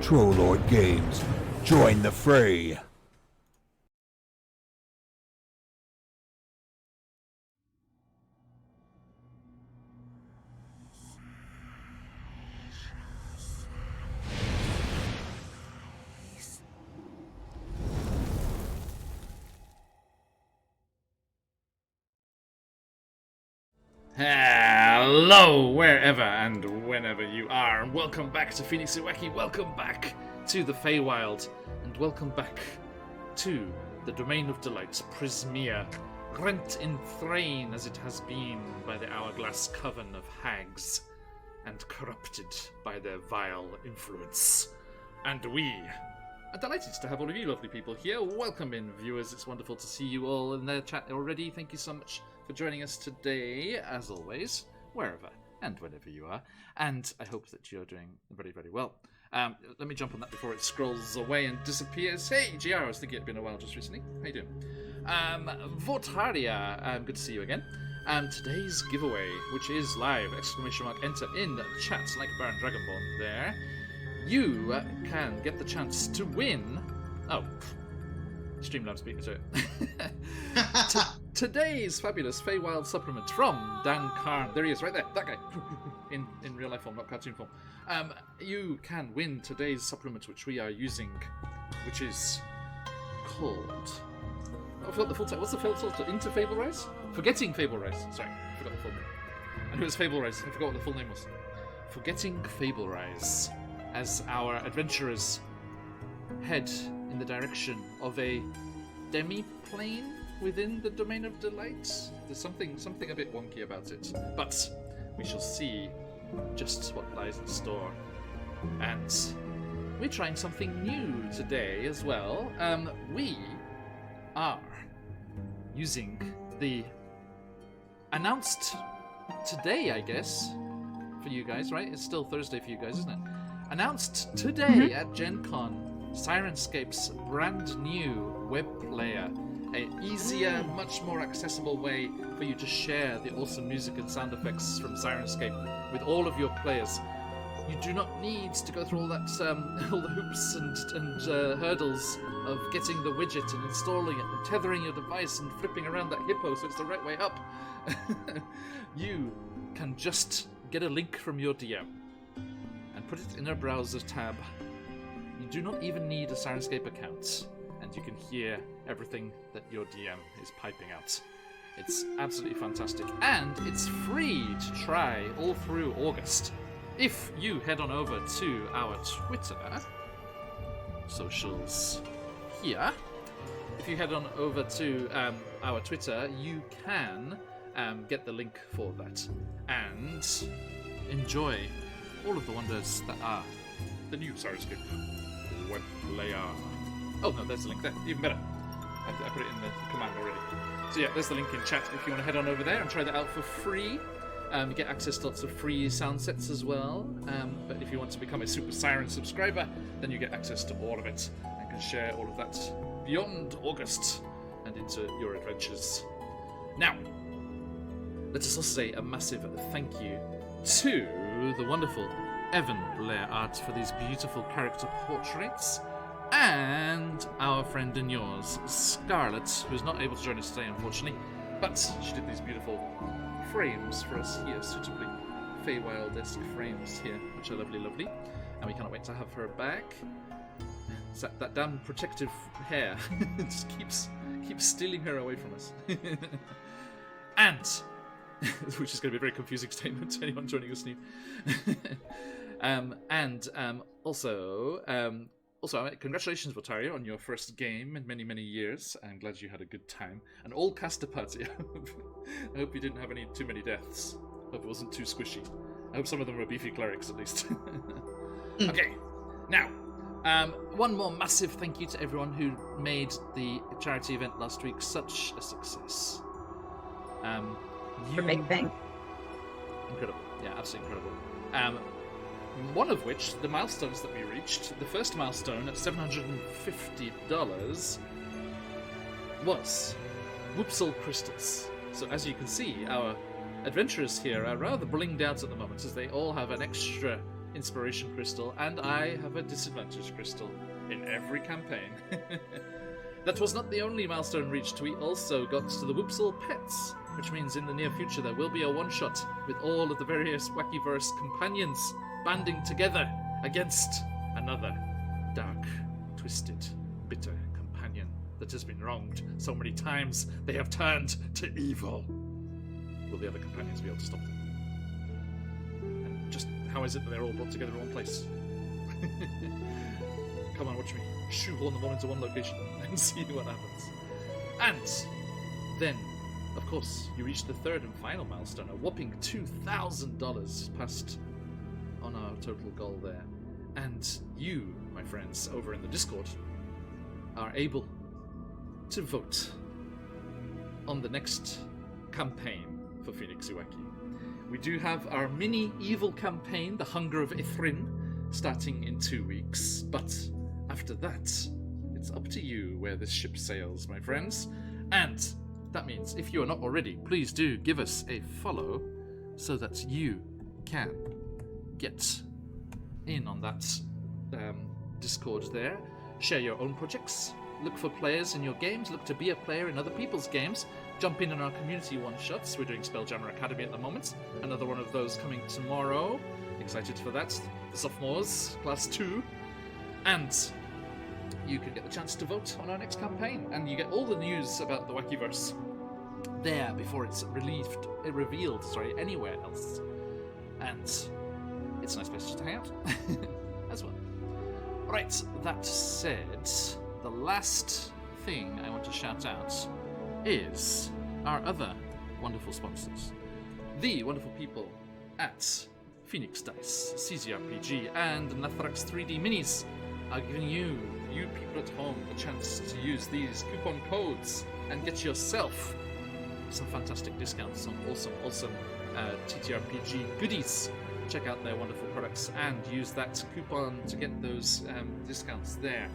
Trollord Games. Join the fray. Hello, wherever and whenever you are, and welcome back to QuestJunkiesUK. Welcome back to the Feywild, and welcome back to the Domain of Delight, Prismia, rent in Thrain as it has been by the Hourglass Coven of hags, and corrupted by their vile influence. And we are delighted to have all of you lovely people here. Welcome in, viewers. It's wonderful to see you all in the chat already. Thank you so much for joining us today, as always, wherever and whenever you are. And I hope that you're doing very, very well. Let me jump on that before it scrolls away and disappears. Hey, GR, I was thinking it'd been a while just recently. How you doing? Vortaria, good to see you again. Today's giveaway, which is live, ! Enter in the chat like Baron Dragonborn there. You can get the chance to win. Oh, Streamlabs beat me to it. Today's fabulous Feywild supplement from Dan Karn. There he is, right there, that guy. in real life form, not cartoon form. You can win today's supplement, which we are using, which is called... I forgot the full title. What's the full title? Into Fable Rise? Forgetting Fable Rise. Sorry, I forgot the full name. I knew it was Fable Rise. I forgot what the full name was. Forgetting Fable Rise, as our adventurers head in the direction of a demi-plane within the Domain of Delight. There's something a bit wonky about it, but we shall see just what lies in store. And we're trying something new today as well. We are using the announced today, I guess, for you guys, right? It's still Thursday for you guys, isn't it? Announced today at Gen Con, Sirenscape's brand new web player. An easier, much more accessible way for you to share the awesome music and sound effects from Sirenscape with all of your players. You do not need to go through all that, all the hoops and hurdles of getting the widget and installing it and tethering your device and flipping around that hippo so it's the right way up. You can just get a link from your DM and put it in a browser tab. You do not even need a Sirenscape account, and you can hear everything that your DM is piping out. It's absolutely fantastic, and it's free to try all through August. If you head on over to our Twitter socials here, if you head on over to our Twitter, you can get the link for that and enjoy all of the wonders that are the new Sirenscape web player. Oh no, there's the link there. Even better. I put it in the command already. So yeah, there's the link in chat if you want to head on over there and try that out for free. You get access to lots of free sound sets as well. But if you want to become a Super Siren subscriber, then you get access to all of it and can share all of that beyond August and into your adventures. Now, let us also say a massive thank you to the wonderful Evan Blair Art for these beautiful character portraits, and our friend and yours, Scarlett, who's not able to join us today, unfortunately, but she did these beautiful frames for us here, suitably Feywild-esque frames here, which are lovely, lovely, and we cannot wait to have her back. It's that damn protective hair just keeps stealing her away from us. And, which is going to be a very confusing statement to anyone joining us new. Also, congratulations, Vortaria, on your first game in many, many years. I'm glad you had a good time. An all-caster party. I hope you didn't have too many deaths. I hope it wasn't too squishy. I hope some of them were beefy clerics, at least. Okay, now, one more massive thank you to everyone who made the charity event last week such a success. For big thing. Incredible. Yeah, absolutely incredible. One of which, the milestones that we reached, the first milestone at $750 was Whoopsal crystals. So as you can see, our adventurers here are rather blinged out at the moment, as they all have an extra inspiration crystal, and I have a disadvantage crystal in every campaign. That was not the only milestone reached. We also got to the Whoopsall Pets, which means in the near future there will be a one-shot with all of the various Wackyverse companions banding together against another dark, twisted, bitter companion that has been wronged so many times they have turned to evil. Will the other companions be able to stop them? And just how is it that they're all brought together in one place? Come on, watch me shoehorn them all into one location and see what happens. And then, of course, you reach the third and final milestone, a whopping $2,000 passed on our total goal there. And you, my friends, over in the Discord, are able to vote on the next campaign for Phoenix Iwaki. We do have our mini evil campaign, The Hunger of Ithrin, starting in 2 weeks, but after that, it's up to you where this ship sails, my friends. And that means, if you are not already, please do give us a follow so that you can get in on that Discord there. Share your own projects. Look for players in your games. Look to be a player in other people's games. Jump in on our community one-shots. We're doing Spelljammer Academy at the moment. Another one of those coming tomorrow. Excited for that. The sophomores, class 2. And you can get the chance to vote on our next campaign. And you get all the news about the Wackyverse there before it's revealed anywhere else. And it's a nice place to hang out as well. Right, that said, the last thing I want to shout out is our other wonderful sponsors. The wonderful people at Phoenix Dice, CZRPG, and Nathrax 3D Minis are giving you people at home, a chance to use these coupon codes and get yourself some fantastic discounts on awesome TTRPG goodies. Check out their wonderful products and use that coupon to get those discounts there.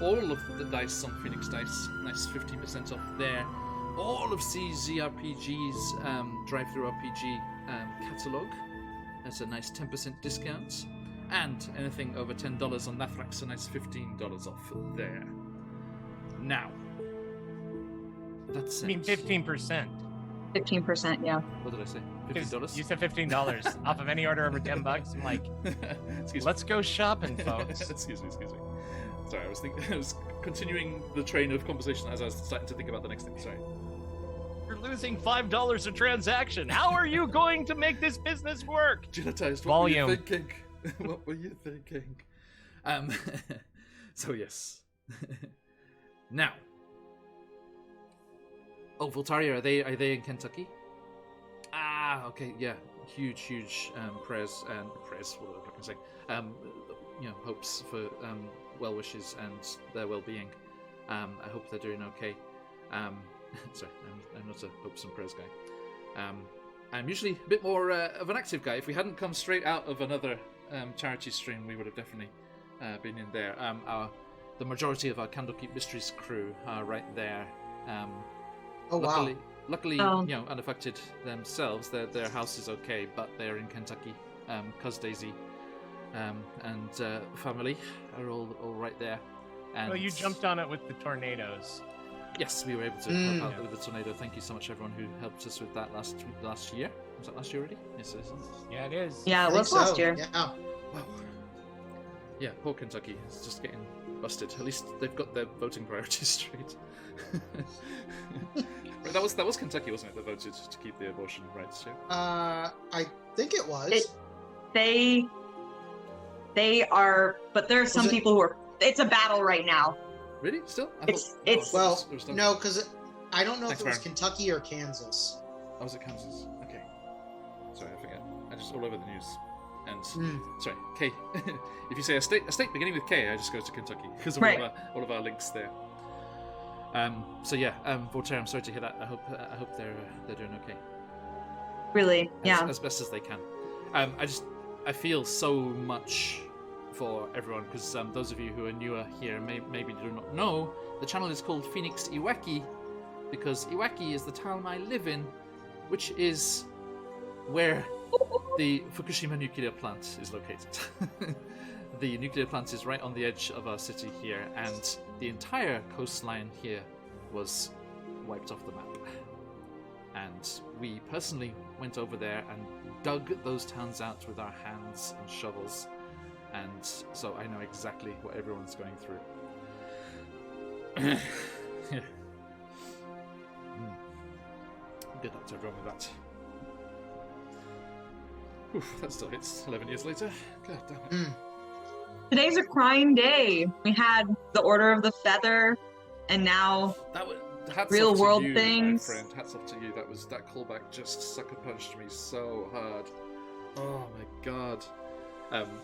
All of the dice on Phoenix Dice, nice 15% off there. All of CZRPG's drive-through RPG catalogue, that's a nice 10% discount. And anything over $10 on Nathrax, a nice $15 off there. Now, that's it. I mean, 15%. 15%, yeah. What did I say? $15? You said $15 off of any order over $10. I'm like, let's go shopping, folks. Excuse me. Sorry, I was continuing the train of conversation as I was starting to think about the next thing. Sorry. You're losing $5 a transaction. How are you going to make this business work? Gelatized, Volume. what were you thinking? What were you thinking? So yes. Now. Oh, Voltaria, are they in Kentucky? Ah, okay, yeah. Huge prayers, what am I saying? Hopes for well wishes and their well-being. I hope they're doing okay. Sorry, I'm not a hopes and prayers guy. I'm usually a bit more of an active guy. If we hadn't come straight out of another charity stream, we would have definitely been in there. The majority of our Candlekeep Mysteries crew are right there. Luckily, unaffected themselves. Their house is okay, but they're in Kentucky. Cuz Daisy and family are all right there. And well, you jumped on it with the tornadoes. Yes, we were able to help out with the tornado. Thank you so much, everyone who helped us with that last year. Was that last year already? Yes, it is. Yeah, it is. Yeah, it was last year. Yeah. Wow. Yeah, poor Kentucky. It's just getting busted. At least they've got their voting priorities straight. Right, that was Kentucky, wasn't it? That voted to keep the abortion rights too. I think it was. They are, but there are some people who are. It's a battle right now. Really? Still? No, because I don't know if it was Kentucky or Kansas. Oh, was it Kansas? Okay. Sorry, I forget. I just all over the news. And sorry, K. If you say a state beginning with K, I just go to Kentucky because of all of our links there. So yeah, Voltaire, I'm sorry to hear that. I hope they're doing okay. Really, yeah. As best as they can. I feel so much for everyone because those of you who are newer here maybe do not know the channel is called Phoenix Iwaki because Iwaki is the town I live in, which is where the Fukushima nuclear plant is located. The nuclear plant is right on the edge of our city here, and the entire coastline here was wiped off the map. And we personally went over there and dug those towns out with our hands and shovels, and so I know exactly what everyone's going through. Yeah. Good luck to everyone with that. Oof, that still hits 11 years later. God damn it. Today's a crime day. We had the Order of the Feather, and now That was hats real off to world you, things. my friend. Hats off to you. That callback just sucker punched me so hard. Oh my god.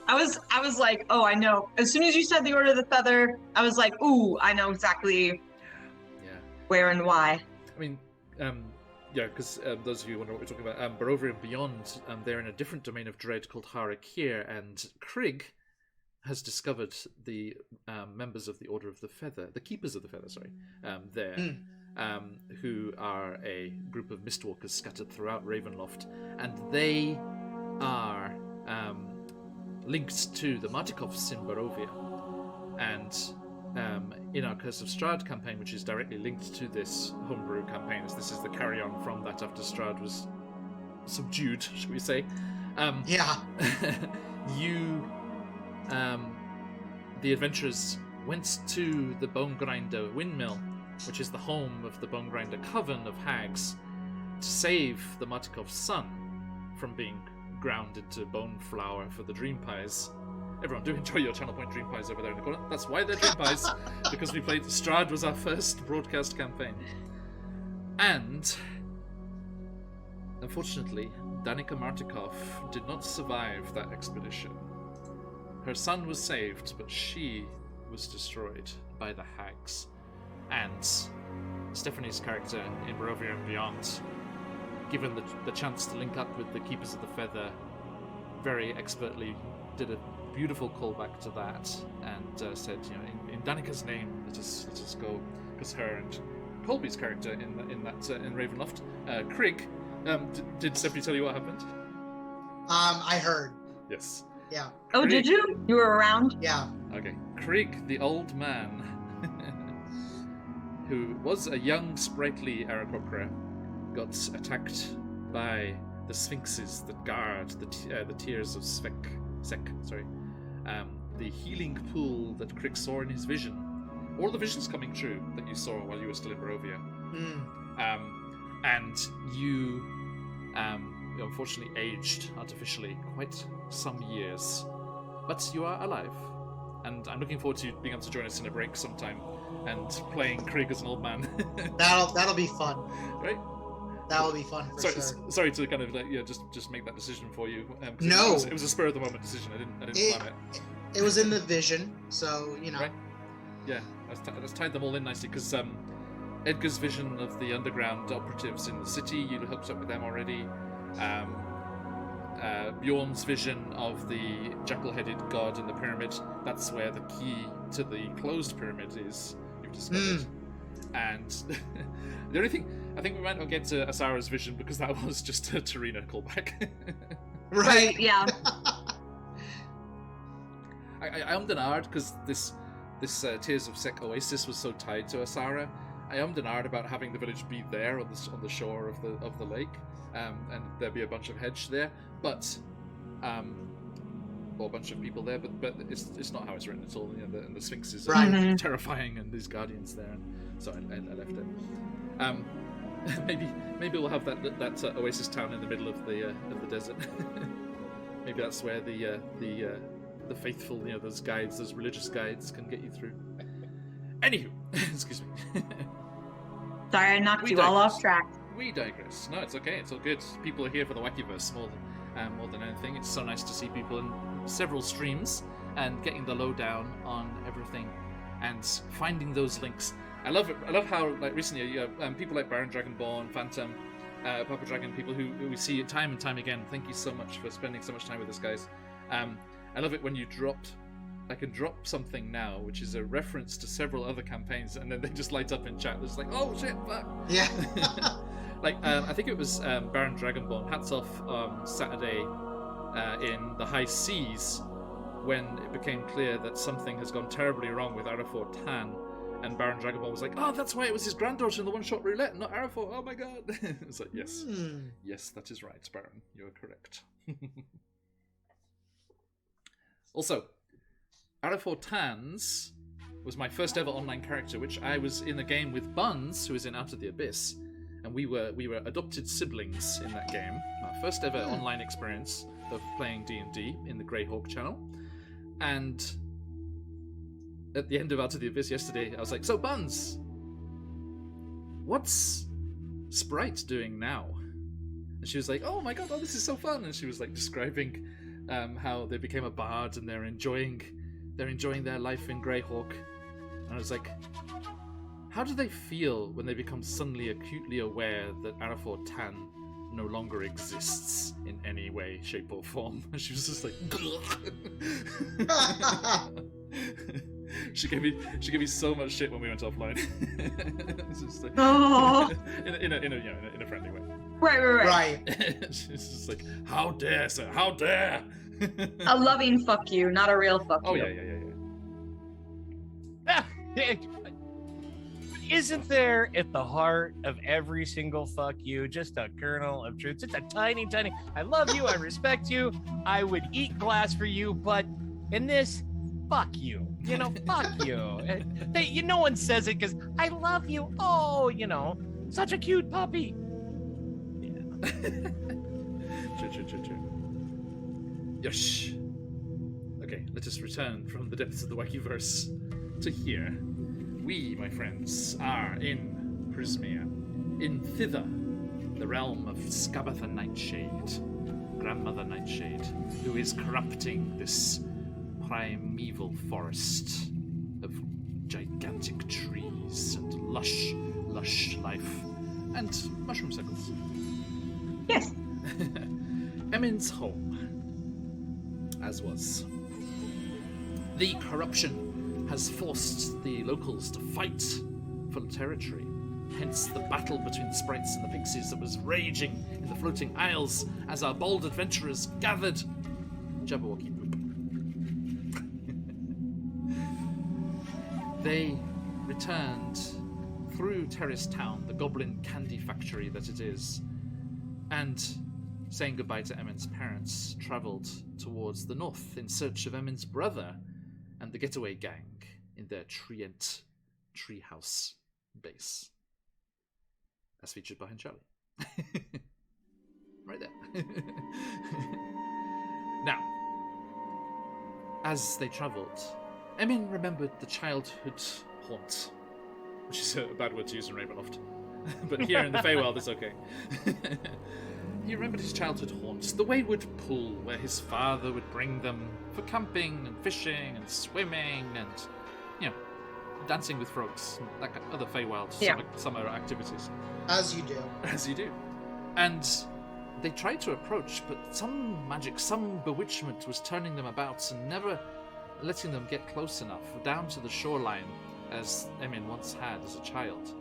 I was like, oh, I know. As soon as you said the Order of the Feather, I was like, ooh, I know exactly where and why. I mean, yeah, because those of you who wonder what we're talking about, Barovia and beyond, they're in a different domain of dread called Harakir, and Krieg has discovered the members of the Order of the Feather, the Keepers of the Feather, sorry, there, who are a group of mistwalkers scattered throughout Ravenloft, and they are linked to the Martikovs in Barovia, and in our Curse of Strahd campaign, which is directly linked to this homebrew campaign, as this is the carry-on from that after Strahd was subdued, shall we say. The adventurers went to the Bone Grinder windmill, which is the home of the Bone Grinder coven of hags, to save the Martikov's son from being ground into bone flour for the dream pies. Everyone, do enjoy your channel point dream pies over there in the corner. That's why they're dream pies, because we played Strahd was our first broadcast campaign. And unfortunately, Danica Martikov did not survive that expedition. Her son was saved, but she was destroyed by the hags. And Stephanie's character in Barovia and Beyond, given the chance to link up with the Keepers of the Feather, very expertly did a beautiful callback to that, and said, you know, in Danica's name, let us go, because her and Colby's character in Ravenloft, Krieg, did Stephanie tell you what happened? I heard. Yes. Yeah. Oh, Krieg. did you? You were around? Yeah. Okay. Krieg, the old man, who was a young, sprightly Aarakocra, got attacked by the sphinxes that guard the tears of Sek. The healing pool that Krieg saw in his vision. All the visions coming true that you saw while you were still in Barovia. And you unfortunately aged artificially quite some years. But you are alive. And I'm looking forward to you being able to join us in a break sometime and playing Krieg as an old man. That'll be fun. Right? That will be fun for sure. Sorry to kind of just make that decision for you. No, it was a spur of the moment decision. I didn't plan it. It was in the vision, so you know. Right? Yeah, that's tied them all in nicely because Edgar's vision of the underground operatives in the city, you hooked up with them already. Bjorn's vision of the jackal-headed god in the pyramid, that's where the key to the closed pyramid is, you've discovered. And the only thing, I think we might not get to Asara's vision because that was just a Tarina callback. Right, yeah. I ummed and ahed because this Tears of Sek oasis was so tied to Asara. I ummed and ahed about having the village be there on the shore of the lake, and there'd be a bunch of hedge there, but or a bunch of people there, but it's not how it's written at all. You know, and the sphinxes are terrifying, and these guardians there, and so I left it. Maybe we'll have that oasis town in the middle of the desert. Maybe that's where the faithful, you know, those religious guides can get you through. Anywho, excuse me. Sorry, I knocked you all off track. We digress. No, it's okay. It's all good. People are here for the Wackyverse more than anything. It's so nice to see people in several streams and getting the lowdown on everything and finding those links. I love it. I love how, like, recently you have people like Baron Dragonborn, Phantom, Papa Dragon, people who we see time and time again. Thank you so much for spending so much time with us, guys. I love it when you drop drop something now, which is a reference to several other campaigns, and then they just light up in chat. It's like, oh shit, fuck. Yeah. I think it was Baron Dragonborn. Hats off Saturday in the high seas when it became clear that something has gone terribly wrong with Arafor Tan, and Baron Dragonborn was like, oh, that's why it was his granddaughter in the one-shot roulette, not Arafor. Oh my god. It's like, yes. Yes, that is right, Baron. You are correct. Also, Arafor Tans was my first ever online character, which I was in a game with Buns, who is in Out of the Abyss, and we were adopted siblings in that game. Our first ever online experience of playing D&D in the Greyhawk channel. And at the end of Out of the Abyss yesterday, I was like, so Buns, what's Sprite doing now? And she was like, oh my god, this is so fun. And she was like describing how they became a bard and they're enjoying their life in Greyhawk. And I was like, how do they feel when they become suddenly acutely aware that Arafor Tan no longer exists in any way, shape, or form? And she was just like, she gave me so much shit when we went offline. It's just like, in a friendly way. Right. She's just like, how dare, sir? How dare? A loving fuck you, not a real fuck you. Oh yeah. Isn't there at the heart of every single fuck you just a kernel of truth? Just a tiny, I love you, I respect you, I would eat glass for you, but in this, fuck you. Fuck you. No one says it because I love you. Oh, such a cute puppy. Yeah. True. Yosh. Okay, let us return from the depths of the Wackyverse to here. We, my friends, are in Prismia, in Thither, the realm of Skabatha Nightshade, Grandmother Nightshade, who is corrupting this primeval forest of gigantic trees and lush life, and mushroom circles. Yes. Emin's home, as was. The corruption has forced the locals to fight for territory. Hence the battle between the sprites and the pixies that was raging in the floating isles as our bold adventurers gathered. Jabberwocky poop. They returned through Terrace Town, the goblin candy factory that it is, and, saying goodbye to Emin's parents, travelled towards the north in search of Emin's brother and the getaway gang in their Trient treehouse base. As featured behind Charlie. Right there. Now, as they travelled, Emin remembered the childhood haunt, which is a bad word to use in Ravenloft. But here in the Feywild, it's okay. He remembered his childhood haunts, the wayward pool where his father would bring them for camping and fishing and swimming and, dancing with frogs, that kind of other Feywild summer activities. As you do. As you do. And they tried to approach, but some magic, some bewitchment was turning them about and never letting them get close enough, down to the shoreline, as Emin once had as a child.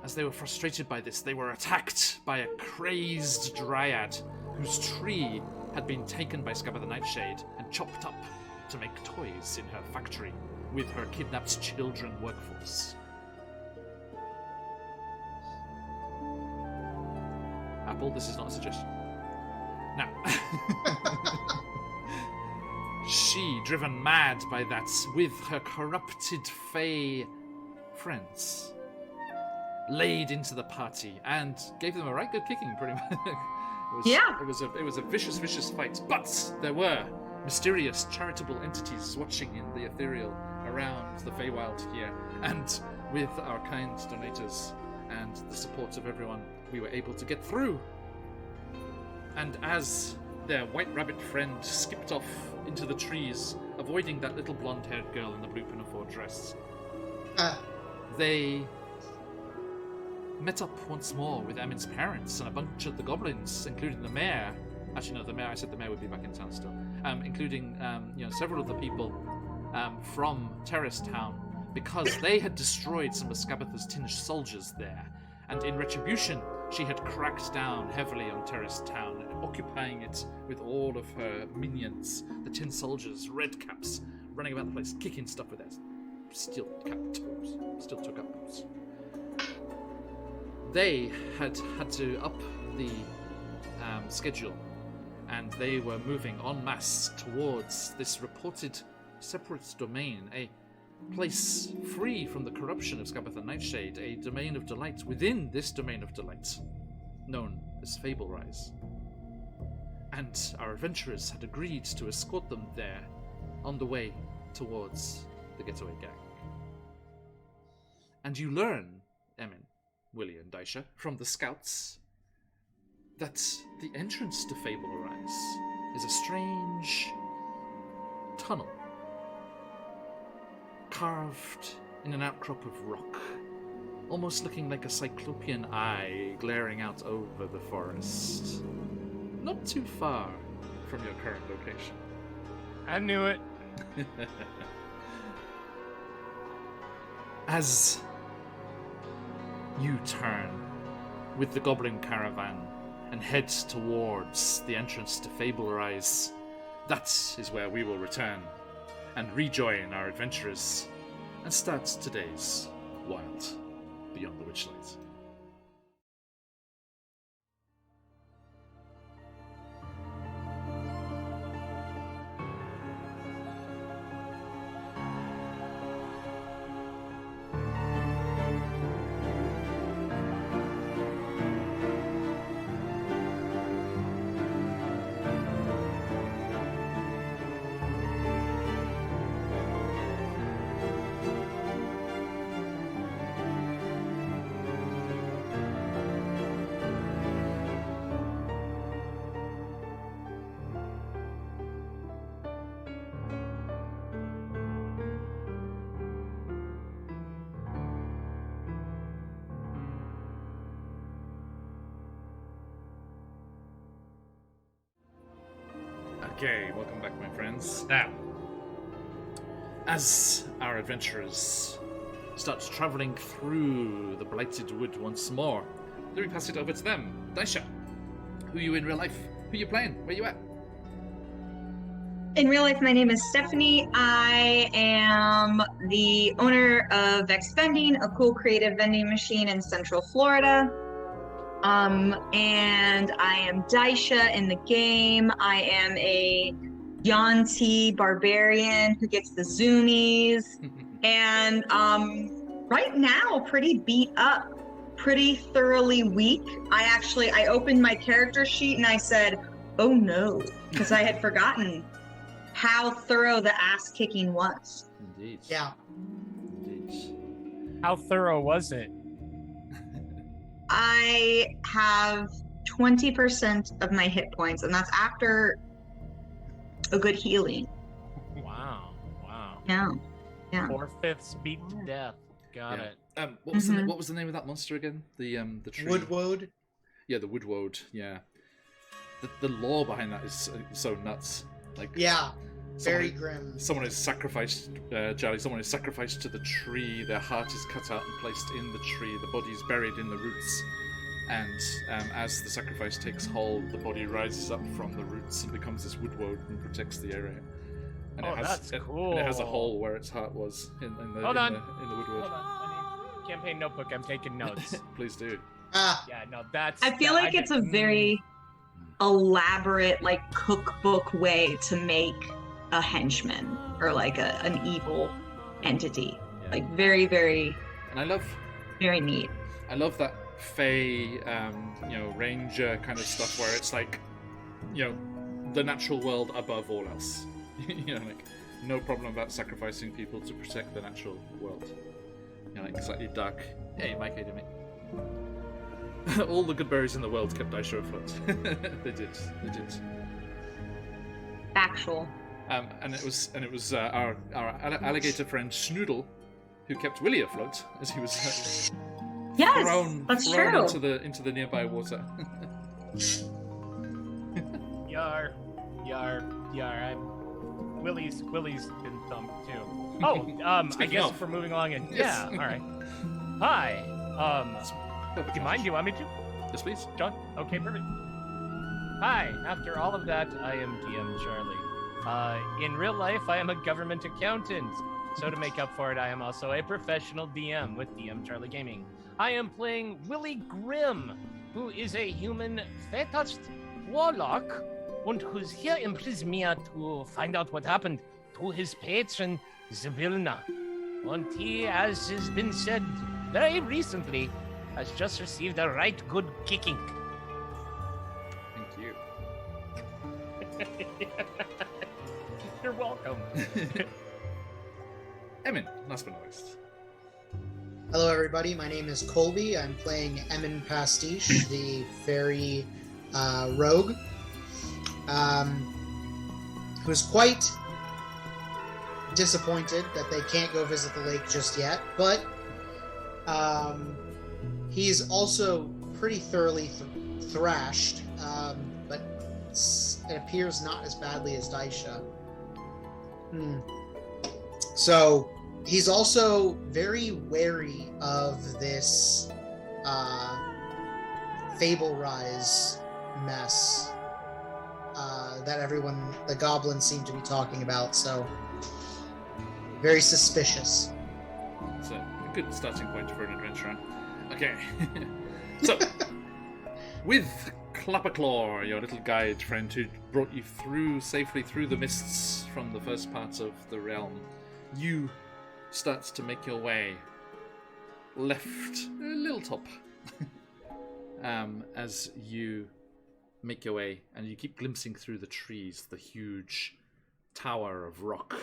As they were frustrated by this, they were attacked by a crazed dryad whose tree had been taken by Skabatha Nightshade and chopped up to make toys in her factory with her kidnapped children workforce. Apple, this is not a suggestion. Now, she, driven mad by that, with her corrupted Fey friends, laid into the party and gave them a right good kicking, pretty much. It was a vicious fight, but there were mysterious charitable entities watching in the ethereal around the Feywild here, and with our kind donators and the support of everyone, we were able to get through. And as their white rabbit friend skipped off into the trees, avoiding that little blonde-haired girl in the blue pinafore dress, they met up once more with Emin's parents and a bunch of the goblins, including the mayor, Actually, no, the mayor. I said the mayor would be back in town still, including several of the people from Terrace Town, because they had destroyed some of Skabatha's tin soldiers there, and in retribution, she had cracked down heavily on Terrace Town, occupying it with all of her minions, the tin soldiers, red caps, running about the place, kicking stuff with their steel cap toes, steel toe caps. They had to up the schedule, and they were moving en masse towards this reported separate domain, a place free from the corruption of Skabatha Nightshade, a domain of delight within this domain of delight, known as Fable Rise. And our adventurers had agreed to escort them there on the way towards the getaway gang. And you learn, Emin, Willie, and Daisha, from the scouts, that the entrance to Fable Rise is a strange tunnel carved in an outcrop of rock, almost looking like a cyclopean eye glaring out over the forest. Not too far from your current location. I knew it. As you turn with the goblin caravan and head towards the entrance to Fable Rise, that is where we will return and rejoin our adventurers and start today's Wild Beyond the Witchlight. Okay, welcome back, my friends. Now, as our adventurers start traveling through the Blighted Wood once more, let me pass it over to them. Daisha, who are you in real life? Who are you playing? Where you at? In real life, my name is Stephanie. I am the owner of Vex Vending, a cool creative vending machine in Central Florida. And I am Daisha in the game. I am a Yuan-Ti barbarian who gets the zoomies. And right now, pretty beat up, pretty thoroughly weak. I opened my character sheet and I said, oh no, because I had forgotten how thorough the ass kicking was. Indeed. Yeah. Indeed. How thorough was it? I have 20% of my hit points, and that's after a good healing. Wow. Wow. Yeah. Yeah. 4/5 beat to death. Got it. What was the name of that monster again? The tree. Woodwode. Yeah, the Woodwode. Yeah. The lore behind that is so nuts. Like, yeah, very grim. Someone is sacrificed, Jolly. Someone is sacrificed to the tree. Their heart is cut out and placed in the tree. The body is buried in the roots, and as the sacrifice takes hold, the body rises up from the roots and becomes this Woodwode and protects the area. And that's cool. And it has a hole where its heart was in the Woodwode. Hold on. I need campaign notebook. I'm taking notes. Please do. Yeah, no, that's. I feel like it's a very elaborate, like, cookbook way to make a henchman or like an evil entity. Yeah. Like, very, very. And I love. Very neat. I love that Fey, ranger kind of stuff where it's like, the natural world above all else. Like, no problem about sacrificing people to protect the natural world. Like, slightly dark. Hey, Mike, how do you mean? All the good berries in the world kept Daisha afloat. They did. Factual. And it was our alligator friend Snoodle who kept Willie afloat as he was thrown true. into the nearby water. Willie's been thumped too. Oh, I guess if we're moving along and Yes. yeah, all right. Hi. Do you mind? Do you want me to? Yes, please. John? Okay, perfect. Hi. After all of that, I am DM Charlie. In real life, I am a government accountant. So to make up for it, I am also a professional DM with DM Charlie Gaming. I am playing Willie Grimm, who is a human fetist warlock, and who's here in Prismia to find out what happened to his patron, Zavilna. And he, as has been said very recently, has just received a right good kicking. Thank you. You're welcome. Emin, last but not least. Hello, everybody. My name is Colby. I'm playing Emin Pastiche, the fairy rogue, who's quite disappointed that they can't go visit the lake just yet, but he's also pretty thoroughly thrashed, but it appears not as badly as Daisha. So he's also very wary of this Fable Rise mess that the goblins seem to be talking about, so very suspicious. It's a good starting point for an adventurer. Okay. So, with Clapperclaw, your little guide friend who brought you safely through the mists from the first parts of the realm, you start to make your way left a little top as you make your way, and you keep glimpsing through the trees the huge tower of rock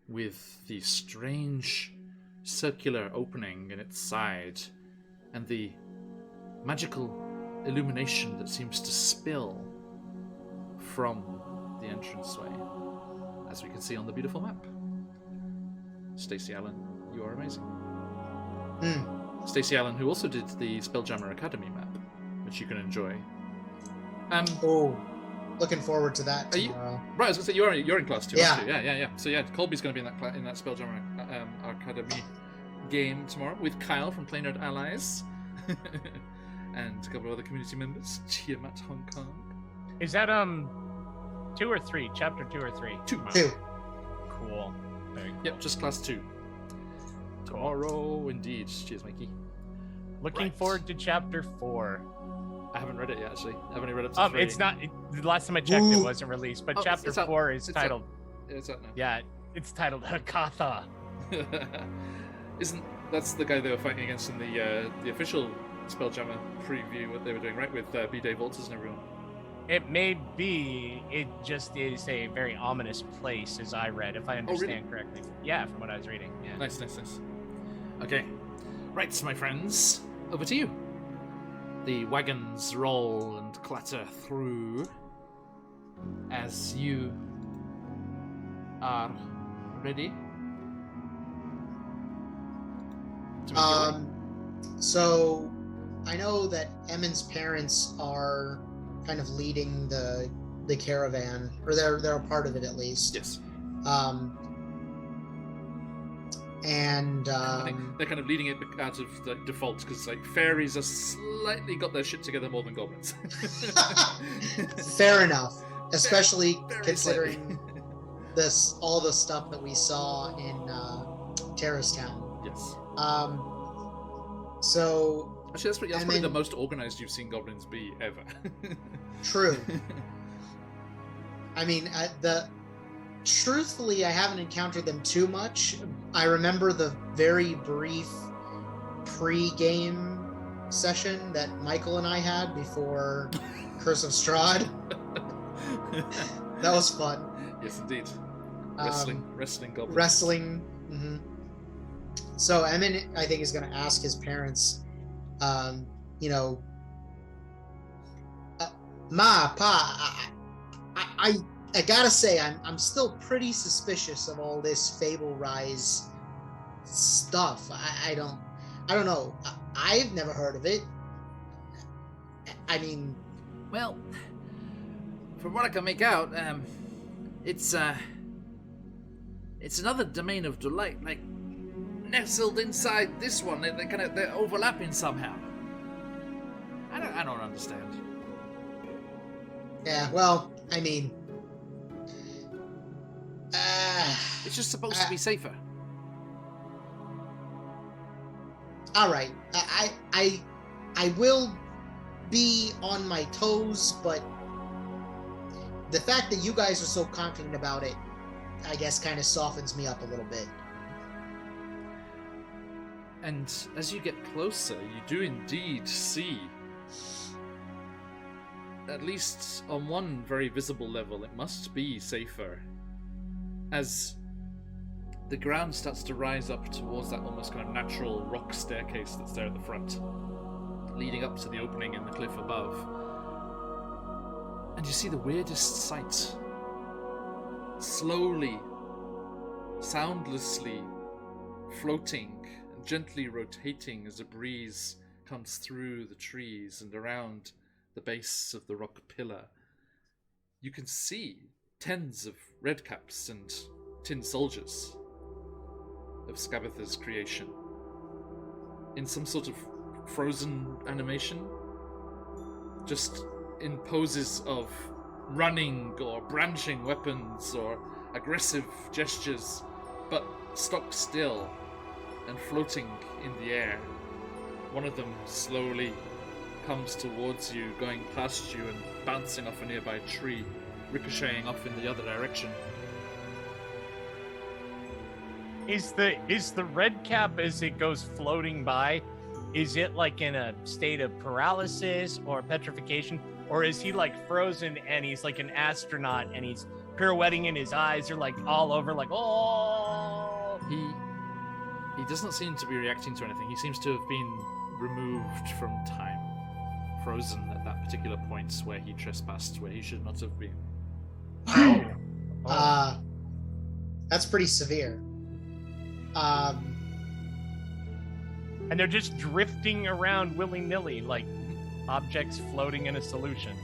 with the strange circular opening in its side and the magical illumination that seems to spill from the entranceway, as we can see on the beautiful map. Stacey Allen, you are amazing. Stacey Allen, who also did the Spelljammer Academy map, which you can enjoy. Looking forward to that Right, tomorrow. I was going to say, you're in class too, Yeah. aren't you? Yeah. So yeah, Colby's going to be in that Spelljammer Academy game tomorrow with Kyle from Play Nerd Allies and a couple of other community members, Tiamat Hong Kong. Is that 2 or 3? Chapter 2 or 3? 2. Cool. Very cool. Yep, just class 2. Tomorrow, indeed. Cheers, Mikey. Looking forward to chapter 4. I haven't read it yet, actually. I've only read up to 3. It's not. The last time I checked, it wasn't released. But chapter 4 is titled. It's out now. Yeah, it's titled Hakatha. That's the guy they were fighting against in the official Spelljammer preview? What they were doing, right, with B-Day Volters and everyone. It may be. It just is a very ominous place, as I read, if I understand correctly. Yeah, from what I was reading. Yeah. Nice. Okay, right, my friends, over to you. The wagons roll and clatter through as you are ready to make your way. So I know that Emin's parents are kind of leading the caravan, or they're a part of it at least. Yes. They're kind of leading it out of the default because like fairies are slightly got their shit together more than goblins. Fair enough, especially very considering all the stuff that we saw in Terrace Town. Yes. So actually, that's probably the most organized you've seen goblins be ever. True. I mean, truthfully, I haven't encountered them too much. I remember the very brief pre-game session that Michael and I had before Curse of Strahd. That was fun. Yes, indeed. Wrestling goblins. Wrestling. Mm-hmm. So Emin, I think, is going to ask his parents, Ma, Pa, I gotta say, I'm still pretty suspicious of all this Fable Rise stuff. I don't know. I've never heard of it. I mean, well, from what I can make out, it's another domain of delight, like nestled inside this one. They're overlapping somehow. I don't understand. Yeah, well, I mean, It's just supposed to be safer. all right. I will be on my toes, but the fact that you guys are so confident about it, I guess, kind of softens me up a little bit. And as you get closer, you do indeed see, at least on one very visible level, it must be safer. As the ground starts to rise up towards that almost kind of natural rock staircase that's there at the front, leading up to the opening in the cliff above. And you see the weirdest sight. Slowly, soundlessly floating and gently rotating as a breeze comes through the trees and around the base of the rock pillar, you can see tens of redcaps and tin soldiers of Skabatha's creation in some sort of frozen animation, just in poses of running or brandishing weapons or aggressive gestures, but stock still and floating in the air. One of them slowly comes towards you, going past you and bouncing off a nearby tree, ricocheting off in the other direction. Is the red cap, as it goes floating by, is it like in a state of paralysis or petrification, or is he like frozen and he's like an astronaut and he's pirouetting and his eyes are like all over, like, oh? He doesn't seem to be reacting to anything. He seems to have been removed from time, frozen at that particular point where he trespassed, where he should not have been. That's pretty severe. And they're just drifting around willy-nilly, like objects floating in a solution.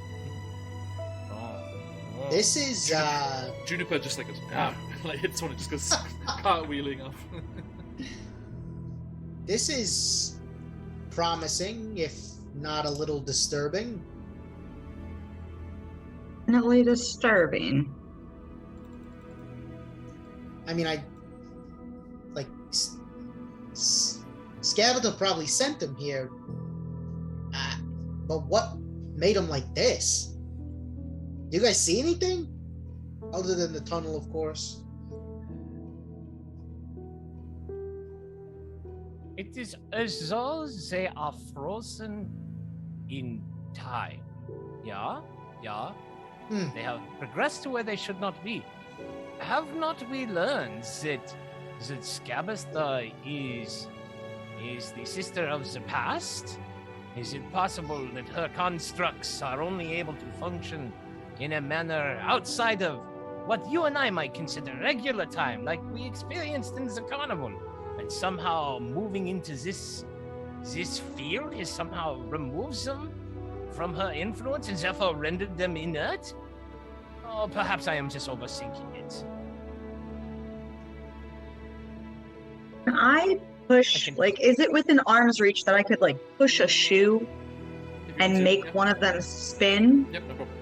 This is Juniper just like like hits one and just goes cartwheeling off. this is promising, if not a little disturbing. Definitely disturbing. I mean, Skabatha probably sent him here. But what made him like this? You guys see anything? Other than the tunnel, of course. It is as though they are frozen in time. Yeah? They have progressed to where they should not be. Have not we learned that Skabatha is the sister of the past? Is it possible that her constructs are only able to function in a manner outside of what you and I might consider regular time, like we experienced in the carnival, and somehow moving into this field has somehow removed them from her influence and therefore rendered them inert? Or perhaps I am just overthinking it. Can I push, is it within arm's reach that I could, push a shoe and make one of them spin? Yep, no problem.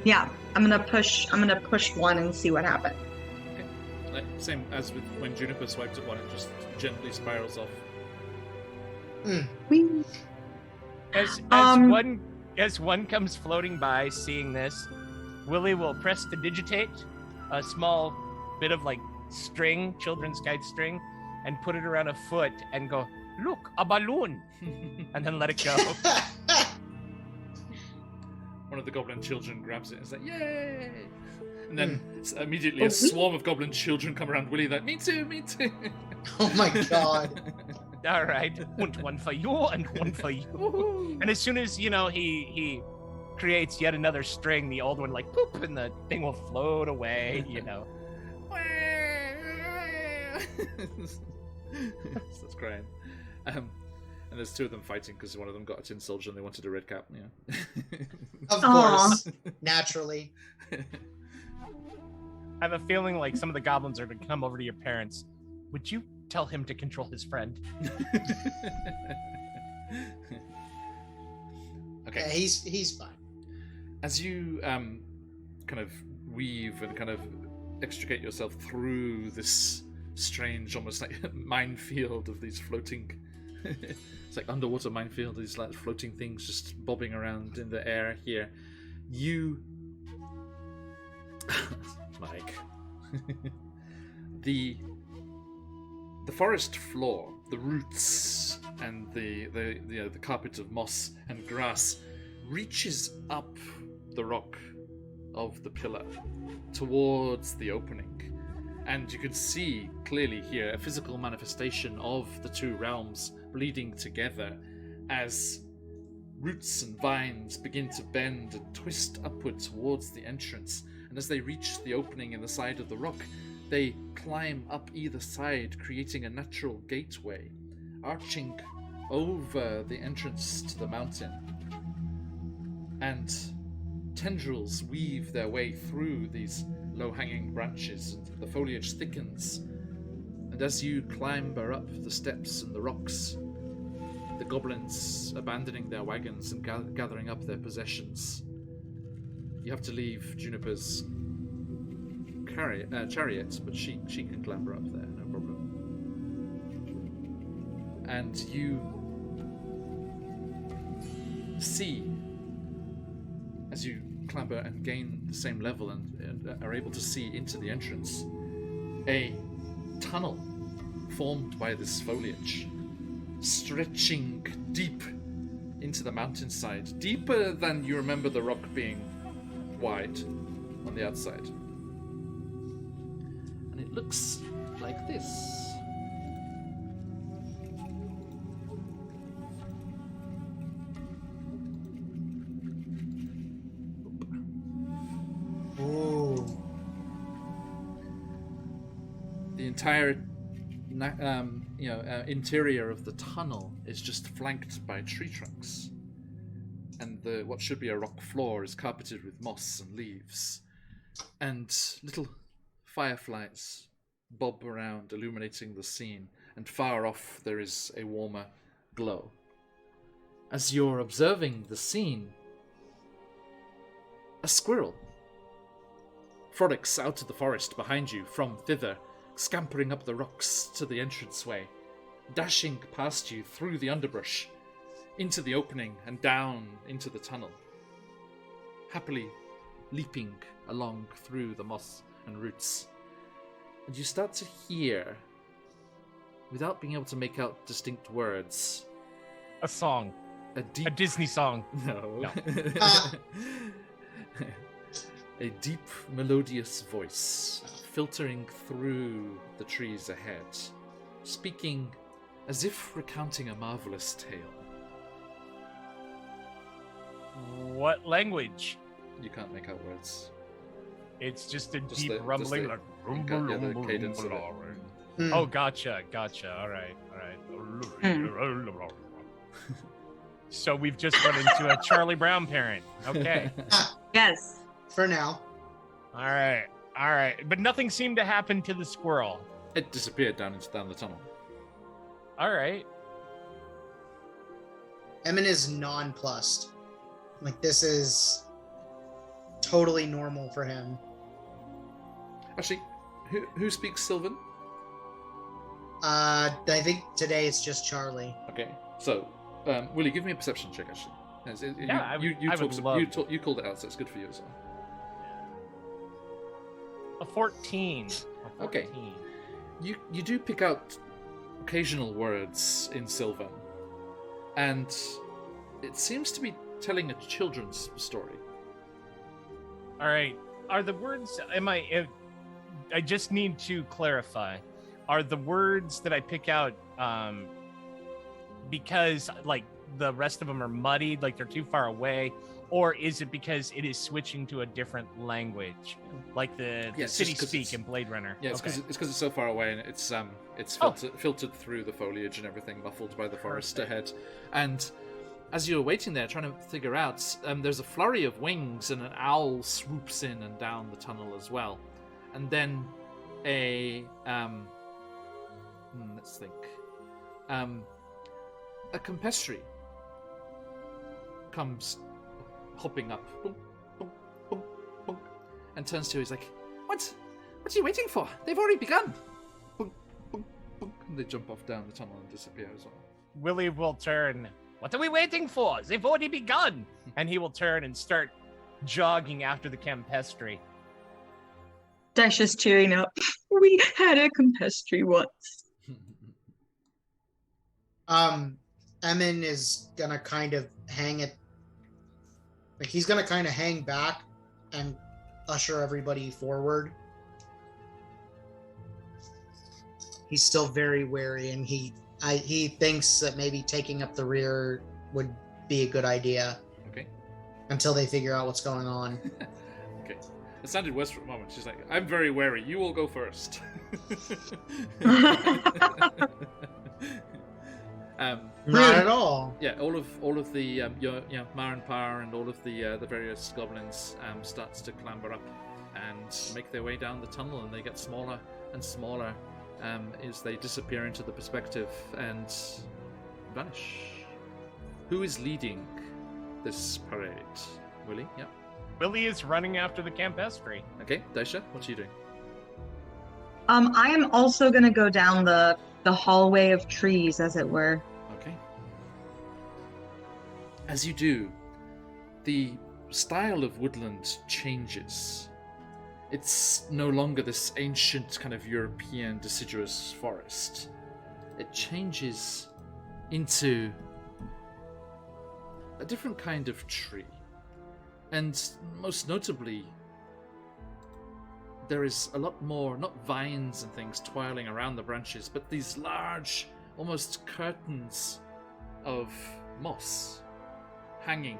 Yeah, I'm gonna push one and see what happens. Okay. Same as with when Juniper swiped at one, it just gently spirals off. Whee! As one comes floating by, seeing this, Willie will press to digitate a small bit of string, children's kite string, and put it around a foot and go, "Look, a balloon," and then let it go. One of the goblin children grabs it and is like, "Yay!" And then immediately a swarm of goblin children come around Willie like, "Me too, me too." Oh my god. All right, and one for you and one for you. And as soon as he creates yet another string, the old one poop, and the thing will float away. That's crying. And there's two of them fighting because one of them got a tin soldier and they wanted a red cap. Yeah. Of Aw. course, naturally. I have a feeling like some of the goblins are going to come over to your parents. Would you tell him to control his friend? Okay. Yeah, he's fine. As you kind of weave and kind of extricate yourself through this strange, almost like minefield of these floating, it's like underwater minefield, these like floating things just bobbing around in the air here. You, Mike, the forest floor, the roots and the carpet of moss and grass reaches up the rock of the pillar towards the opening, and you can see clearly here a physical manifestation of the two realms bleeding together as roots and vines begin to bend and twist upward towards the entrance, and as they reach the opening in the side of the rock, they climb up either side, creating a natural gateway arching over the entrance to the mountain, and tendrils weave their way through these low-hanging branches, and the foliage thickens. And as you clamber up the steps and the rocks, the goblins abandoning their wagons and gathering up their possessions, you have to leave Juniper's chariot, but she can clamber up there, no problem. And you see, as you clamber and gain the same level and are able to see into the entrance, a tunnel formed by this foliage, stretching deep into the mountainside, deeper than you remember the rock being wide on the outside. And it looks like this. Ooh. The entire interior of the tunnel is just flanked by tree trunks, and what should be a rock floor is carpeted with moss and leaves, and little fireflies bob around, illuminating the scene, and far off there is a warmer glow. As you're observing the scene, a squirrel frolics out of the forest behind you from thither, scampering up the rocks to the entranceway, dashing past you through the underbrush, into the opening and down into the tunnel, happily leaping along through the moss and roots. And you start to hear, without being able to make out distinct words, A song. a deep... A Disney song. No. Ah. A deep, melodious voice filtering through the trees ahead, speaking as if recounting a marvelous tale. What language? You can't make out words. It's just a Just deep the- rumbling. just Like, the cadence of it. Hmm. Oh, gotcha. All right. So we've just run into a Charlie Brown parent. Okay. Yes. For now. All right. But nothing seemed to happen to the squirrel. It disappeared down the tunnel. All right. Emin is nonplussed. Like, this is totally normal for him. Actually, who speaks Sylvan? I think today it's just Charlie. Okay, so Willie, give me a perception check. Actually, Yes, Yeah, I would love you called it out, so it's good for you as well. A 14. Okay. You do pick out occasional words in Sylvan, and it seems to be telling a children's story. All right. Are the words? I just need to clarify. Are the words that I pick out because like the rest of them are muddied, like they're too far away, or is it because it is switching to a different language, like the it's city just 'cause speak it's- in Blade Runner? Yeah, it's Okay. because it's so far away, and it's filtered through the foliage and everything, muffled by the forest Perfect. ahead. And as you're waiting there, trying to figure out, there's a flurry of wings, and an owl swoops in and down the tunnel as well. And then let's think, a compestry comes hopping up, boom, boom, boom, boom, and turns to you. He's like, "What are you waiting for? They've already begun." Boom, boom, boom, and they jump off down the tunnel and disappear as well. Willie will turn. What are we waiting for? They've already begun. And he will turn and start jogging after the Campestry. Daisha's cheering up. We had a compestry once. Emin is gonna kind of hang it. Like he's gonna kind of hang back and usher everybody forward. He's still very wary, and he thinks that maybe taking up the rear would be a good idea. Okay. Until they figure out what's going on. Okay. It sounded worse for a moment. She's like, "I'm very wary. You will go first." Not at all. Yeah, all of the Marin Power and all of the various goblins starts to clamber up and make their way down the tunnel, and they get smaller and smaller as they disappear into the perspective and vanish. Who is leading this parade? Willie? Yeah. Willie is running after the Campestry. Okay, Daisha, what are you doing? I am also gonna go down the hallway of trees, as it were. Okay. As you do, the style of woodland changes. It's no longer this ancient kind of European deciduous forest. It changes into a different kind of tree. And most notably, there is a lot more, not vines and things twiling around the branches, but these large, almost curtains of moss hanging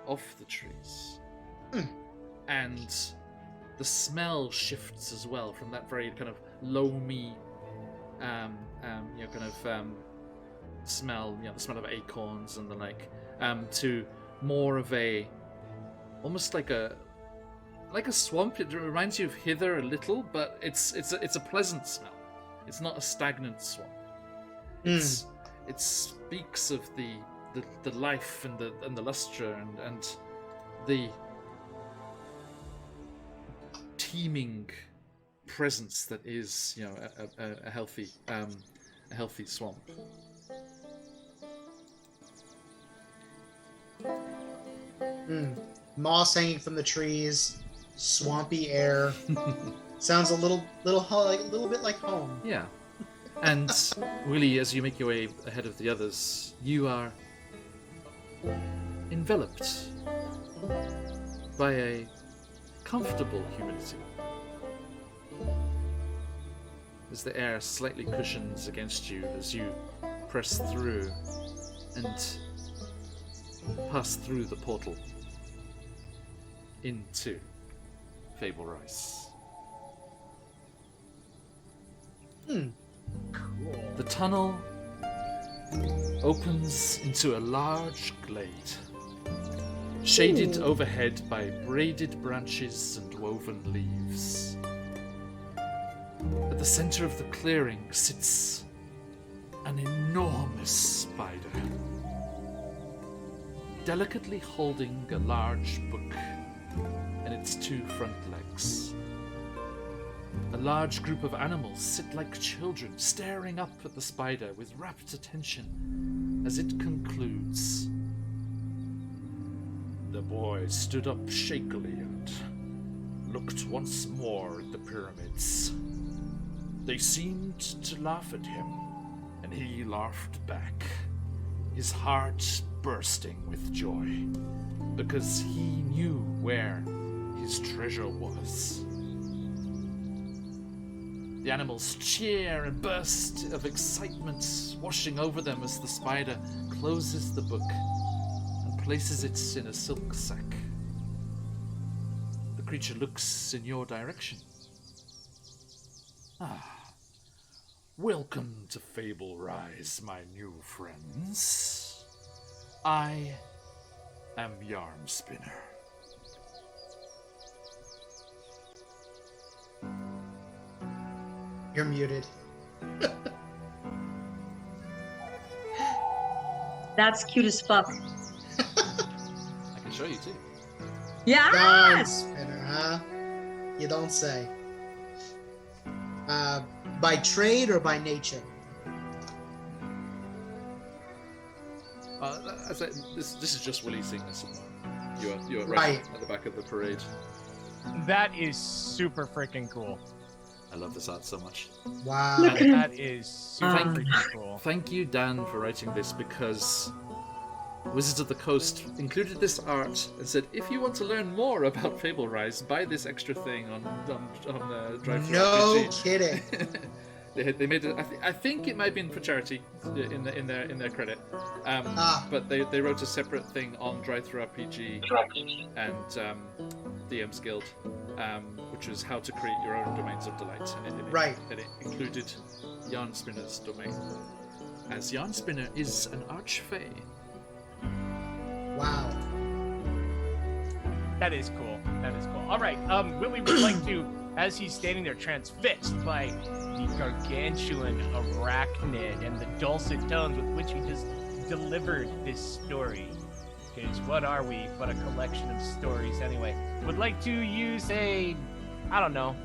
off the trees. And the smell shifts as well from that very kind of loamy, smell, the smell of acorns and the like, to more of a, almost like a swamp. It reminds you of hither a little, but it's a pleasant smell. It's not a stagnant swamp. It speaks of the life and the luster and the teeming presence that is a healthy swamp. Moss hanging from the trees, swampy air. Sounds a little bit like home. Yeah. And Willie, as you make your way ahead of the others, you are enveloped by a comfortable humidity. As the air slightly cushions against you as you press through and pass through the portal into Fable Rise. The tunnel opens into a large glade, shaded overhead by braided branches and woven leaves. At the center of the clearing sits an enormous spider, delicately holding a large book in its two front legs. A large group of animals sit like children, staring up at the spider with rapt attention as it concludes. The boy stood up shakily and looked once more at the pyramids. They seemed to laugh at him, and he laughed back, his heart bursting with joy, because he knew where his treasure was. The animals cheer and burst of excitement, washing over them as the spider closes the book and places it in a silk sack. The creature looks in your direction. Welcome to Fable Rise, my new friends. I am Yarn Spinner. You're muted. That's cute as fuck. I can show you too. Yarn Yes! spinner, huh? You don't say. By trade or by nature? This is just Willie seeing this. You're Right. at the back of the parade. That is super freaking cool. I love this art so much. Wow. Look at him. That is super freaking cool. Thank you, Dan, for writing this, because Wizards of the Coast included this art and said, if you want to learn more about Fable Rise, buy this extra thing on Drive Thru No RPG. kidding. They made it. I think it might have been for charity in their credit. But they wrote a separate thing on Drive Thru RPG and DM's Guild, which was how to create your own domains of delight, and it included Yarn Spinner's domain, as Yarn Spinner is an archfey. Wow. That is cool. That is cool. All right. Willie would like to, as he's standing there transfixed by the gargantuan arachnid and the dulcet tones with which he just delivered this story. Because what are we but a collection of stories anyway? Would like to use I don't know,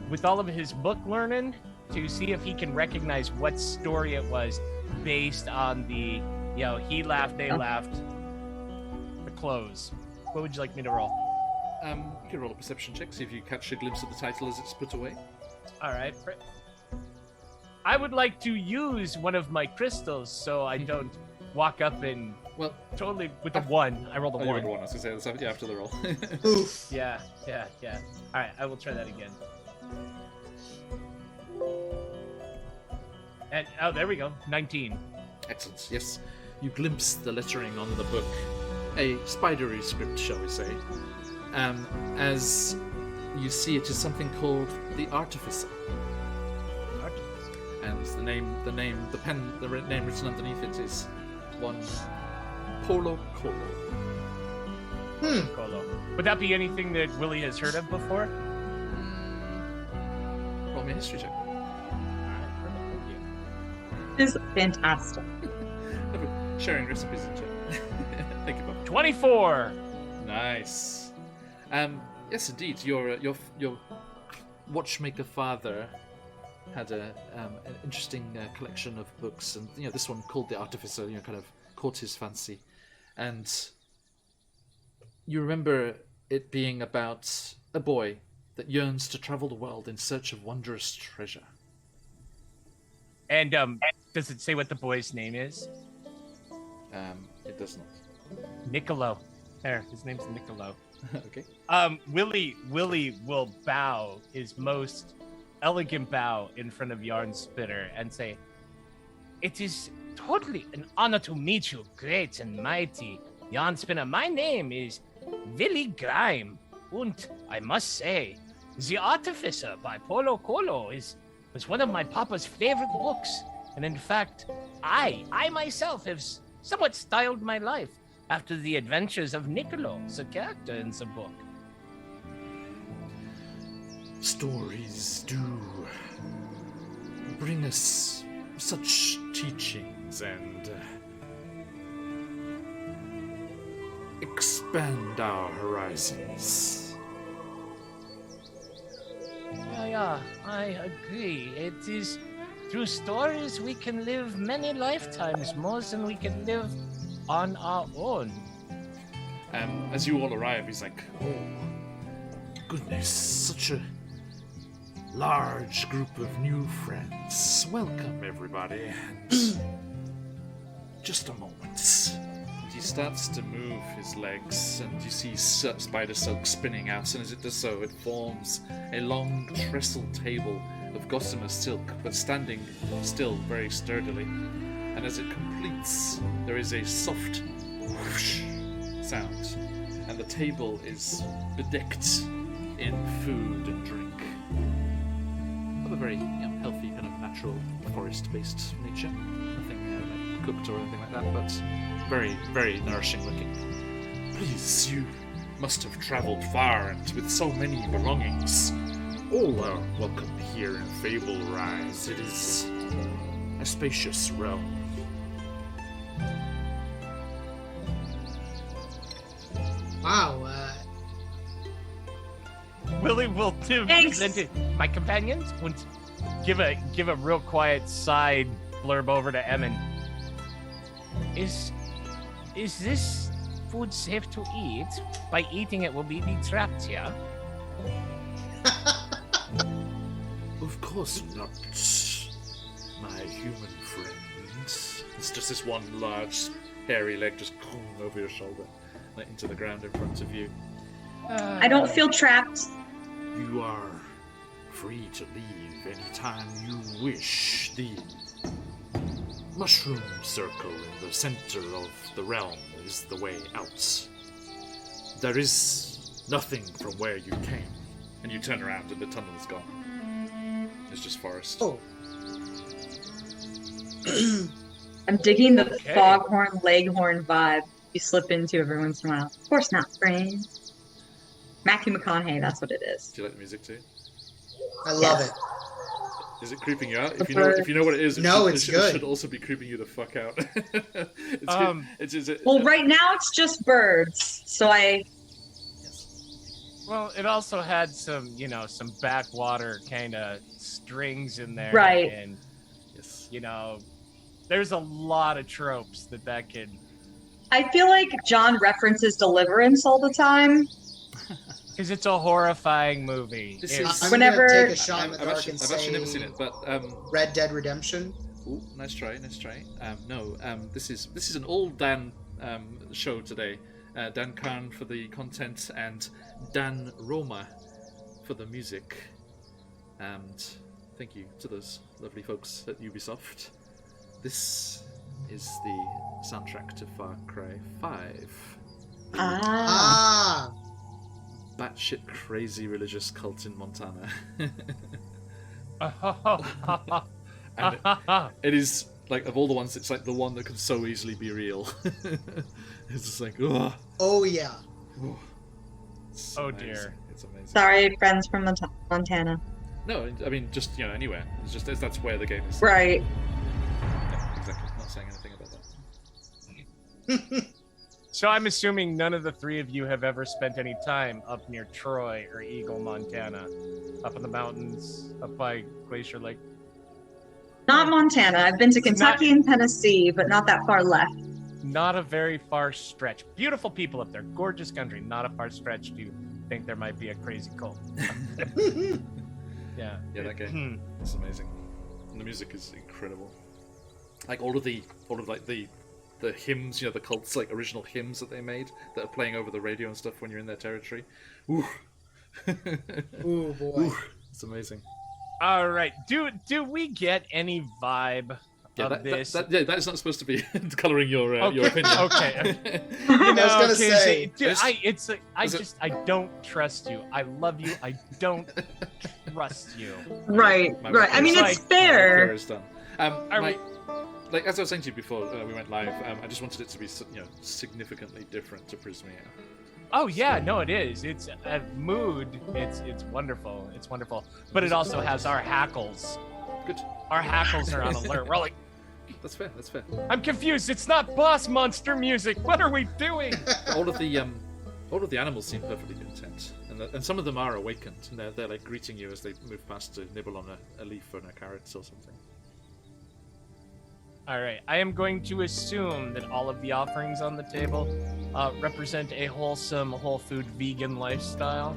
with all of his book learning, to see if he can recognize what story it was based on the, he laughed, they laughed, the close. What would you like me to roll? You can roll a perception check, see if you catch a glimpse of the title as it's put away. All right. I would like to use one of my crystals so I don't walk up and totally with the one. I rolled a You one. rolled a one. I was gonna say after the roll. Oof. Yeah. All right, I will try that again. And there we go. 19. Excellent. Yes, you glimpse the lettering on the book, a spidery script, shall we say, as you see it is something called the Artificer. And the name written underneath it is one Polo Colo. Colo. Would that be anything that Willie has heard of before? Roll me a history check. This is fantastic. Sharing recipes and chat. Thank you, Bob. 24. Nice. Yes, indeed. Your watchmaker father had an interesting collection of books, and this one called The Artificer, kind of caught his fancy. And you remember it being about a boy that yearns to travel the world in search of wondrous treasure. And does it say what the boy's name is? It does not. Niccolo. There, his name's Niccolo. Okay. Willie will bow his most elegant bow in front of Yarn Spinner and say, "It is totally an honor to meet you, great and mighty Yarn Spinner. My name is Willie Grime, and I must say, The Artificer by Polo Colo was one of my papa's favorite books, and in fact, I myself have somewhat styled my life after the adventures of Niccolo, the character in the book." Stories do bring us such teachings and expand our horizons. Yeah, I agree. It is through stories we can live many lifetimes, more than we can live on our own. As you all arrive, he's like, "Oh, goodness, such a large group of new friends. Welcome, everybody. And just a moment." And he starts to move his legs, and you see spider silk spinning out, and as it does so, it forms a long trestle table of gossamer silk, but standing still very sturdily. And as it completes, there is a soft whoosh sound, and the table is bedecked in food and drink of a very healthy, kind of natural forest-based nature. Nothing like cooked or anything like that, but very, very nourishing looking. Please, you must have travelled far and with so many belongings. All are welcome here in Fable Rise. It is a spacious realm. Wow. Willie will Thanks. present it. My companions would give a real quiet side blurb over to Emin. Is this food safe to eat? By eating it, will we be trapped here? Of course not, my human friend. It's just this one large, hairy leg just over your shoulder, like into the ground in front of you. I don't feel trapped. You are free to leave anytime you wish. The mushroom circle in the center of the realm is the way out. There is nothing from where you came. And you turn around and the tunnel is gone. It's just forest. Oh. I'm digging the Okay. foghorn, leghorn vibe you slip into every once in a while. Of course not, friend. Matthew McConaughey, that's what it is. Do you like the music too? I love Yes. it. Is it creeping you out? The If you know what it is, No, it it's should, good. It should also be creeping you the fuck out. Well, right now it's just birds, so I... Well, it also had some, some backwater kind of strings in there. Right. And, Yes. there's a lot of tropes that could... I feel like John references Deliverance all the time. Because it's a horrifying movie. This It's- is- I'm Whenever- gonna take a shot in the I've dark actually, and I've actually say never seen it, but Red Dead Redemption. ooh, nice try. This is an all Dan show today. Dan Khan for the content and Dan Roma for the music. And thank you to those lovely folks at Ubisoft. This is the soundtrack to Far Cry 5. Ah. Ah. Batshit crazy religious cult in Montana. And it is, like, of all the ones, it's like the one that could so easily be real. It's just like, ugh. Oh yeah. It's so Oh, amazing. dear. It's amazing. Sorry, friends from Montana. No, I mean, just, anywhere. It's just, that's where the game is. Right. Yeah, exactly. Not saying anything about that. So I'm assuming none of the three of you have ever spent any time up near Troy or Eagle, Montana. Up in the mountains, up by Glacier Lake. Not Montana. I've been to Kentucky and Tennessee, but not that far left. Not a very far stretch. Beautiful people up there. Gorgeous country. Not a far stretch to think there might be a crazy cult. Yeah. Yeah, that game. It's amazing. And the music is incredible. Like, all of the hymns, the cult's, like, original hymns that they made that are playing over the radio and stuff when you're in their territory. Ooh. Ooh boy. Ooh. It's amazing. All right. Do we get any vibe of this? that is not supposed to be coloring your opinion. Okay. I was gonna say. dude, I Is it- don't trust you. I love you. I don't trust you. Right, My right. I mean, repair- it's my repair fair. is done. Are we- Like, as I was saying to you before we went live, I just wanted it to be, significantly different to Prismia. Oh yeah, no, it is. It's a mood. It's wonderful. It's wonderful. But it also has our hackles. Good. Our hackles are on alert. We're like, That's fair. That's fair. I'm confused. It's not boss monster music. What are we doing? All of the animals seem perfectly content, and some of them are awakened, and they're like greeting you as they move past to nibble on a leaf or a carrot or something. All right. I am going to assume that all of the offerings on the table represent a wholesome, whole food, vegan lifestyle.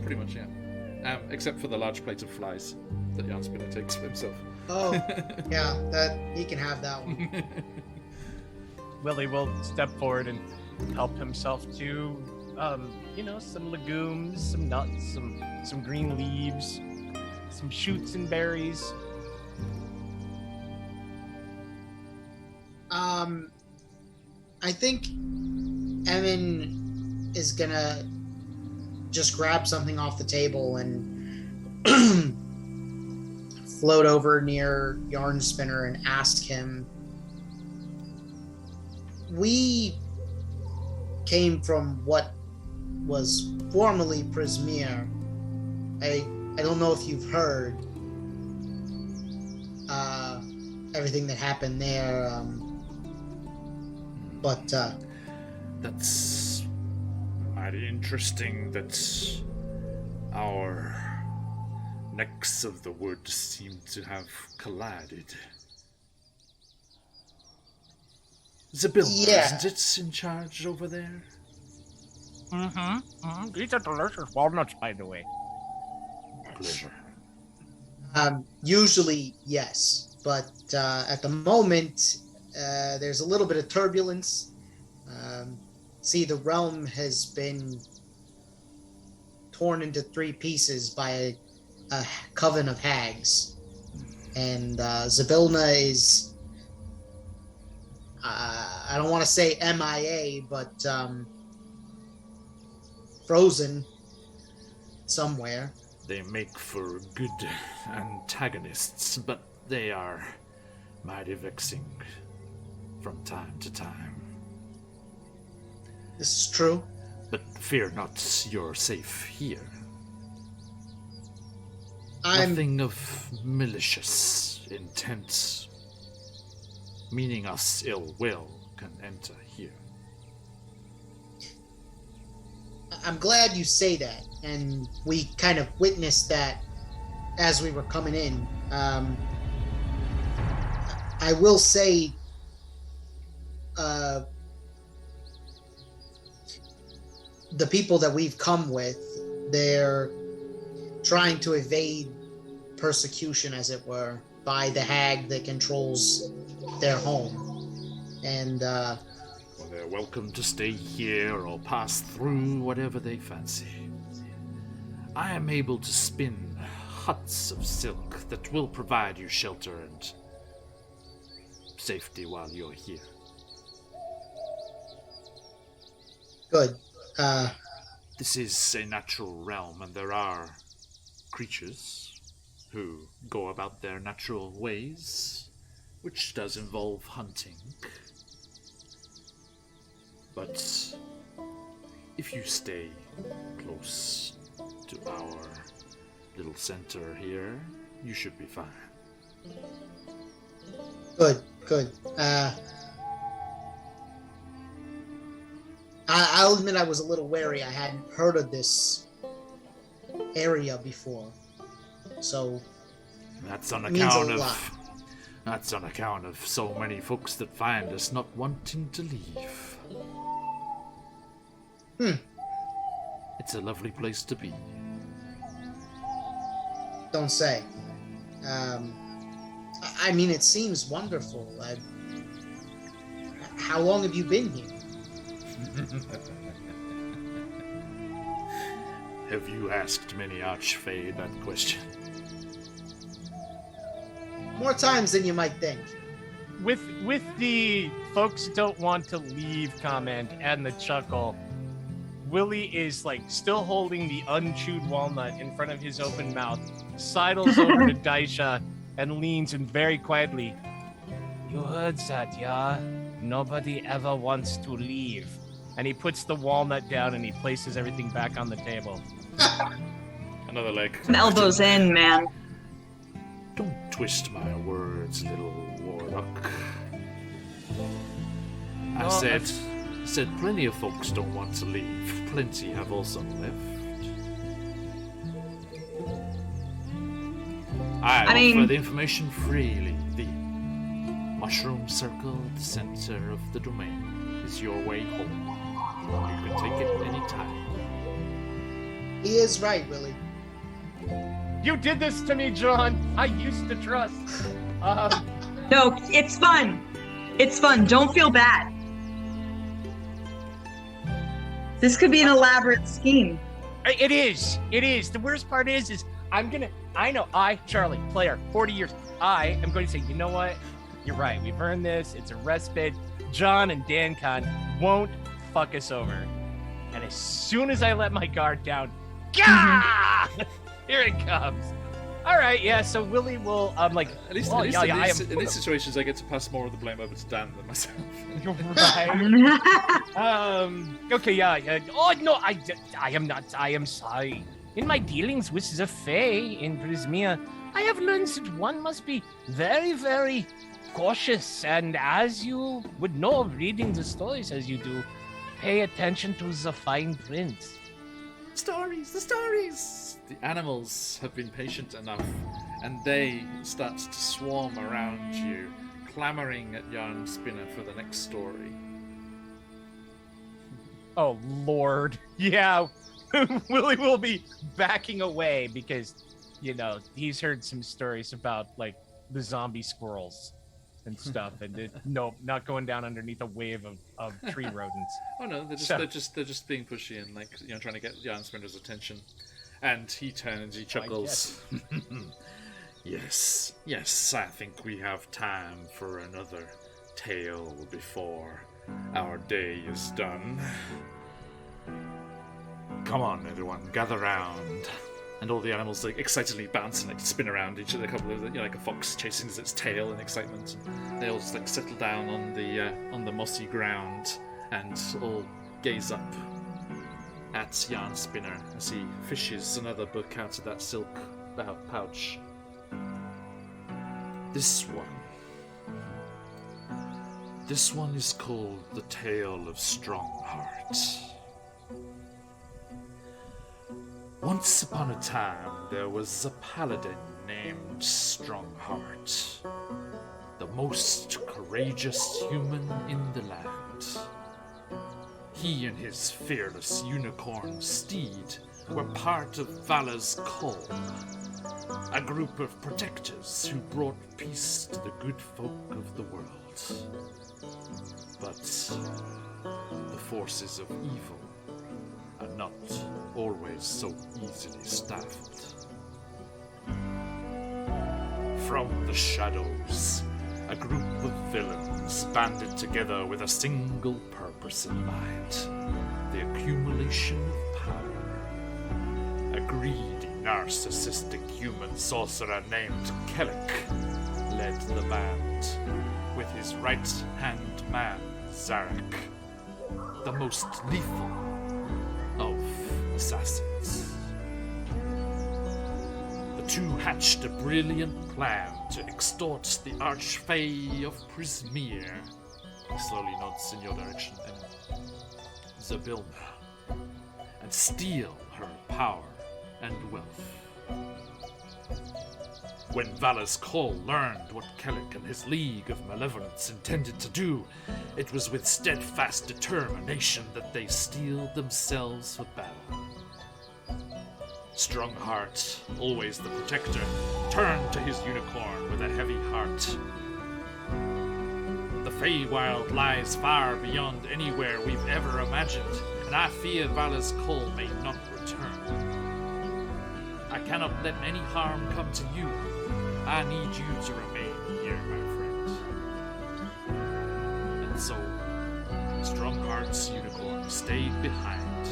Pretty much, yeah. Except for the large plate of flies that Jan Spinner takes for himself. Oh yeah, that he can have that one. Willie will step forward and help himself to, some legumes, some nuts, some green leaves, some shoots and berries. I think Evan is gonna just grab something off the table and float over near Yarn Spinner and ask him, we came from what was formerly Prismere. I don't know if you've heard everything that happened there, but That's mighty interesting that our necks of the wood seem to have collided. Zabilna, Yeah. isn't it, in charge over there? These are delicious walnuts, by the way. Pleasure. usually yes, but at the moment there's a little bit of turbulence. See, the realm has been torn into 3 pieces by a coven of hags, and Zabilna is I don't want to say MIA, but frozen somewhere. They make for good antagonists, but they are mighty vexing from time to time. This is true. But fear not, you're safe here. I'm Nothing of malicious intent, meaning us ill will, can enter here. glad you say that, and we kind of witnessed that as we were coming in. I will say, the people that we've come with, they're trying to evade persecution, as it were, by the hag that controls their home. And Well, they're welcome to stay here or pass through, whatever they fancy. I am able to spin huts of silk that will provide you shelter and safety while you're here. good. This is a natural realm, and there are creatures who go about their natural ways, which does involve hunting. But if you stay close to our little center here, you should be fine. Good. I'll admit I was a little wary. I hadn't heard of this area before, so That's on it means a account lot. That's on account of so many folks that find us not wanting to leave. It's a lovely place to be. Don't say. I mean, it seems wonderful. How long have you been here? Have you asked many Archfey that question? More times than you might think. With the folks don't want to leave comment and the chuckle, Willie is like still holding the unchewed walnut in front of his open mouth, sidles over to Daisha and leans in very quietly. You heard that, yeah? Nobody ever wants to leave. And he puts the walnut down and he places everything back on the table. Another leg. Some elbows in, man. Don't twist my words, little warlock. I No, said plenty of folks don't want to leave. Plenty have also left. I offer mean- the information freely. The mushroom circle at the center of the domain is your way home. You can take it any time. He is right, Willie. You did this to me, John. I used to trust. No, it's fun. It's fun. Don't feel bad. This could be an elaborate scheme. It is. The worst part is I'm gonna I know, Charlie, player, 40 years, I am going to say, you know what? You're right. We've earned this. It's a respite. John and Dan Khan won't fuck us over. And as soon as I let my guard down, gah! Here it comes. All right, yeah. So Willie will, At least, well, in I these situations, I get to pass more of the blame over to Dan than myself. Right. Okay, yeah. Oh no, I am not. I am sorry. In my dealings with the Fae in Prismia, I have learned that one must be very, very cautious, and as you would know, reading the stories as you do, pay attention to the fine print. The stories! The animals have been patient enough, and they start to swarm around you, clamoring at Yarn Spinner for the next story. Oh, Lord. Yeah. Willie will be backing away because, he's heard some stories about, like, the zombie squirrels and stuff, and no, not going down underneath a wave of tree rodents. Oh no, they're just being pushy and, like, trying to get Yarn Spinner's attention. And he turns, he chuckles. Yes, I think we have time for another tale before our day is done. Come on, everyone, gather round. And all the animals, like, excitedly bounce and, like, spin around each other, a couple of, like a fox chasing its tail in excitement. And they all just, like, settle down on the mossy ground and all gaze up at Yarn Spinner as he fishes another book out of that silk pouch. This one is called The Tale of Strongheart. Once upon a time, there was a paladin named Strongheart, the most courageous human in the land. He and his fearless unicorn steed were part of Vala's Call, a group of protectors who brought peace to the good folk of the world. But the forces of evil are not always so easily stifled. From the shadows, a group of villains banded together with a single purpose in mind: the accumulation of power. A greedy, narcissistic human sorcerer named Kellic led the band, with his right-hand man, Zarek, the most lethal of assassins. The two hatched a brilliant plan to extort the Archfey of Prismir. He slowly nods in your direction, and Zabilna, and steal her power and wealth. When Vala's Call learned what Kellic and his League of Malevolence intended to do, it was with steadfast determination that they steeled themselves for battle. Strongheart, always the protector, turned to his unicorn with a heavy heart. The Feywild lies far beyond anywhere we've ever imagined, and I fear Vala's Call may not return. I cannot let any harm come to you. I need you to remain here, my friend. And so, Strongheart's unicorn stayed behind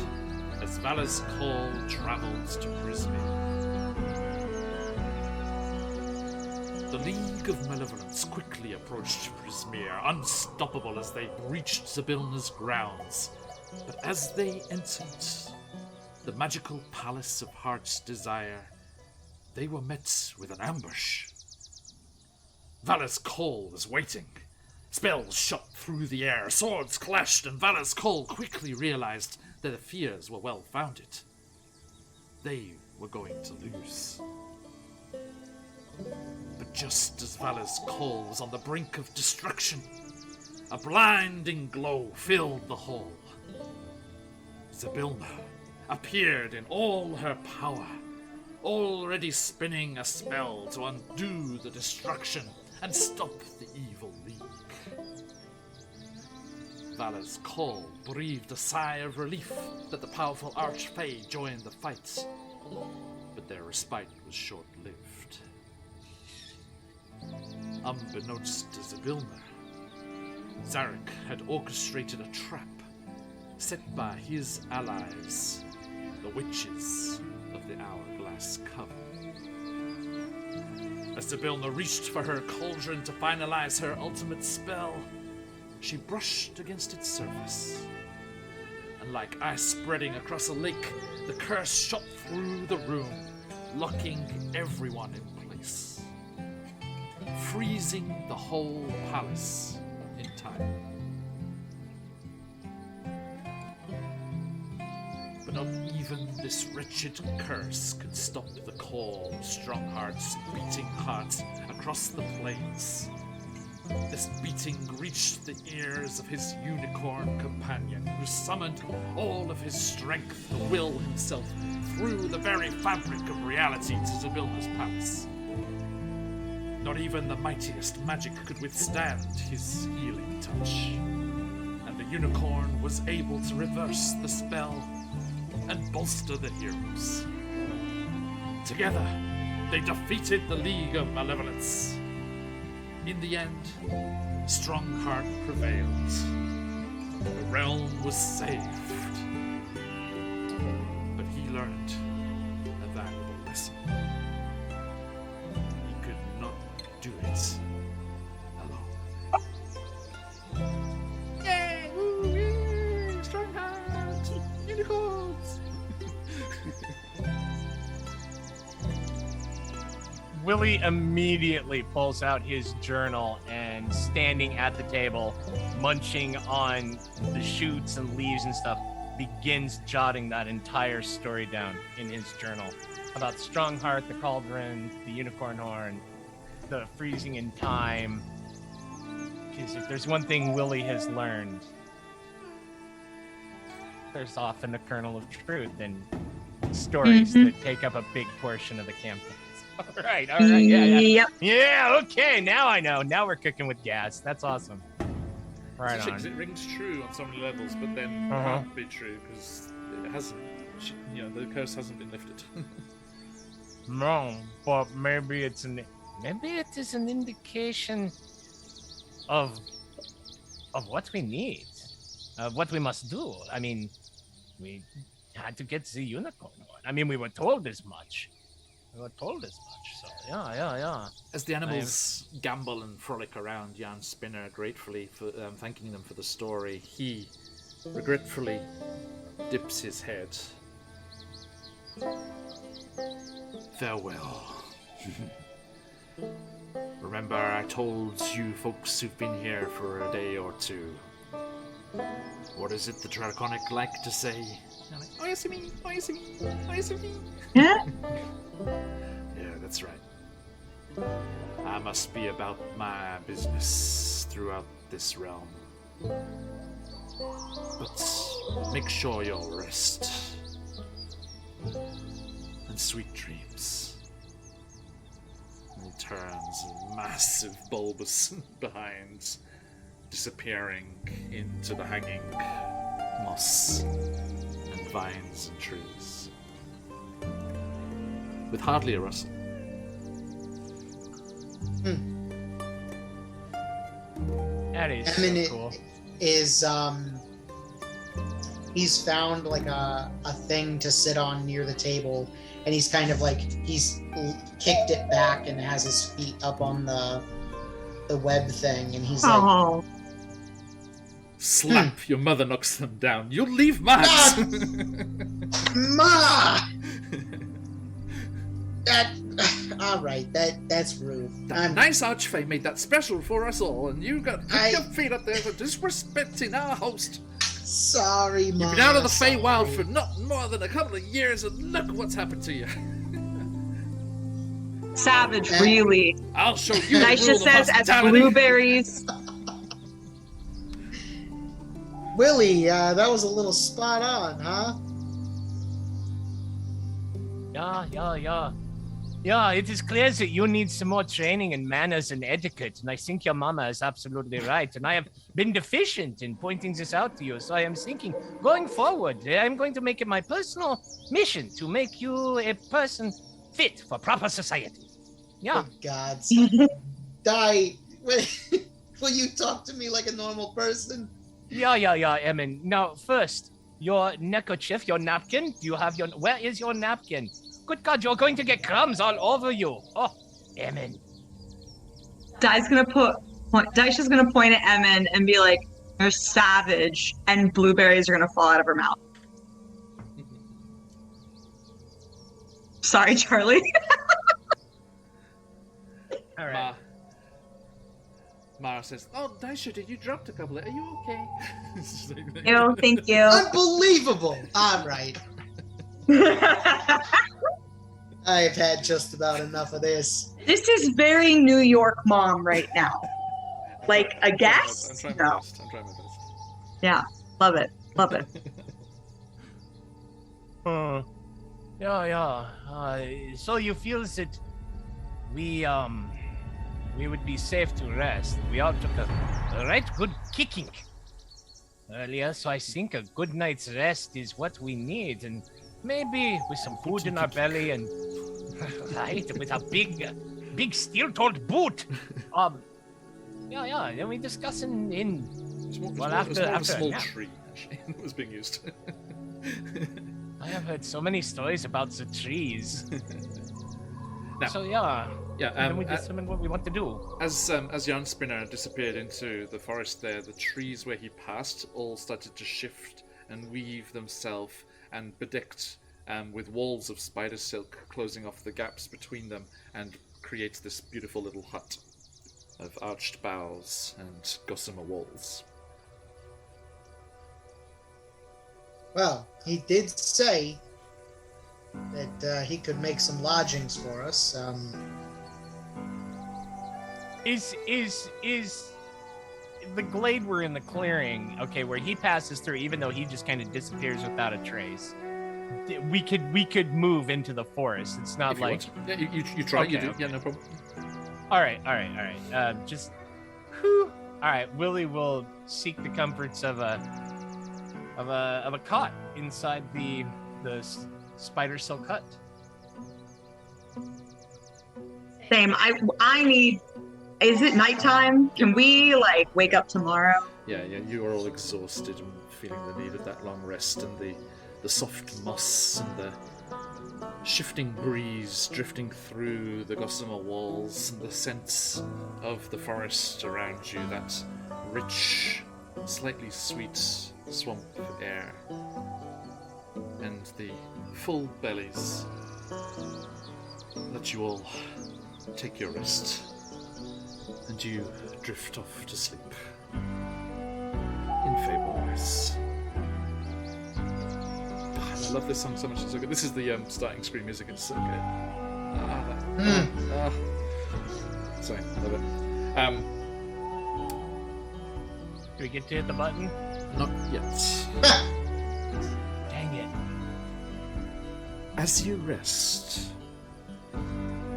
as Vala's Call travels to Prismir. The League of Malevolence quickly approached Prismir, unstoppable as they breached Zabilna's grounds. But as they entered the magical Palace of Heart's Desire, they were met with an ambush. Vala's Call was waiting. Spells shot through the air, swords clashed, and Vala's Call quickly realized that their fears were well founded. They were going to lose. But just as Vala's Call was on the brink of destruction, a blinding glow filled the hall. Zabilna appeared in all her power, already spinning a spell to undo the destruction and stop the evil League. Vala's Call breathed a sigh of relief that the powerful Archfey joined the fight. But their respite was short-lived. Unbeknownst to Zybilna, Zarek had orchestrated a trap set by his allies, the witches of the Hourglass Coven. As Zybilna reached for her cauldron to finalize her ultimate spell, she brushed against its surface. And like ice spreading across a lake, the curse shot through the room, locking everyone in place, freezing the whole palace in time. But not even this wretched curse could stop the call of Strongheart's beating heart across the plains. This beating reached the ears of his unicorn companion, who summoned all of his strength to will himself through the very fabric of reality to Zybilna's palace. Not even the mightiest magic could withstand his healing touch, and the unicorn was able to reverse the spell and bolster the heroes. Together, they defeated the League of Malevolence. In the end, Strongheart prevailed. The realm was saved. But he learned a valuable lesson. He could not do it alone. Yay! Woo! Yay! Strongheart! Unicorns! Willie immediately pulls out his journal and, standing at the table, munching on the shoots and leaves and stuff, begins jotting that entire story down in his journal about Strongheart, the cauldron, the unicorn horn, the freezing in time. Because if there's one thing Willie has learned, there's often a kernel of truth in stories that take up a big portion of the campaign. All right, yeah. Yep. Yeah, okay, now I know. Now we're cooking with gas. That's awesome. Right on. It rings true on so many levels, but then can't be true because it hasn't. The curse hasn't been lifted. No, but maybe it is an indication of what we need, of what we must do. I mean, we had to get the unicorn one. I mean, we were told as much. So yeah. As the animals gamble and frolic around Jan Spinner, gratefully for thanking them for the story, he regretfully dips his head. Farewell. Remember, I told you folks who've been here for a day or two. What is it the Draconic like to say? Oyasumi, Oyasumi, Oyasumi. Yeah. Yeah, that's right. I must be about my business throughout this realm. But make sure you'll rest. And sweet dreams. And he turns a massive bulbous behind, disappearing into the hanging moss and vines and trees. With hardly a rustle. That is Emin so cool. is he's found like a thing to sit on near the table, and he's kind of like he's kicked it back and has his feet up on the web thing, and he's like, Oh. Slap! Your mother knocks them down. You'll leave marks. Ma! That all right, that's rude. That nice archfey made that special for us all, and you got your feet up there for disrespecting our host. Sorry, Ma. You've been out of the Feywild for not more than a couple of years, and look what's happened to you. Savage, really. I'll show you. Daisha says as blueberries. Willie, that was a little spot on, huh? Yeah, it is clear that you need some more training in manners and etiquette, and I think your mama is absolutely right, and I have been deficient in pointing this out to you, so I am thinking, going forward, I'm going to make it my personal mission to make you a person fit for proper society. Yeah. Good gods. Die. Will you talk to me like a normal person? Yeah, Emin. Now, first, your neckerchief, your napkin. Do you have your... Where is your napkin? Good God, you're going to get crumbs all over you. Oh, Emin. Daisha's gonna point at Emin and be like, "You're savage," and blueberries are gonna fall out of her mouth. Sorry, Charlie. All right. Mara says, "Oh, Daisha, did you drop a couple? Are you okay?" No, thank you. Unbelievable. All right. I've had just about enough of this. This is very New York mom right now. Like a guest? I'm trying No. my best. Yeah, love it. Love it. So you feel that we would be safe to rest. We all took a right good kicking earlier, so I think a good night's rest is what we need, and maybe with some food in our belly and right with a big steel-toed boot. And we discuss in It's more after of a small a nap. tree actually that was being used. I have heard so many stories about the trees. Now, So yeah. then we determine what we want to do. As Jan Spinner disappeared into the forest there, the trees where he passed all started to shift and weave themselves and bedecked with walls of spider silk closing off the gaps between them and creates this beautiful little hut of arched boughs and gossamer walls. Well, he did say that he could make some lodgings for us. Is the glade we're in the clearing, okay, where he passes through, even though he just kind of disappears without a trace, we could move into the forest. It's not If you like want. Yeah, you try, you Okay, do. okay. Yeah, no problem. all right. Just whew. All right. Willie will seek the comforts of a cot inside the spider silk hut. Same. I need. Is it nighttime? Can we like wake up tomorrow? Yeah, you are all exhausted and feeling the need of that long rest and the soft moss and the shifting breeze drifting through the gossamer walls and the scents of the forest around you, that rich, slightly sweet swamp air, and the full bellies let you all take your rest, and you drift off to sleep in Fable's. I love this song so much. It's so good. This is the starting screen music. It's so good. Sorry, I love it. Do we get to hit the button? Not yet. Dang it. As you rest,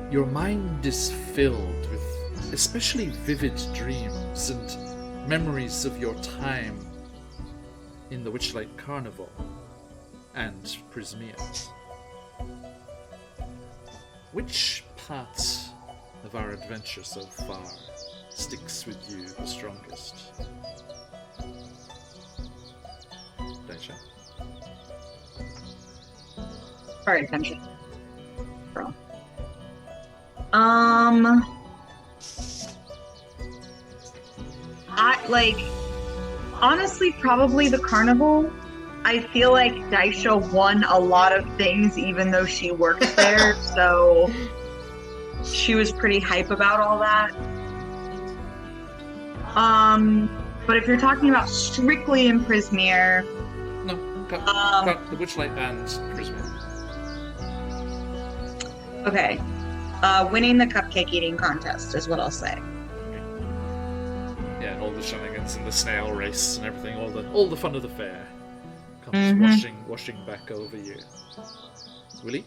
your mind is filled with especially vivid dreams and memories of your time in the Witchlight Carnival and Prismia. Which part of our adventure so far sticks with you the strongest? Daisha? Our adventure. Bro. Honestly, probably the carnival. I feel like Daisha won a lot of things even though she worked there, so she was pretty hype about all that. But if you're talking about strictly in Prismere, No, cut the Witchlight and Prismia. okay, winning the cupcake eating contest is what I'll say. Yeah, and all the shenanigans and the snail race and everything, all the fun of the fair comes washing back over you. Willie?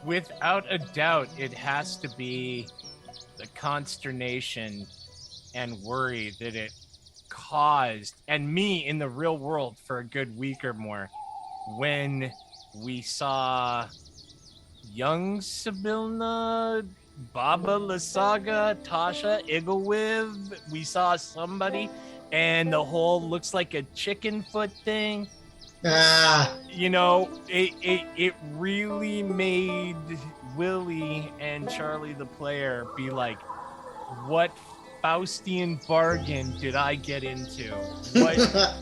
Without a doubt, it has to be the consternation and worry that it caused, and me in the real world for a good week or more, when we saw Young Sibilna, Baba Lasaga, Tasha, Iglewiv. We saw somebody, and the whole looks like a chicken foot thing. You know, it really made Willie and Charlie the player be like, what Faustian bargain did I get into? What?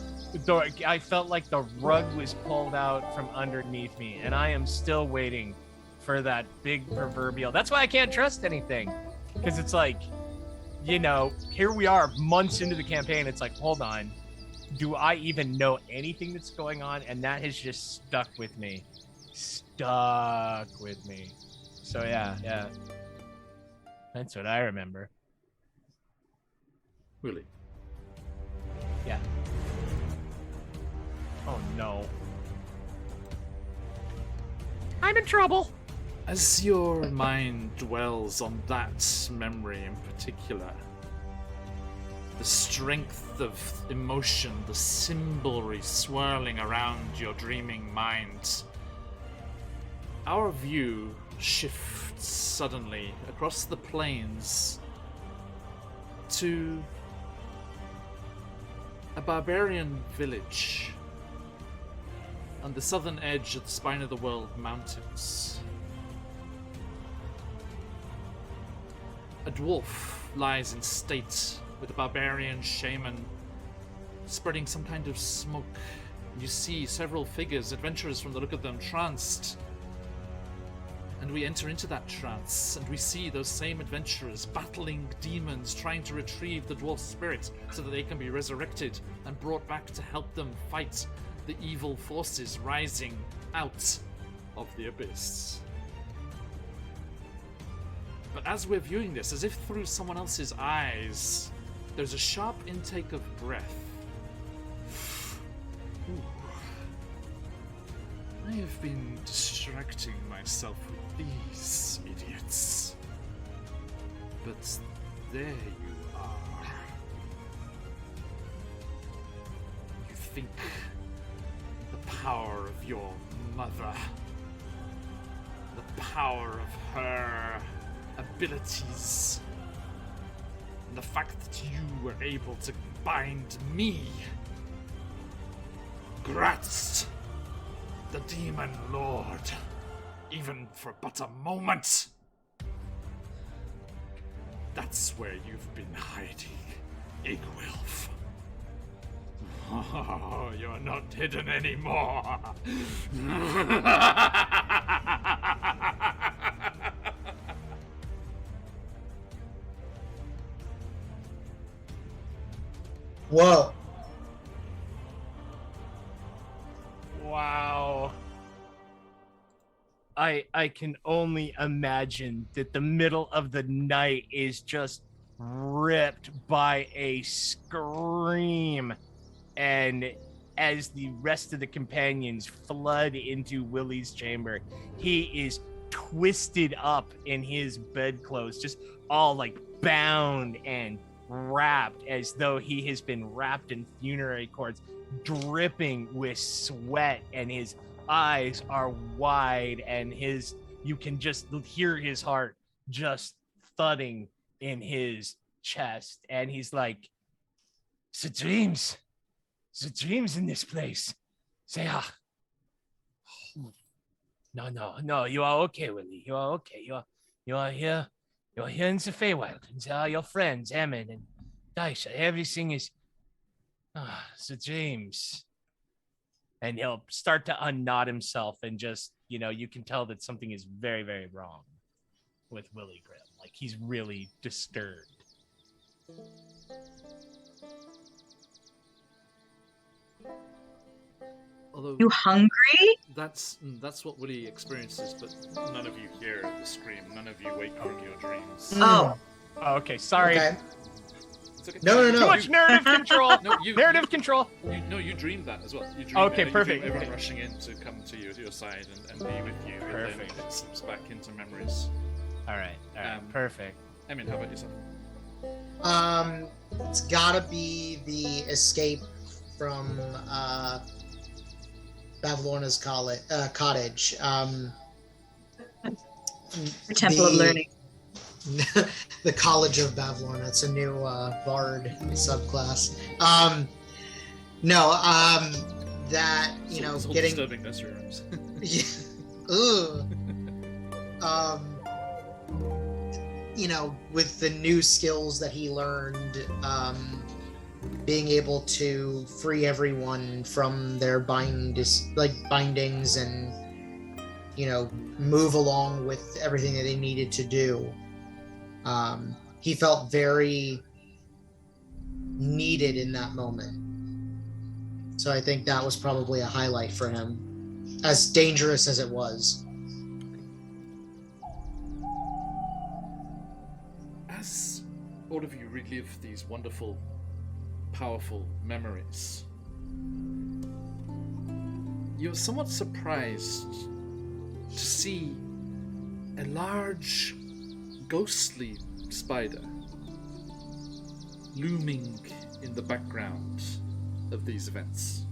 I felt like the rug was pulled out from underneath me, and I am still waiting for that big proverbial. That's why I can't trust anything, because it's like, you know, here we are months into the campaign. It's like, hold on, do I even know anything that's going on? And that has just stuck with me. So yeah, that's what I remember. Willie. Yeah. Oh no. I'm in trouble. As your mind dwells on that memory in particular, the strength of emotion, the symbolry swirling around your dreaming mind, our view shifts suddenly across the plains to a barbarian village on the southern edge of the Spine of the World Mountains. A dwarf lies in state with a barbarian shaman spreading some kind of smoke. You see several figures, adventurers from the look of them, tranced. And we enter into that trance, and we see those same adventurers battling demons, trying to retrieve the dwarf's spirit so that they can be resurrected and brought back to help them fight the evil forces rising out of the abyss. But as we're viewing this, as if through someone else's eyes, there's a sharp intake of breath. Ooh. I have been distracting myself with these idiots. But there you are. You think the power of your mother, the power of her abilities, and the fact that you were able to bind me, Gratz, the Demon Lord, even for but a moment. That's where you've been hiding, Igwilf. Oh, you're not hidden anymore. Whoa. Wow. I can only imagine that the middle of the night is just ripped by a scream, and as the rest of the companions flood into Willie's chamber, he is twisted up in his bedclothes, just all like bound and wrapped as though he has been wrapped in funerary cords, dripping with sweat, and his eyes are wide, and you can just hear his heart just thudding in his chest, and he's like, the dreams in this place. Say, no, you are okay, Willie. You are okay. You are here. You are here in the Feywild, and they are your friends, Ammon and Daisha. Everything is the dreams. And he'll start to unknot himself, and just, you can tell that something is very, very wrong with Willie Grimm. Like, he's really disturbed. Although You hungry? that's what Willie experiences, but none of you hear the scream. None of you wake from your dreams. Oh. Oh, okay, sorry. Okay. It's okay. No. Too much narrative control. Narrative control. You dreamed that as well. You dreamed, Okay, you perfect. dream everyone rushing in to come to your side and be with you. Perfect. And then it slips back into memories. All right, perfect. I mean, how about yourself? It's gotta be the escape from Bavlorna's cottage. The Temple of Learning. The College of Bavlorna. It's a new bard subclass. That It's all getting. disturbing nursery rhymes. Yeah. Ugh. With the new skills that he learned, being able to free everyone from their bindings and, move along with everything that they needed to do. He felt very needed in that moment. So I think that was probably a highlight for him, as dangerous as it was. As all of you relive these wonderful, powerful memories, you're somewhat surprised to see a large, ghostly spider looming in the background of these events.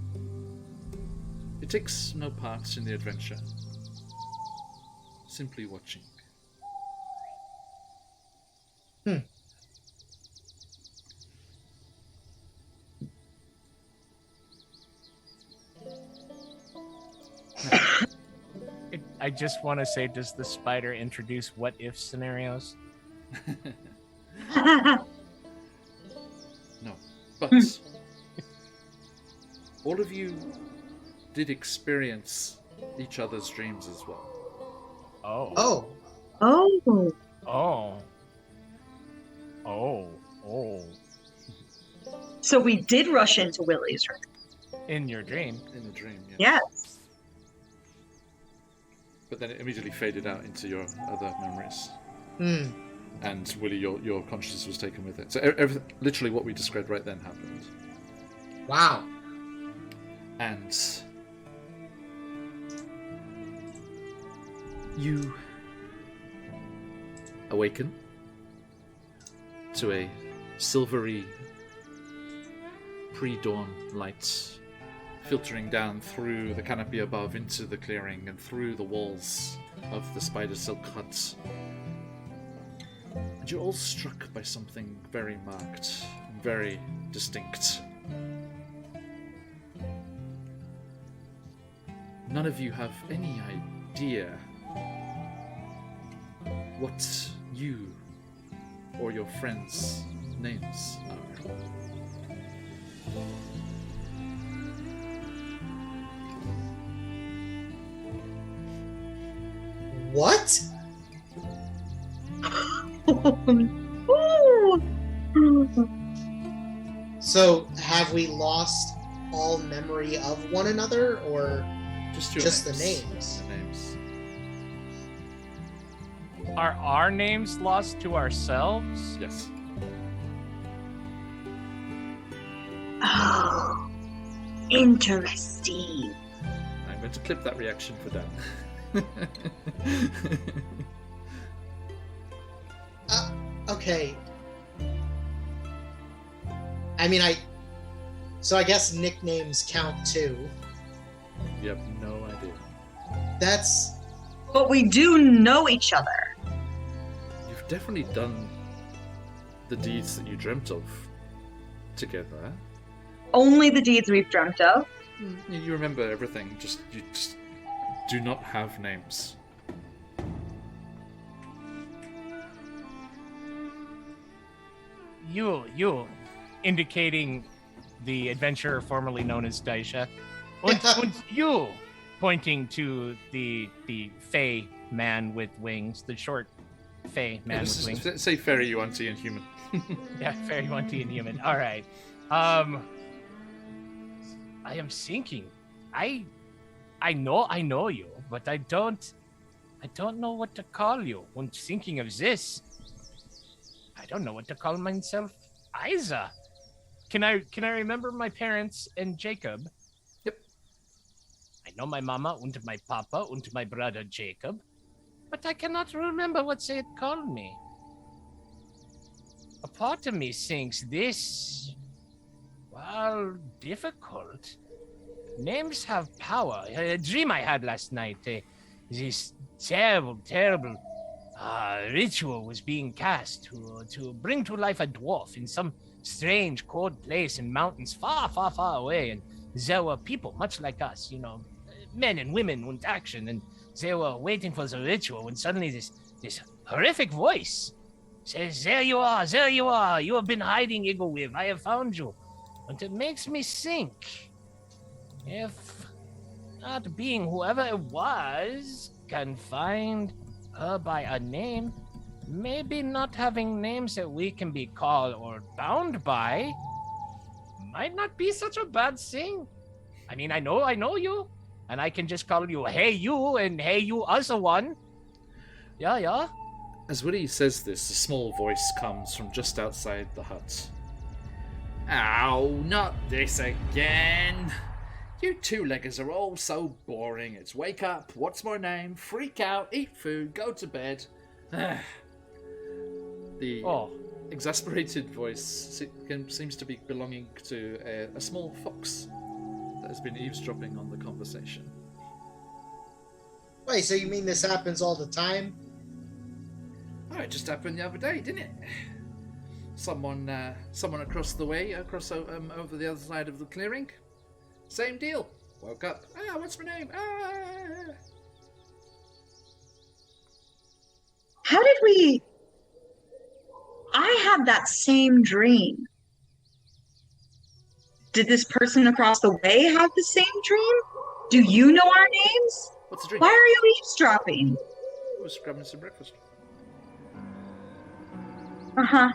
It takes no part in the adventure, simply watching. I just want to say, does the spider introduce what if scenarios? No, but all of you did experience each other's dreams as well. Oh. Oh. Oh. Oh. Oh. So we did rush into Willie's room. In your dream. In the dream, yeah. Yes. But then it immediately faded out into your other memories. And Willie, your consciousness was taken with it. So literally what we described right then happened. Wow. And you awaken to a silvery pre-dawn light filtering down through the canopy above into the clearing and through the walls of the spider silk hut. And you're all struck by something very marked and very distinct. None of you have any idea what you or your friends' names are. What? So have we lost all memory of one another, or just the names? The names. Are our names lost to ourselves? Yes. Oh, interesting. I'm going to clip that reaction for Dan. Okay. So I guess nicknames count too. You have no idea. That's... But we do know each other. You've definitely done the deeds that you dreamt of together. Only the deeds we've dreamt of. You remember everything, you just do not have names. You, indicating the adventurer formerly known as Daisha, and you, pointing to the Fey man with wings, the short Fey man with wings. Say fairy, Yuan-Ti, and human. Yeah, fairy, Yuan-Ti, and human. All right. I am thinking. I know you, but I don't know what to call you. When thinking of this, I don't know what to call myself either. Can I remember my parents and Jacob? Yep. I know my mama and my papa and my brother Jacob, but I cannot remember what they had called me. A part of me thinks this, well, difficult. Names have power. A dream I had last night, this terrible a ritual was being cast to bring to life a dwarf in some strange, cold place in mountains far, far, far away. And there were people much like us, men and women with action, and they were waiting for the ritual when suddenly this horrific voice says, there you are, you have been hiding, Igglewib, I have found you. And it makes me think, if that being, whoever it was, can find her by a name, maybe not having names that we can be called or bound by might not be such a bad thing. I mean, I know you, and I can just call you Hey You and Hey You Other One. Yeah. As Willie says this, a small voice comes from just outside the hut. Oh, not this again. You two-leggers are all so boring. It's wake up, what's my name, freak out, eat food, go to bed. The exasperated voice seems to be belonging to a small fox that has been eavesdropping on the conversation. Wait, so you mean this happens all the time? Oh, it just happened the other day, didn't it? Someone across the way, over the other side of the clearing. Same deal. Woke up. What's my name? How did we... I had that same dream. Did this person across the way have the same dream? Do you know our names? What's the dream? Why are you eavesdropping? I was grabbing some breakfast. Uh-huh.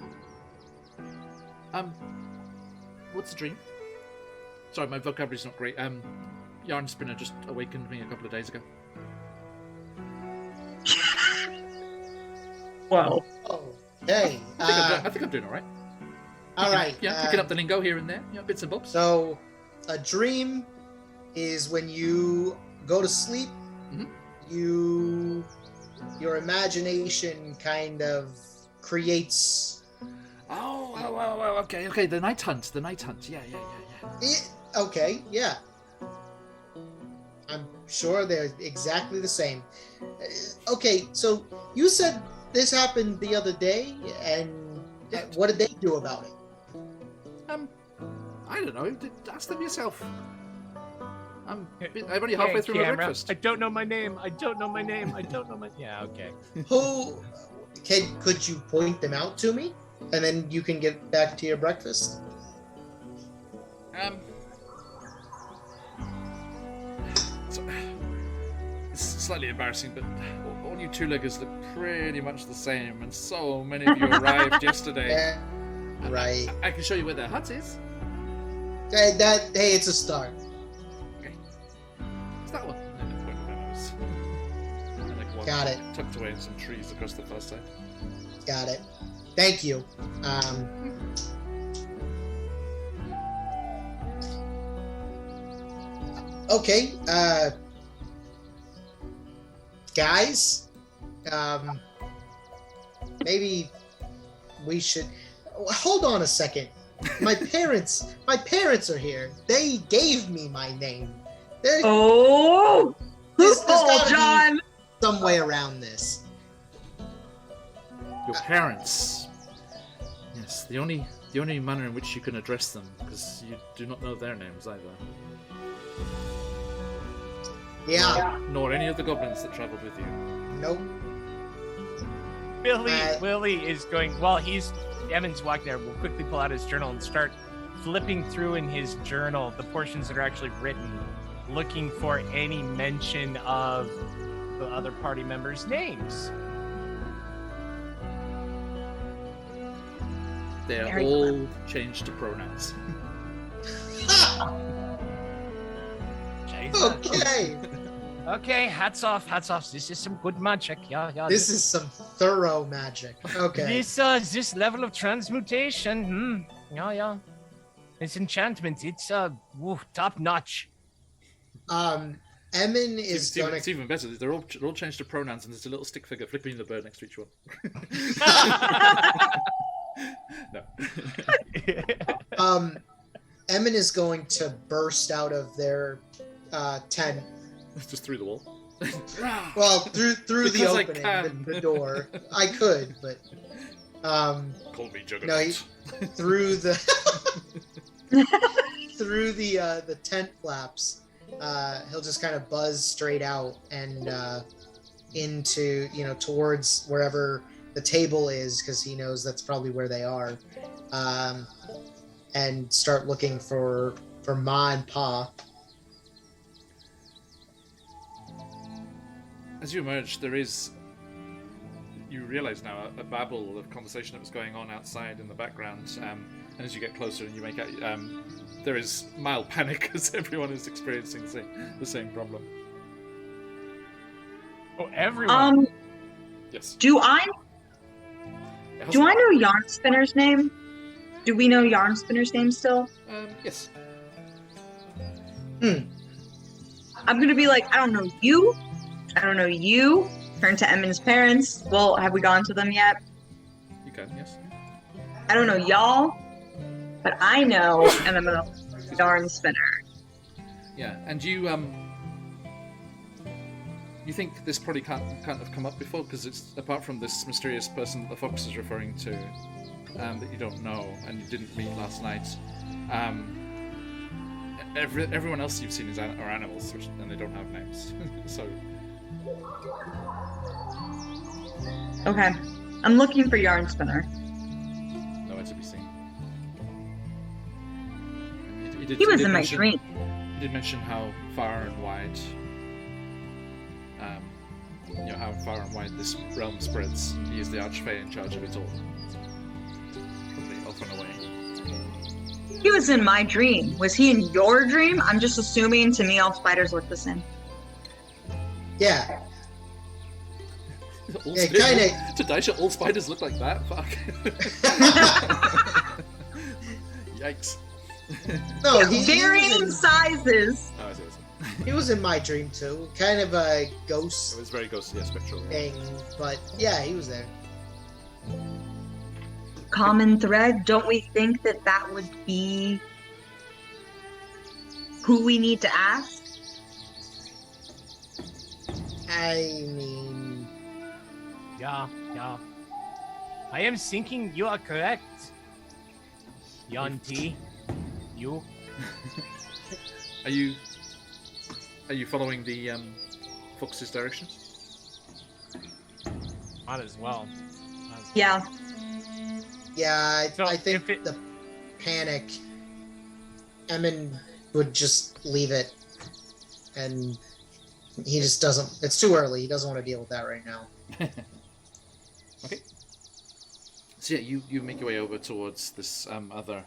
What's the dream? Sorry, my vocabulary's not great. Yarn Spinner just awakened me a couple of days ago. Whoa. Okay. I think I'm doing all right. All right. Yeah, picking up the lingo here and there. Bits and bobs. So, a dream is when you go to sleep. Mm-hmm. Your imagination kind of creates. Oh, okay. The night hunt. Yeah. Okay, yeah. I'm sure they're exactly the same. Okay, so you said this happened the other day, and what did they do about it? I don't know. Ask them yourself. I'm only halfway through my breakfast. I don't know my name. Yeah, okay. Could you point them out to me, and then you can get back to your breakfast? It's slightly embarrassing, but all you two-leggers look pretty much the same, and so many of you arrived yesterday. Right. I can show you where their hut is. Hey, it's a start. Okay. It's that one. Got it. Tucked away in some trees across the far side. Got it. Thank you. Okay. Guys, maybe we should hold on a second. My parents are here. They gave me my name. There's Oh, gotta be John. some way around this. Your parents. Yes, the only manner in which you can address them, because you do not know their names either. Yeah. Nor any of the goblins that travelled with you. Nope. Willie is going, while Evan's walking there, will quickly pull out his journal and start flipping through in his journal the portions that are actually written, looking for any mention of the other party members' names. They are all changed to pronouns. Okay. Okay, hats off. This is some good magic. Yeah. This is some thorough magic. Okay. This level of transmutation. Yeah. This enchantment, it's top notch. Emin is gonna. It's even better. They're all changed to pronouns, and there's a little stick figure flipping the bird next to each one. No. Emin is going to burst out of their tent. Just through the wall. Well, through the Because I opening, can. the door. I could, but Call me Juggernaut. no, through the through the tent flaps, he'll just kind of buzz straight out and into towards wherever the table is, because he knows that's probably where they are, and start looking for Ma and Pa. As you emerge, you realize now a babble of conversation that was going on outside in the background, and as you get closer and you make out, there is mild panic as everyone is experiencing the same problem. Oh, everyone. Yes. Do I know Yarn Spinner's name? Do we know Yarn Spinner's name still? Yes. I'm gonna be like, I don't know you. I don't know you. Turn to Emin's parents. Well, have we gone to them yet? You can, yes. I don't know y'all, but I know, and I'm gonna Yarn Spinner. Yeah, and you think this probably can't have come up before, because it's apart from this mysterious person that the fox is referring to, that you don't know and you didn't meet last night. Everyone else you've seen are animals, and they don't have names. So. Okay, I'm looking for Yarn Spinner. Nowhere to be seen. He was in my dream. You did mention how far and wide, how far and wide this realm spreads. He is the Archfey in charge of it all. Probably off and away. He was in my dream. Was he in your dream? I'm just assuming. To me, all spiders look the same. Yeah. All Yeah, spiders- kinda- To Daisha, all spiders look like that? Fuck. Yikes. No, Yeah, he varying was sizes. Oh, I see. he was in my dream too. Kind of a It ghost was very ghostly, yeah, spectral. thing, but yeah, he was there. Common thread. Don't we think that would be who we need to ask? I mean, Yeah. I am thinking you are correct. Yanti, you. Are you following the fox's direction? Might as well. Yeah. yeah, So I think if it- the panic, Emin would just leave it, and he just doesn't. It's too early. He doesn't want to deal with that right now. Okay. So yeah, you make your way over towards this other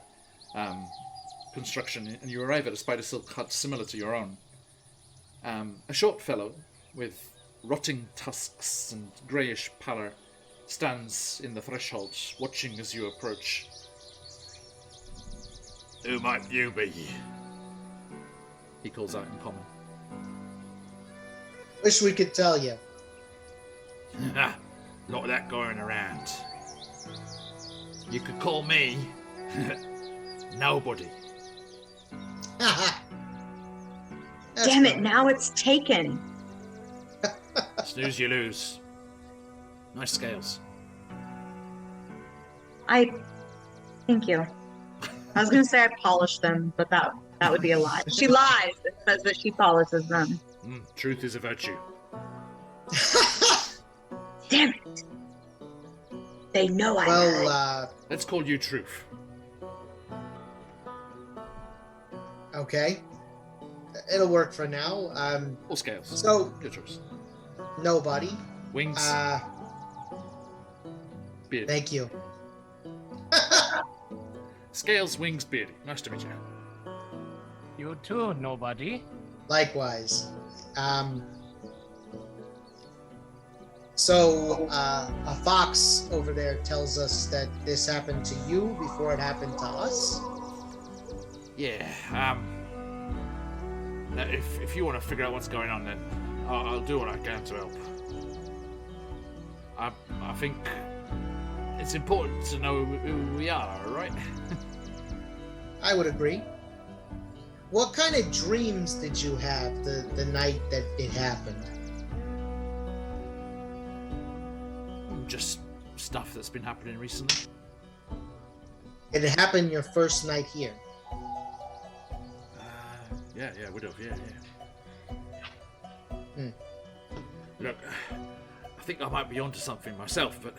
construction, and you arrive at a spider silk hut similar to your own. A short fellow with rotting tusks and greyish pallor stands in the threshold, watching as you approach. Who might you be? He calls out in common. Wish we could tell you. Lot of that going around. You could call me nobody. Damn it! Now it's taken. Snooze, you lose. Nice scales. Thank you. I was gonna say I polished them, but that would be a lie. She lies and says that she polishes them. Truth is a virtue. Damn it! They know I lied. Well, Let's call you Truth. okay. It'll work for now. Or Scales. So Your choice. nobody. Wings, beard. Thank you. Scales, wings, beard. Nice to meet you. You too, nobody. Likewise. So a fox over there tells us that this happened to you before it happened to us. Yeah, now if you want to figure out what's going on, then I'll do what I can to help. I think it's important to know who we are, right? I would agree. What kind of dreams did you have the night that it happened? just stuff that's been happening recently. It happened your first night here. Yeah, would have, yeah. Look, I think I might be onto something myself, but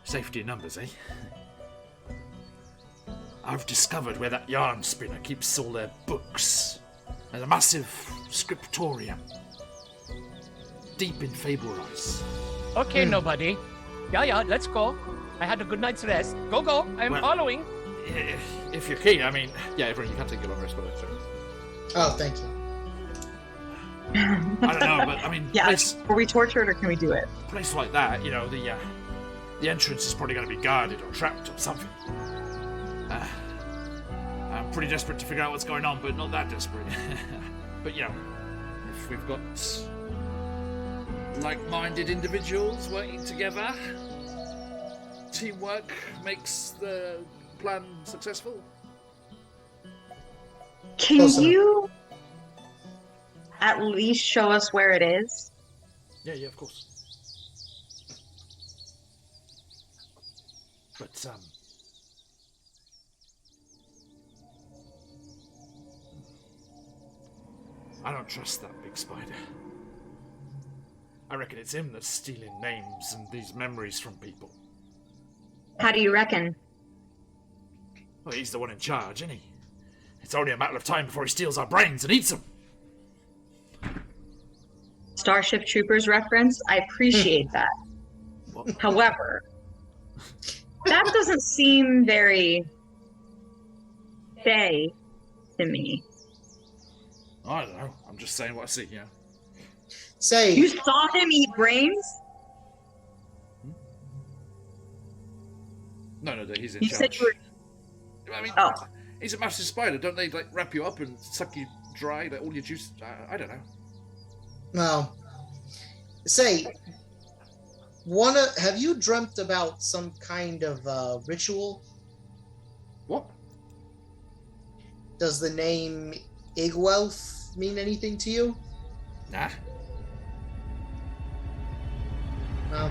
safety in numbers, eh? I've discovered where that yarn spinner keeps all their books. There's a massive scriptorium deep in Fable Rise. Okay, nobody. Yeah, let's go. I had a good night's rest. Go. I'm following. If you're keen, I mean, yeah, everyone, you can't take a long rest, but that's right. Oh, thank you. I don't know, but I mean, Yeah, were we tortured or can we do it? a place like that, you know, the entrance is probably going to be guarded or trapped or something. I'm pretty desperate to figure out what's going on, but not that desperate. But you know, if we've got like-minded individuals working together, teamwork makes the plan successful. Can Close enough. you at least show us where it is? Yeah, of course. But I don't trust that big spider. I reckon it's him that's stealing names and these memories from people. How do you reckon? Well, he's the one in charge, isn't he? It's only a matter of time before he steals our brains and eats them. Starship Troopers reference? I appreciate that. What? However, that doesn't seem very Fae to me. I don't know. I'm just saying what I see, you know. Say, You saw him eat brains? No, he's in You charge. said you were... I mean, Oh. he's a massive spider. Don't they like wrap you up and suck you dry, like all your juice? I don't know. well, say, have you dreamt about some kind of ritual? What? Does the name Igwelf mean anything to you? Nah. No.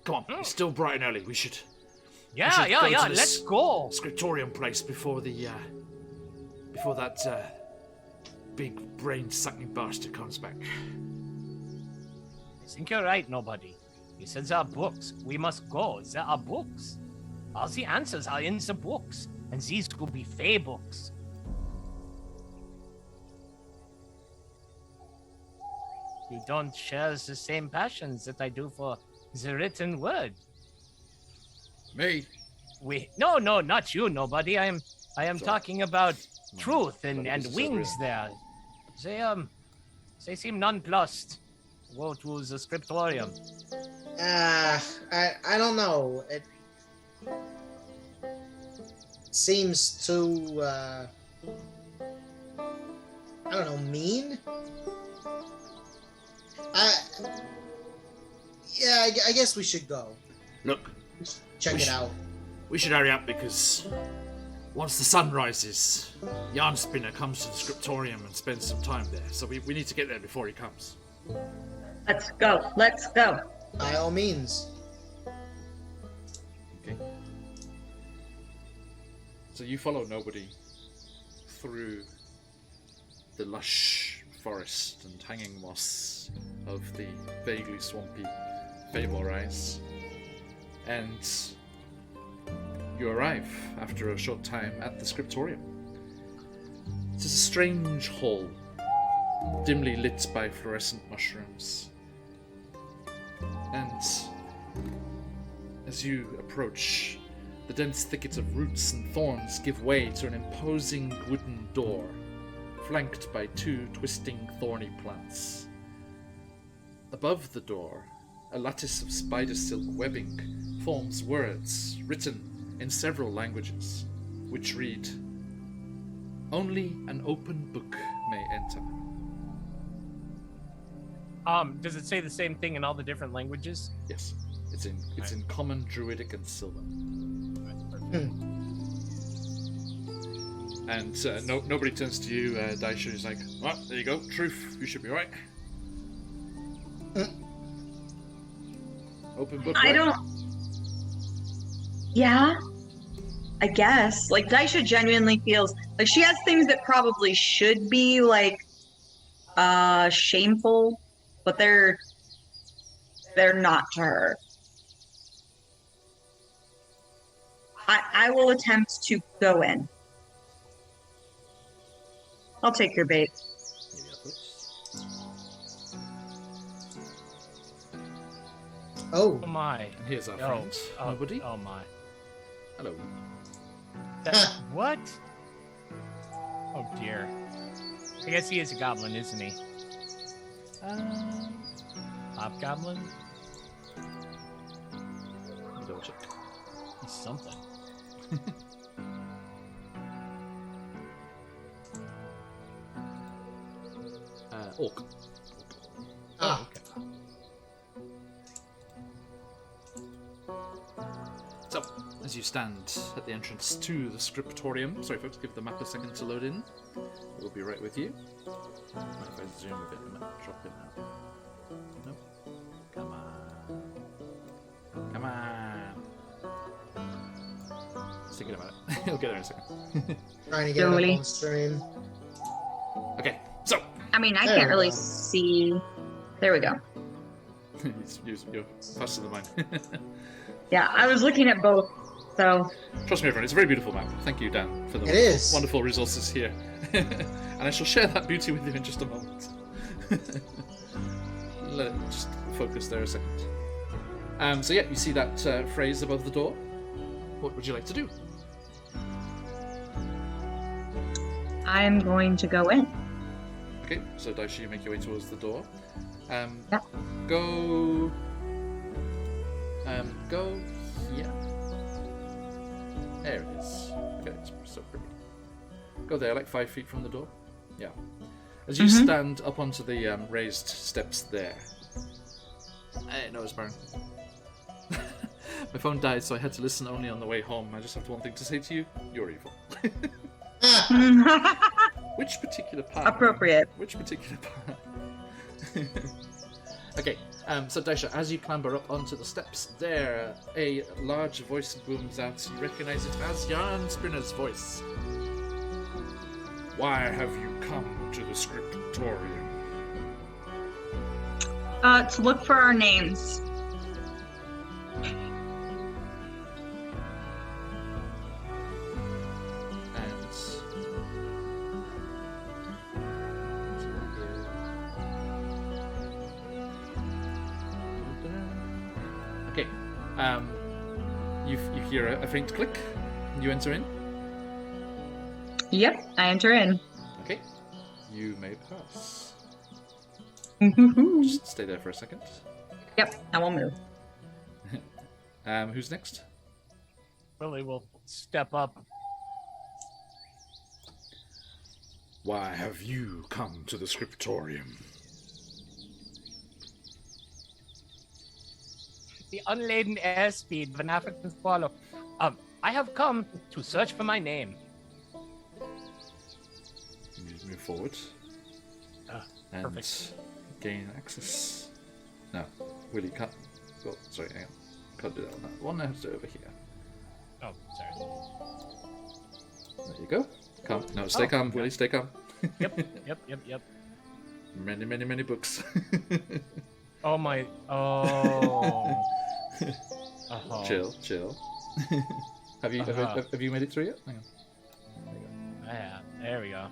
Come on, it's still bright and early. We should Yeah, should go to this- let's go. scriptorium place before that big brain-sucking bastard comes back. I think you're right, nobody. You said there are books. We must go. There are books. All the answers are in the books. And these could be Fae books. You don't share the same passions that I do for the written word. Me? No, not you, nobody. I am Sorry. talking about truth and This is wings real. there. They seem nonplussed. Go to the scriptorium. I don't know. It seems too, I don't know, mean? Yeah, I guess we should go. Look, Check it out. we should hurry up because once the sun rises, Yarn Spinner comes to the scriptorium and spends some time there. So we need to get there before he comes. Let's go. Let's go. By all means. Okay. So you follow nobody through the lush forest and hanging moss of the vaguely swampy Fable Rise, and you arrive after a short time at the scriptorium. It's a strange hall, dimly lit by fluorescent mushrooms. And as you approach, the dense thicket of roots and thorns give way to an imposing wooden door, flanked by two twisting thorny plants. Above the door, a lattice of spider silk webbing forms words written in several languages, which read, "Only an open book may enter." Does it say the same thing in all the different languages? Yes, it's in Common, Druidic, and Sylvan. And nobody turns to you, Daisha. He's like, well, there you go. Truth. You should be right. Open book. I right? don't. Yeah, I guess. Like, Daisha genuinely feels like she has things that probably should be, like, shameful, but they're not to her. I will attempt to go in. I'll take your bait. Oh, Oh my. And here's our Oh, friend. Nobody. Oh my. Hello. That, what? Oh dear. I guess he is a goblin, isn't he? Hobgoblin? Double check. He's something. Orc. ah, Okay. So, as you stand at the entrance to the scriptorium, sorry folks, give the map a second to load in. We'll be right with you. If I zoom a bit, I might drop it out. Nope. Come on. Come on. Just thinking about it. He'll get there in a second. trying to get it up Totally. on stream. Okay, so. I mean, I There can't we really go. see. There we go. You're faster than mine. Yeah, I was looking at both, so. Trust me, everyone, it's a very beautiful map. Thank you, Dan, for the It is. wonderful resources here. And I shall share that beauty with you in just a moment. Let it just focus there a second. So yeah, you see that phrase above the door. What would you like to do? I'm going to go in. Okay, so Daisha, you make your way towards the door. Yeah. Go here. There it is. Okay, it's so pretty. Go there, like 5 feet from the door. Yeah. As you stand up onto the raised steps there. Hey, no, it's Baron. My phone died, so I had to listen only on the way home. I just have one thing to say to you: you're evil. Which particular part? Appropriate. Which particular part? Okay, so Daisha, as you clamber up onto the steps, there a large voice booms out. You recognize it as Jan Spinner's voice. Why have you come to the scriptorium? To look for our names. Okay, you hear a faint click. You enter in. Yep, I enter in. Okay, you may pass. Yep, Just stay there for a second. I won't move. Who's next? Willie will step up. Why have you come to the scriptorium? The unladen airspeed of an African swallow. I have come to search for my name. You move forward. And perfect. gain access. No, Willie can't. Oh, sorry, hang on. Can't do that one. That one has to over here. Oh, sorry. There you go. Calm. No, stay calm, Willie. Stay calm. Yep. Many, many, many books. Oh my. Oh. Oh. Chill. Have you have you made it through yet? Hang on. Yeah, there we go.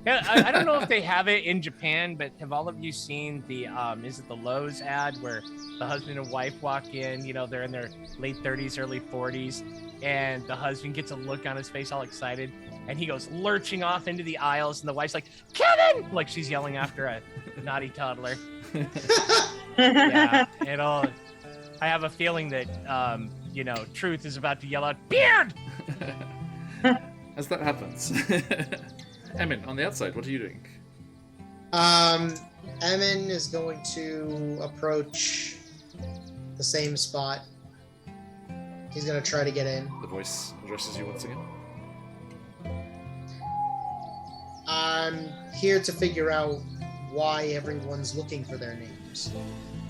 Yeah, I don't know if they have it in Japan, but have all of you seen the is it the Lowe's ad where the husband and wife walk in, you know, they're in their late 30s, early 40s, and the husband gets a look on his face all excited, and he goes lurching off into the aisles, and the wife's like, Kevin! Like she's yelling after a naughty toddler. Yeah, I have a feeling that, you know, Truth is about to yell out, Beard! As that happens. Emin, on the outside, what are you doing? Emin is going to approach the same spot. He's gonna try to get in. The voice addresses you once again. I'm here to figure out why everyone's looking for their names,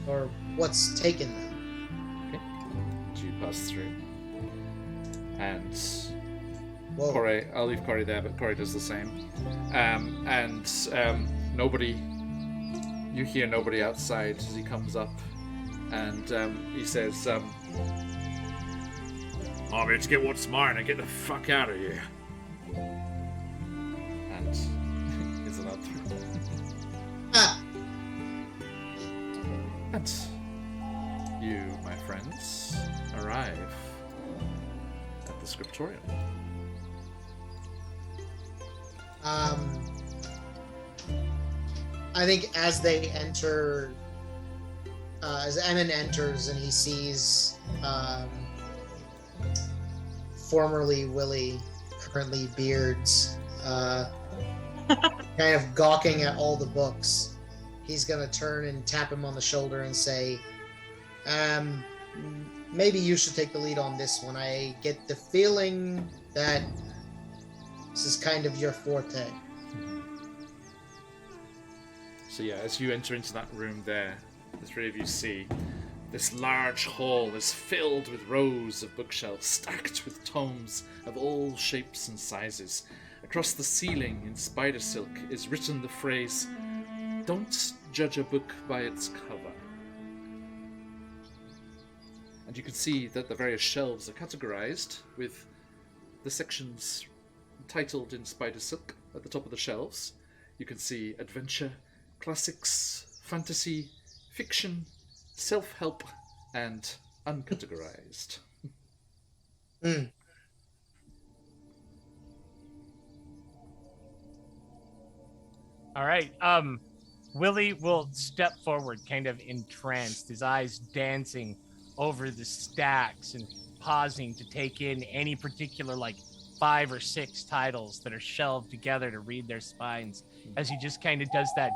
or what's taken them. Okay. You pass through. And Whoa. Corey, I'll leave Corey there, but Corey does the same. Nobody, you hear nobody outside as he comes up, and he says, I'm here to get what's mine and get the fuck out of here. and is allowed through. Ah, And you, my friends, arrive at the scriptorium. I think as they enter, as Emin enters and he sees formerly Willie, currently Beards, kind of gawking at all the books, he's gonna turn and tap him on the shoulder and say, maybe you should take the lead on this one. I get the feeling that this is kind of your forte. So yeah, as you enter into that room there, the three of you see this large hall is filled with rows of bookshelves stacked with tomes of all shapes and sizes. Across the ceiling in spider silk is written the phrase, "Don't judge a book by its cover." And you can see that the various shelves are categorized with the sections titled in spider silk at the top of the shelves. You can see adventure, classics, fantasy, fiction, self-help, and uncategorized. All right. Willie will step forward, kind of entranced, his eyes dancing over the stacks and pausing to take in any particular, 5 or 6 titles that are shelved together to read their spines, as he just kind of does that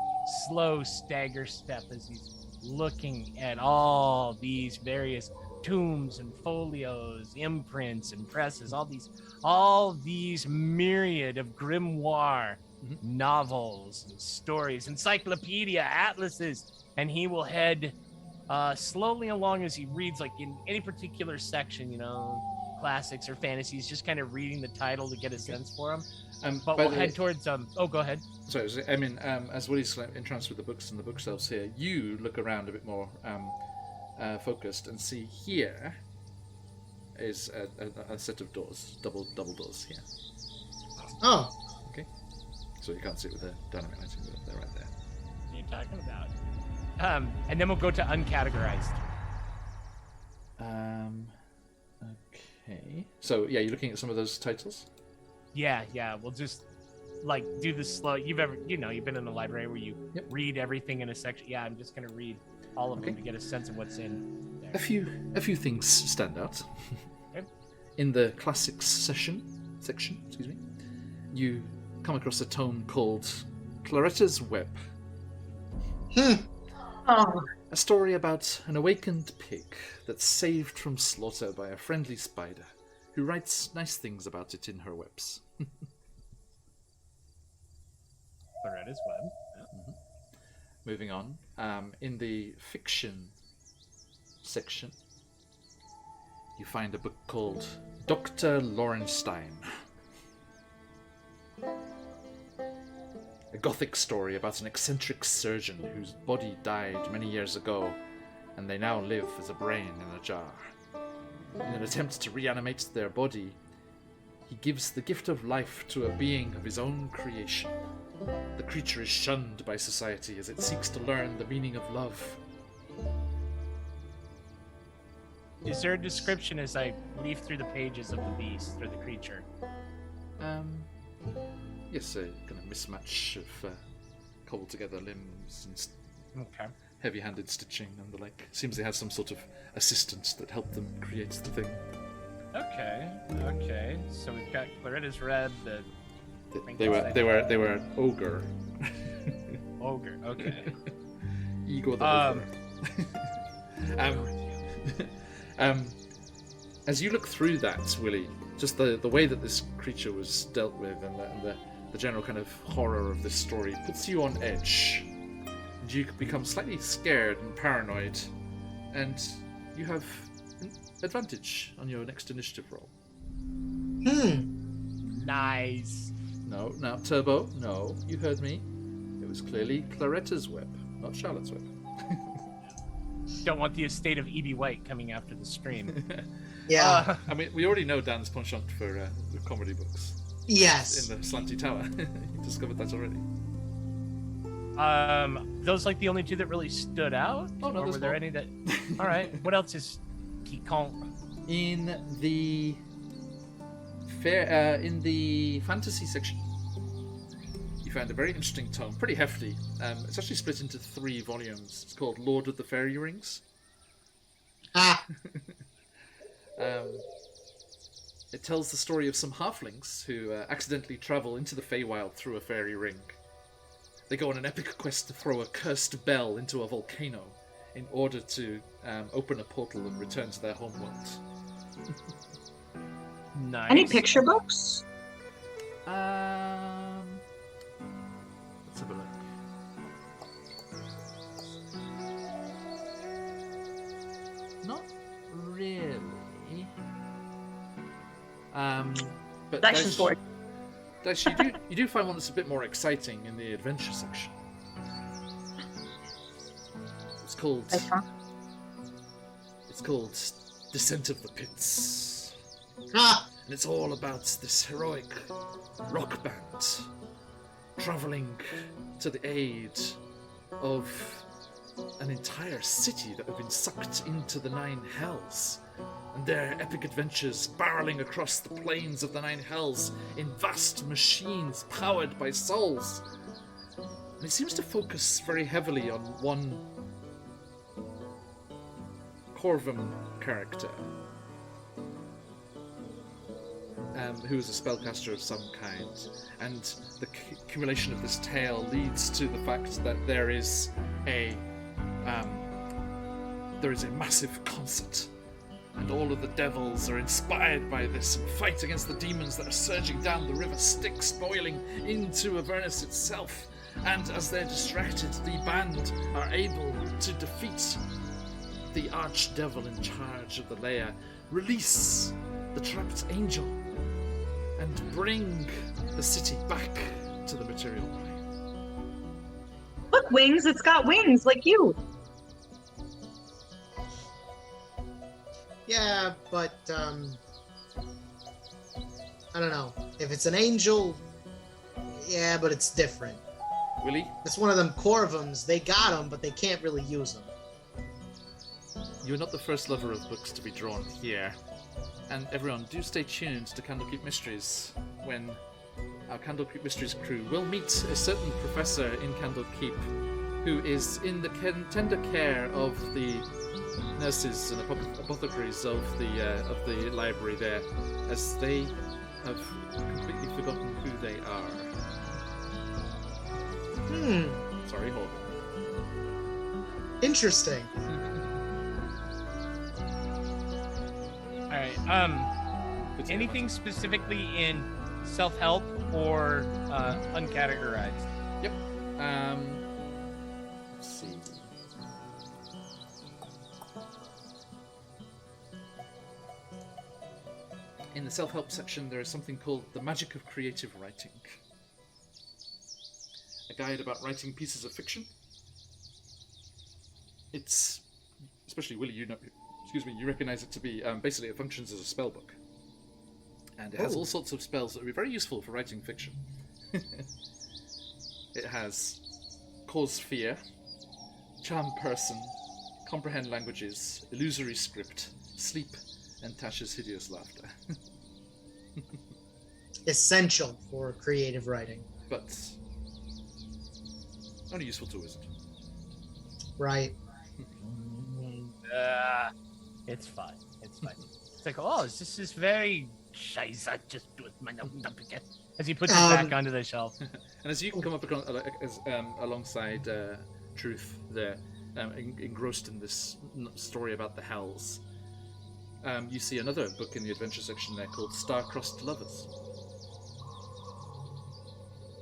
slow stagger step as he's looking at all these various tombs and folios, imprints and presses, all these myriad of grimoire novels and stories, encyclopedia, atlases, and he will head slowly along as he reads, in any particular section, classics or fantasies, just kind of reading the title to get a sense for them. But we'll head towards go ahead. Sorry, I mean, as Willie's entranced with the books and the bookshelves here, you look around a bit more focused and see here is a set of doors, double doors here. Oh. Okay. So you can't see it with the dynamic lighting, but they're right there. What are you talking about? And then we'll go to uncategorized. Okay. So yeah, you're looking at some of those titles. Yeah. We'll just do the slow. You've been in the library where you read everything in a section. Yeah, I'm just gonna read all of them to get a sense of what's in there. A few things stand out. Okay. In the classics section, you come across a tome called Claretta's Web. Oh, A story about an awakened pig that's saved from slaughter by a friendly spider who writes nice things about it in her webs. Loretta's Web. Yeah. Moving on, in the fiction section, you find a book called Dr. Lorenstein. A gothic story about an eccentric surgeon whose body died many years ago, and they now live as a brain in a jar. In an attempt to reanimate their body, he gives the gift of life to a being of his own creation. The creature is shunned by society as it seeks to learn the meaning of love. Is there a description as I leaf through the pages of the beast or the creature? Yes, a kind of mismatch of cobbled together limbs and Okay. heavy-handed stitching and the like. Seems they had some sort of assistant that helped them create the thing. Okay. So we've got Claretta's Red, the They were ogre. ogre. Okay. Igor the ogre. As you look through that, Willie, just the way that this creature was dealt with and the the general kind of horror of this story puts you on edge. And you become slightly scared and paranoid. And you have an advantage on your next initiative roll. Nice. No, now Turbo, no, you heard me. It was clearly Claretta's web, not Charlotte's web. Don't want the estate of E.B. White coming after the stream. Yeah. I mean, we already know Dan's penchant for the comedy books. Yes. In the Slanty Tower. You discovered that already. Those like the only two that really stood out? Oh, no, or there's were there more. any that... All right, what else is piquant? In the in the fantasy section, you found a very interesting tome, pretty hefty. It's actually split into 3 volumes. It's called Lord of the Fairy Rings. Ah. It tells the story of some halflings who accidentally travel into the Feywild through a fairy ring. They go on an epic quest to throw a cursed bell into a volcano in order to open a portal and return to their homeworld. Nice. Any picture books? Let's have a look. Not really. But Section's board. Dash, you do find one that's a bit more exciting in the adventure section. It's called Descent of the Pits. Ah. And it's all about this heroic rock band traveling to the aid of an entire city that have been sucked into the 9 hells. And their epic adventures barreling across the plains of the 9 hells in vast machines powered by souls. And it seems to focus very heavily on one Corvum character, who is a spellcaster of some kind. And the accumulation of this tale leads to the fact that there is a massive concert. And all of the devils are inspired by this and fight against the demons that are surging down the river Styx, boiling into Avernus itself. And as they're distracted, the band are able to defeat the archdevil in charge of the lair, release the trapped angel, and bring the city back to the material plane. Look, wings. It's got wings, like you. Yeah, but I don't know. If it's an angel, yeah, but it's different. Willie? It's one of them Corvums. They got them, but they can't really use them. You're not the first lover of books to be drawn here. And everyone, do stay tuned to Candlekeep Mysteries, when our Candlekeep Mysteries crew will meet a certain professor in Candlekeep who is in the tender care of the nurses and apothecaries of the library there, as they have completely forgotten who they are. Sorry, Morgan. Interesting. All right. Anything specifically in self-help or uncategorized? Yep. Let's see. In the self-help section, there is something called The Magic of Creative Writing. A guide about writing pieces of fiction. It's, especially Willie, you recognize it to be, basically it functions as a spell book. And it has all sorts of spells that would be very useful for writing fiction. It has Cause Fear, Charm Person, Comprehend Languages, Illusory Script, Sleep, and Tasha's Hideous Laughter. Essential for creative writing. But only useful to a wizard. Right. It's fine. It's fine. It's like, oh, is this very scheiße, just do it, man, as he puts it back onto the shelf. And as you come up alongside Truth there, engrossed in this story about the hells, you see another book in the adventure section there called Star-Crossed Lovers.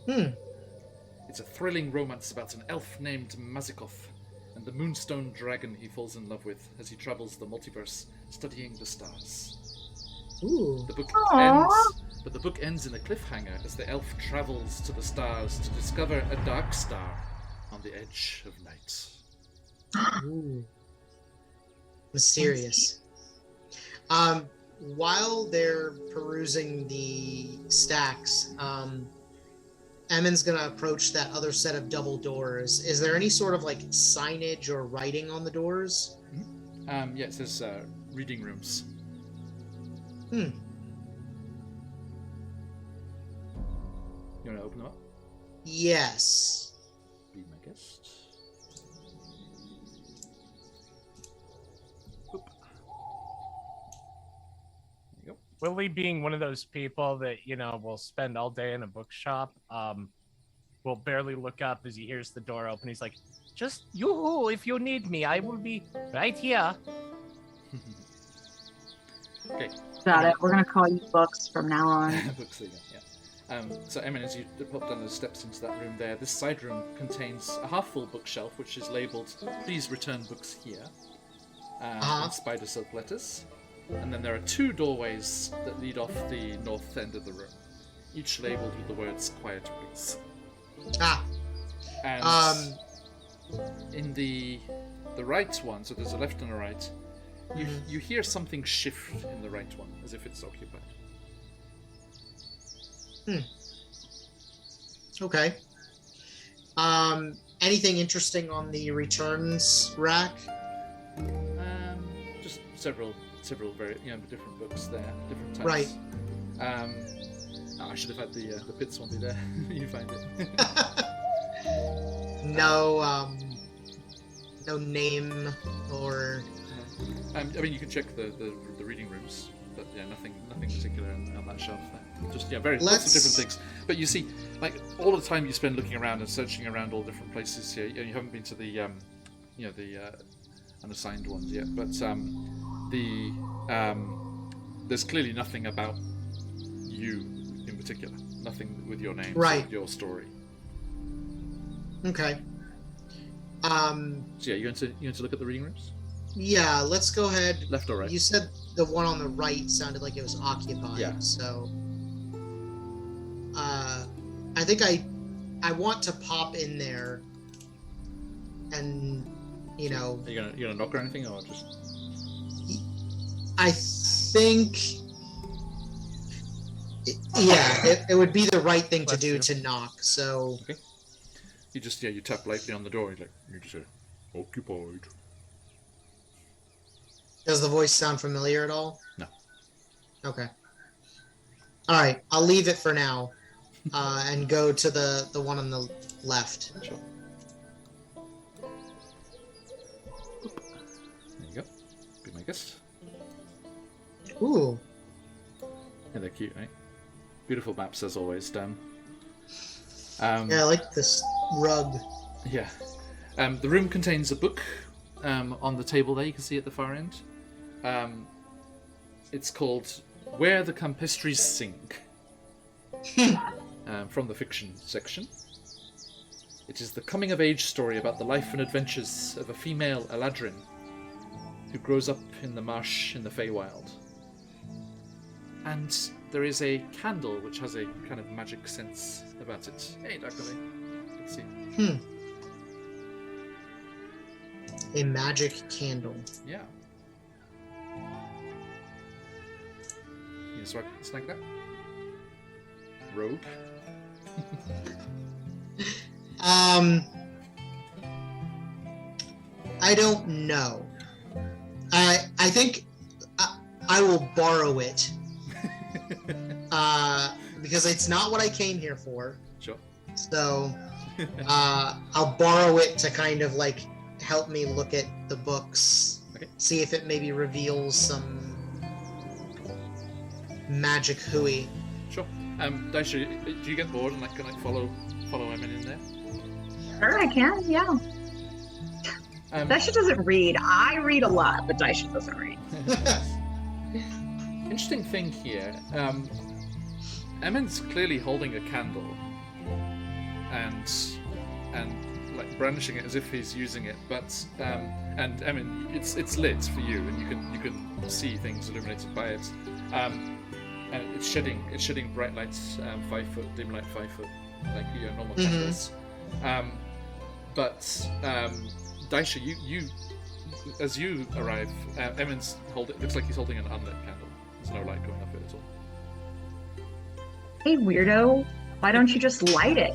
It's a thrilling romance about an elf named Mazikov and the moonstone dragon he falls in love with as he travels the multiverse, studying the stars. Ooh. The book Aww. ends, but the book ends in a cliffhanger as the elf travels to the stars to discover a dark star on the edge of night. Ooh. Mysterious. While they're perusing the stacks, Emmon's gonna approach that other set of double doors. Is there any sort of like signage or writing on the doors? Yeah, it says reading rooms. Hmm. You want to open them up? Yes. Be my guest. Oop. There you go. Willie, being one of those people that, will spend all day in a bookshop, will barely look up as he hears the door open. He's like, just yoo-hoo, if you need me, I will be right here. Okay. Got it. We're gonna call you Books from now on. Books, there you go, yeah. So, Emin, as you pop down the steps into that room there, this side room contains a half-full bookshelf, which is labelled, "Please return books here," in spider silk letters. And then there are 2 doorways that lead off the north end of the room, each labelled with the words, "Quiet, please." And in the right one, so there's a left and a right, you hear something shift in the right one, as if it's occupied. Okay. Anything interesting on the returns rack? Just several very different books there, different types. Right. I should have had the Pitts one be there. You find it. No name or. I mean, you can check the reading rooms, but yeah, nothing particular on that shelf there. Just lots of different things. But you see, like all the time you spend looking around and searching around all different places here. You haven't been to the unassigned ones yet, but there's clearly nothing about you in particular. Nothing with your name, right? Your story. Okay. So you going to look at the reading rooms? Yeah, let's go ahead. Left or right? You said the one on the right sounded like it was occupied. Yeah. So, I think I want to pop in there, and Are you gonna knock or anything, or just? I think. It would be the right thing to do to knock. So. Okay. You just you tap lightly on the door. You just say, "Occupied." Does the voice sound familiar at all? No. Okay. All right, I'll leave it for now, and go to the one on the left. Sure. There you go. Be my guest. Ooh. Yeah, they're cute, right? Beautiful maps as always, Dan. Yeah, I like this rug. Yeah. The room contains a book on the table there. You can see at the far end. It's called "Where the Campestries Sing," from the fiction section. It is the coming-of-age story about the life and adventures of a female Eladrin who grows up in the marsh in the Feywild. And there is a candle which has a kind of magic sense about it. Hey, Dr. Lee. Good to see you. A magic candle. Yeah. You snag that? Rogue? I don't know. I think I will borrow it. Because it's not what I came here for. Sure. So, I'll borrow it to kind of like help me look at the books. Okay. See if it maybe reveals some magic hooey. Sure. Daisha, do you get bored and can I follow Emin in there? Sure, I can. Yeah. Daisha doesn't read. I read a lot, but Daisha doesn't read. Interesting thing here. Emin's clearly holding a candle, and like brandishing it as if he's using it. But and I mean it's lit for you, and you can see things illuminated by it. And it's shedding bright lights, 5 foot, dim light 5 foot, like your normal candles. But Daisha, you as you arrive, Emin's looks like he's holding an unlit candle. There's no light going off it at all. Hey, weirdo. Why don't you just light it?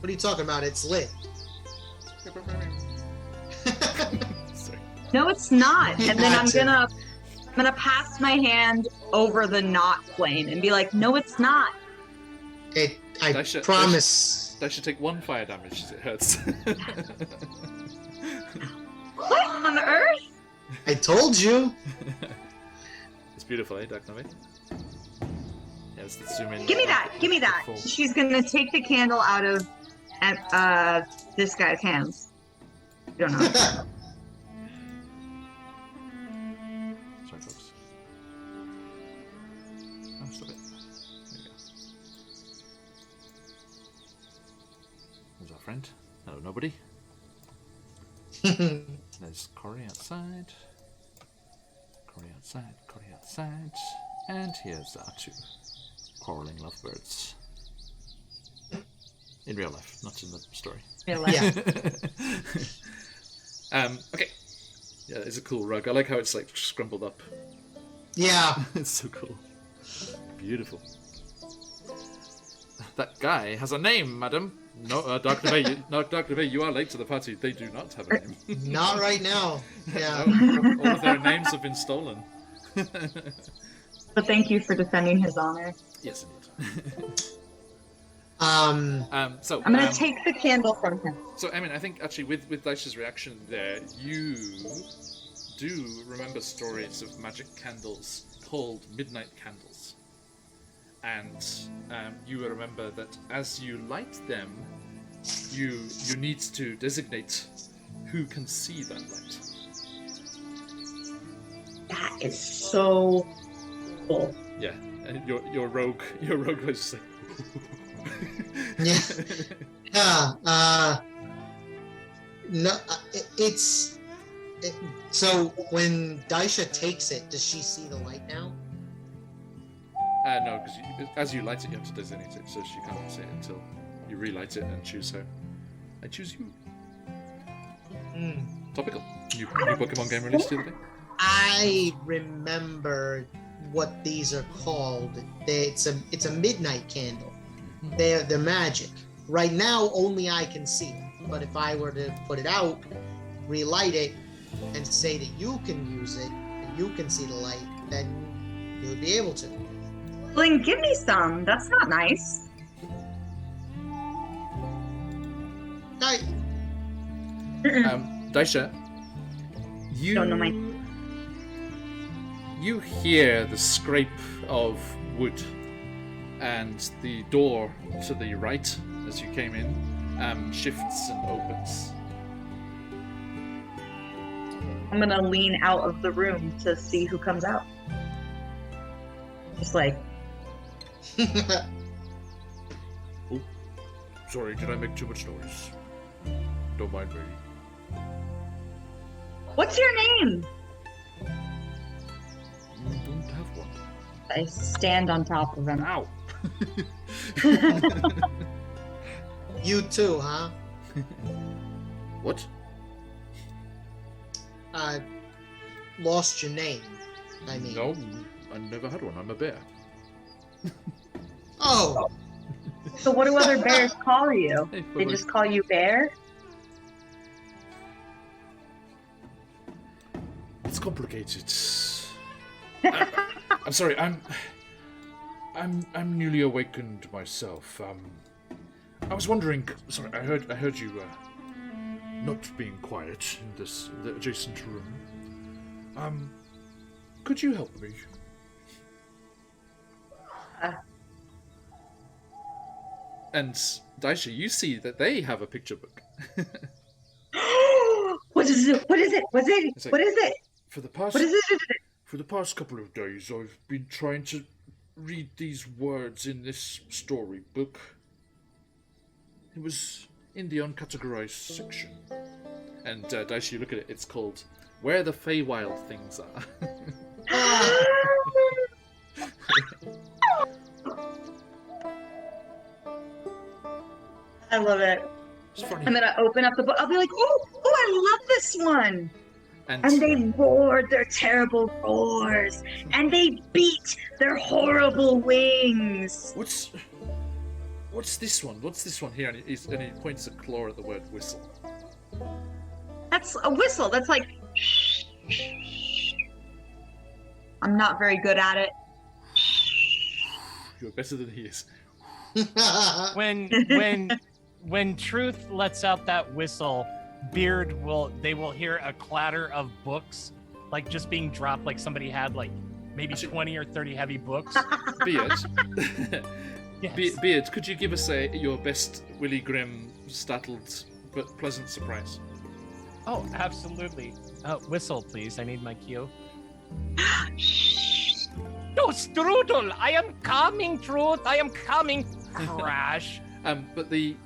What are you talking about? It's lit. Sorry. No, it's not. And then I'm Gotcha. gonna pass my hand over the not flame and be like, no, it's not. I Daisha- promise. They should take 1 fire damage as it hurts. What on earth? I told you. It's beautiful, eh, Dark Navi? Yeah, let's zoom in. Give me that. Give me that. Full. She's gonna take the candle out of this guy's hands. I don't know. Sorry, folks. Oh, stop it. There you go. There's our friend. Hello, nobody. There's Cory outside. Cory outside. Cory outside. And here's our 2 quarreling lovebirds. In real life, not in the story. Real life. Yeah. Okay. Yeah, it's a cool rug. I like how it's like scrumpled up. Yeah. It's so cool. Beautiful. That guy has a name, madam. No, Dr. Bay, Dr. Bay, you are late to the party. They do not have a name. Not right now. Yeah. No, all of their names have been stolen. But thank you for defending his honor. Yes, indeed. So I'm gonna take the candle from him. So, I mean, I think actually with Daisha's reaction there, you do remember stories of magic candles called midnight candles. And you will remember that as you light them, you need to designate who can see that light. That is so cool. Yeah, and your rogue was just like. Yeah. No, so when Daisha takes it, does she see the light now? No, because as you light it, you have to designate it, so she can't see it until you relight it and choose her. I choose you. Topical. New Pokemon game released the other day. I remember what these are called. It's a midnight candle. They're magic. Right now, only I can see them. But if I were to put it out, relight it, and say that you can use it, and you can see the light, then you would be able to. Well, then give me some. That's not nice. Daisha, you Don't know my- you hear the scrape of wood, and the door to the right as you came in shifts and opens. I'm gonna lean out of the room to see who comes out. Just like, Oh, sorry, did I make too much noise? Don't mind me. what's your name? Don't have one. I stand on top of him. Ow! You too, huh? What? Lost your name. I mean. No, I never had one. I'm a bear. Oh. So what do other bears call you? Hey, They just call you Bear? It's complicated. I'm sorry. I'm newly awakened myself. I was wondering. Sorry, I heard you not being quiet in the adjacent room. Could you help me? And Daisha, you see that they have a picture book. What is it? What is it? What's it? It's like- What is it? For the past What is it? For the past couple of days, I've been trying to read these words in this storybook. It was in the uncategorized section. And Daisha, you look at it, it's called Where the Feywild Things Are. I love it. It's funny. I'm gonna open up the book. I'll be like, oh, I love this one. And And they roared their terrible roars, and they beat their horrible wings. what's this one? What's this one here? And he points a claw at the word whistle. That's a whistle. That's like. I'm not very good at it. You're better than he is. When Truth lets out that whistle, Beard will hear a clatter of books, like just being dropped, like somebody had like maybe 20 or 30 heavy books. Beard, Yes. Beard, could you give us your best Willy Grimm startled but pleasant surprise? Oh, absolutely. Whistle, please. I need my cue. No, Strudel! I am coming, Truth! I am coming! Crash! But the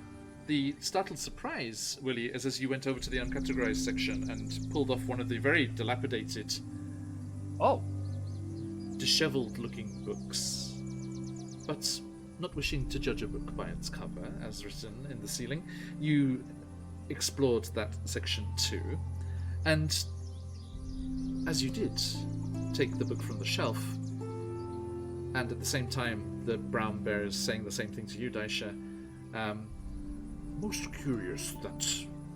startled surprise, Willie, is as you went over to the uncategorized section and pulled off one of the very dilapidated, disheveled-looking books. But not wishing to judge a book by its cover, as written in the ceiling, you explored that section too, and as you did, take the book from the shelf, and at the same time, the brown bear is saying the same thing to you, Daisha. Most curious, that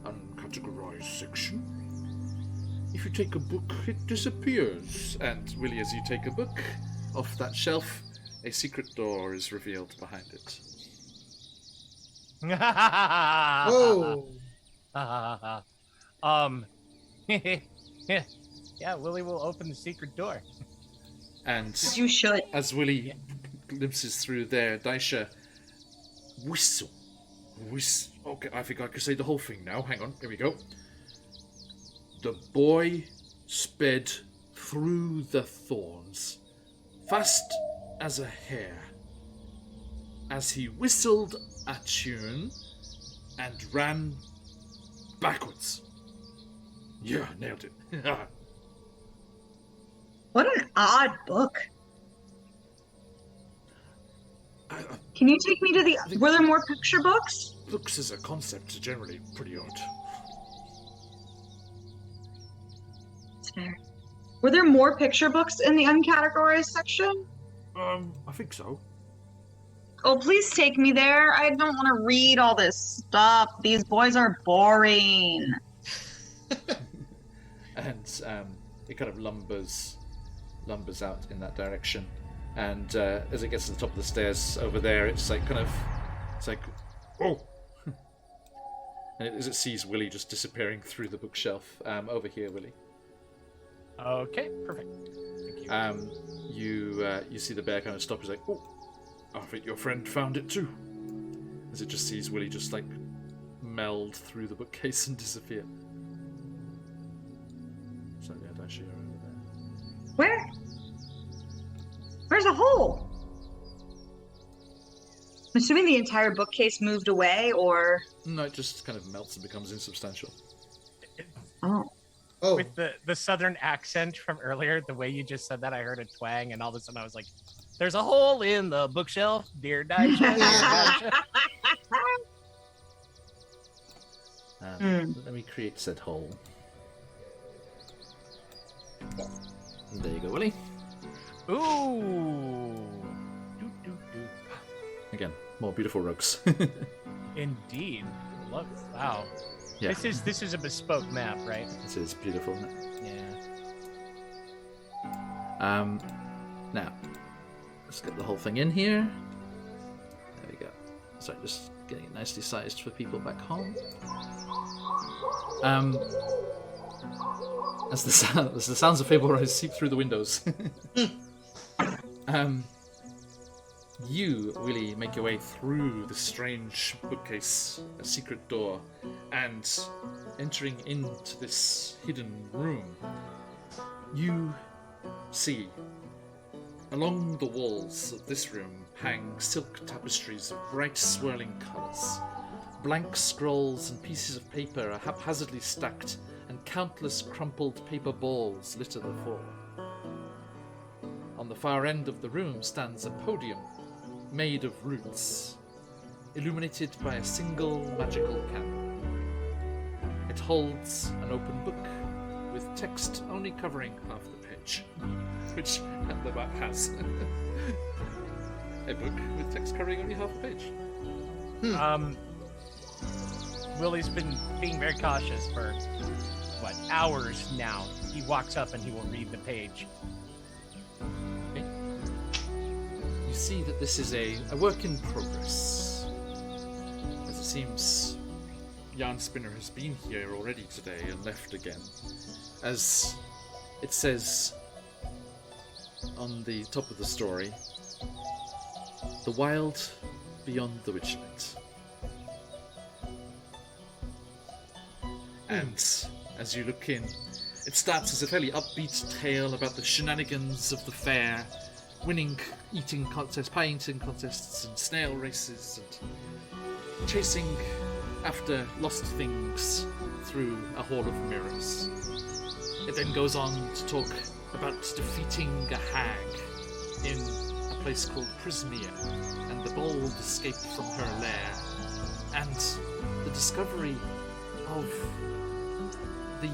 uncategorized section. If you take a book, it disappears. And Willie, as you take a book off that shelf, a secret door is revealed behind it. Whoa. Yeah, Willie will open the secret door. And You should. as Willie glimpses through there, Daisha, whistle. Okay, I think I can say the whole thing now. Hang on, here we go. The boy sped through the thorns, fast as a hare, as he whistled a tune and ran backwards. Yeah, nailed it. What an odd book. Can you take me to the... Were there more picture books? Books as a concept are generally pretty odd. That's fair. Were there more picture books in the uncategorized section? I think so. Oh, please take me there. I don't want to read all this stuff. These boys are boring. And it kind of lumbers out in that direction. And as it gets to the top of the stairs over there, it's like, oh! And as it sees Willie just disappearing through the bookshelf, over here, Willie. Okay, perfect. Thank you. You see the bear kind of stop. He's like, oh, I think your friend found it too. As it just sees Willie just like meld through the bookcase and disappear. So yeah, Daisha, you're over there. Where? Where's a hole? I'm assuming the entire bookcase moved away, or... No, it just kind of melts and becomes insubstantial. Oh. Oh. With the southern accent from earlier, the way you just said that, I heard a twang, and all of a sudden I was like, there's a hole in the bookshelf, dear Daisha. Dear Daisha. Let me create said hole. And there you go, Willie. Ooh. Doop, doop, doop. Again, more beautiful rugs. Indeed. Look, wow. Yeah, This is a bespoke map, right? this is beautiful. Yeah. Now, let's get the whole thing in here. There we go. Sorry, just getting it nicely sized for people back home. As the sounds of Fable Rise seep through the windows. You really make your way through the strange bookcase, a secret door, and entering into this hidden room, you see along the walls of this room hang silk tapestries of bright swirling colours, Blank scrolls and pieces of paper are haphazardly stacked, and countless crumpled paper balls litter the floor. On the far end of the room stands a podium made of roots, illuminated by a single magical candle. It holds an open book with text only covering half the page, which the map has. A book with text covering only half the page. Willie's been being very cautious for, hours now. He walks up and he will read the page. Okay. You see that this is a work in progress. As it seems, Yarn Spinner has been here already today and left again. As it says on the top of the story, the wild beyond the Witchlight. And as you look in, it starts as a fairly upbeat tale about the shenanigans of the fair, winning eating contests, pie eating contests, and snail races, and chasing after lost things through a hall of mirrors. It then goes on to talk about defeating a hag in a place called Prismia, and the bold escape from her lair, and the discovery of the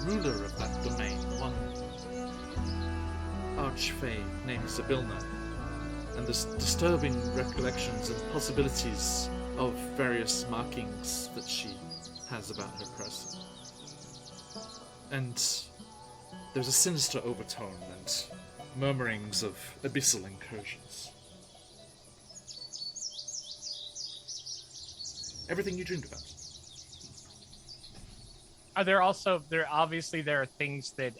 ruler of that domain, one archfey named Zabilna, and the disturbing recollections and possibilities of various markings that she has about her person. And there's a sinister overtone and murmurings of abyssal incursions. Everything you dreamed about. Are there also there are things that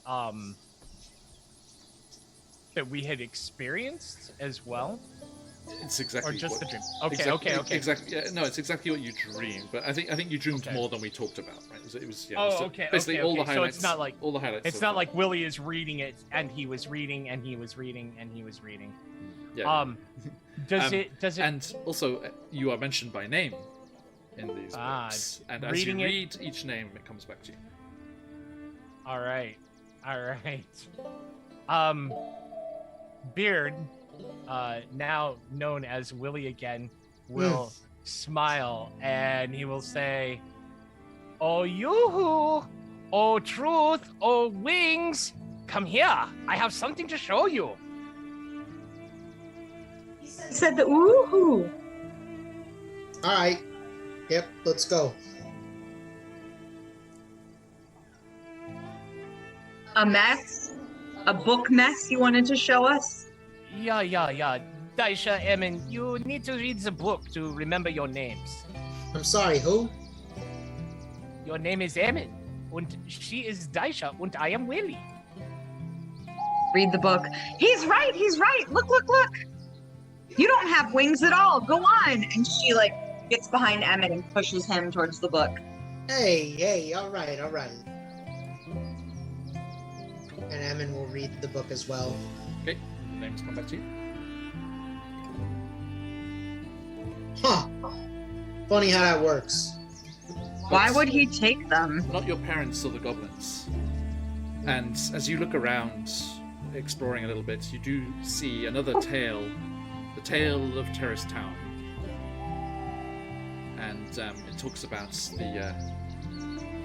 that we had experienced as well? It's exactly or just what, the dream. Okay. Exactly. Yeah, no, it's exactly what you dreamed. But I think you dreamed more than we talked about. Right? It was basically all the highlights. So it's not like all the highlights. It's not like Willie is reading it and he was reading and he was reading and he was reading. Yeah. Does it? And also, you are mentioned by name in these books, and as you read each name, it comes back to you. All right. Beard, now known as Willie again, will smile and he will say, "Oh, yoo-hoo! Oh, truth! Oh, wings! Come here! I have something to show you." He said the ooh-hoo. All right. Yep, let's go. A mess? A book mess you wanted to show us? Yeah. Daisha, Emin, you need to read the book to remember your names. I'm sorry, who? Your name is Emin, and she is Daisha, and I am Willie. Read the book. He's right. Look. You don't have wings at all. Go on. And she gets behind Emmett and pushes him towards the book. Hey, all right. And Emin will read the book as well. Okay, names come back to you. Huh. Funny how that works. Why would he take them? Not your parents or the goblins. And as you look around, exploring a little bit, you do see another tale, the tale of Terrace Town. And it talks about the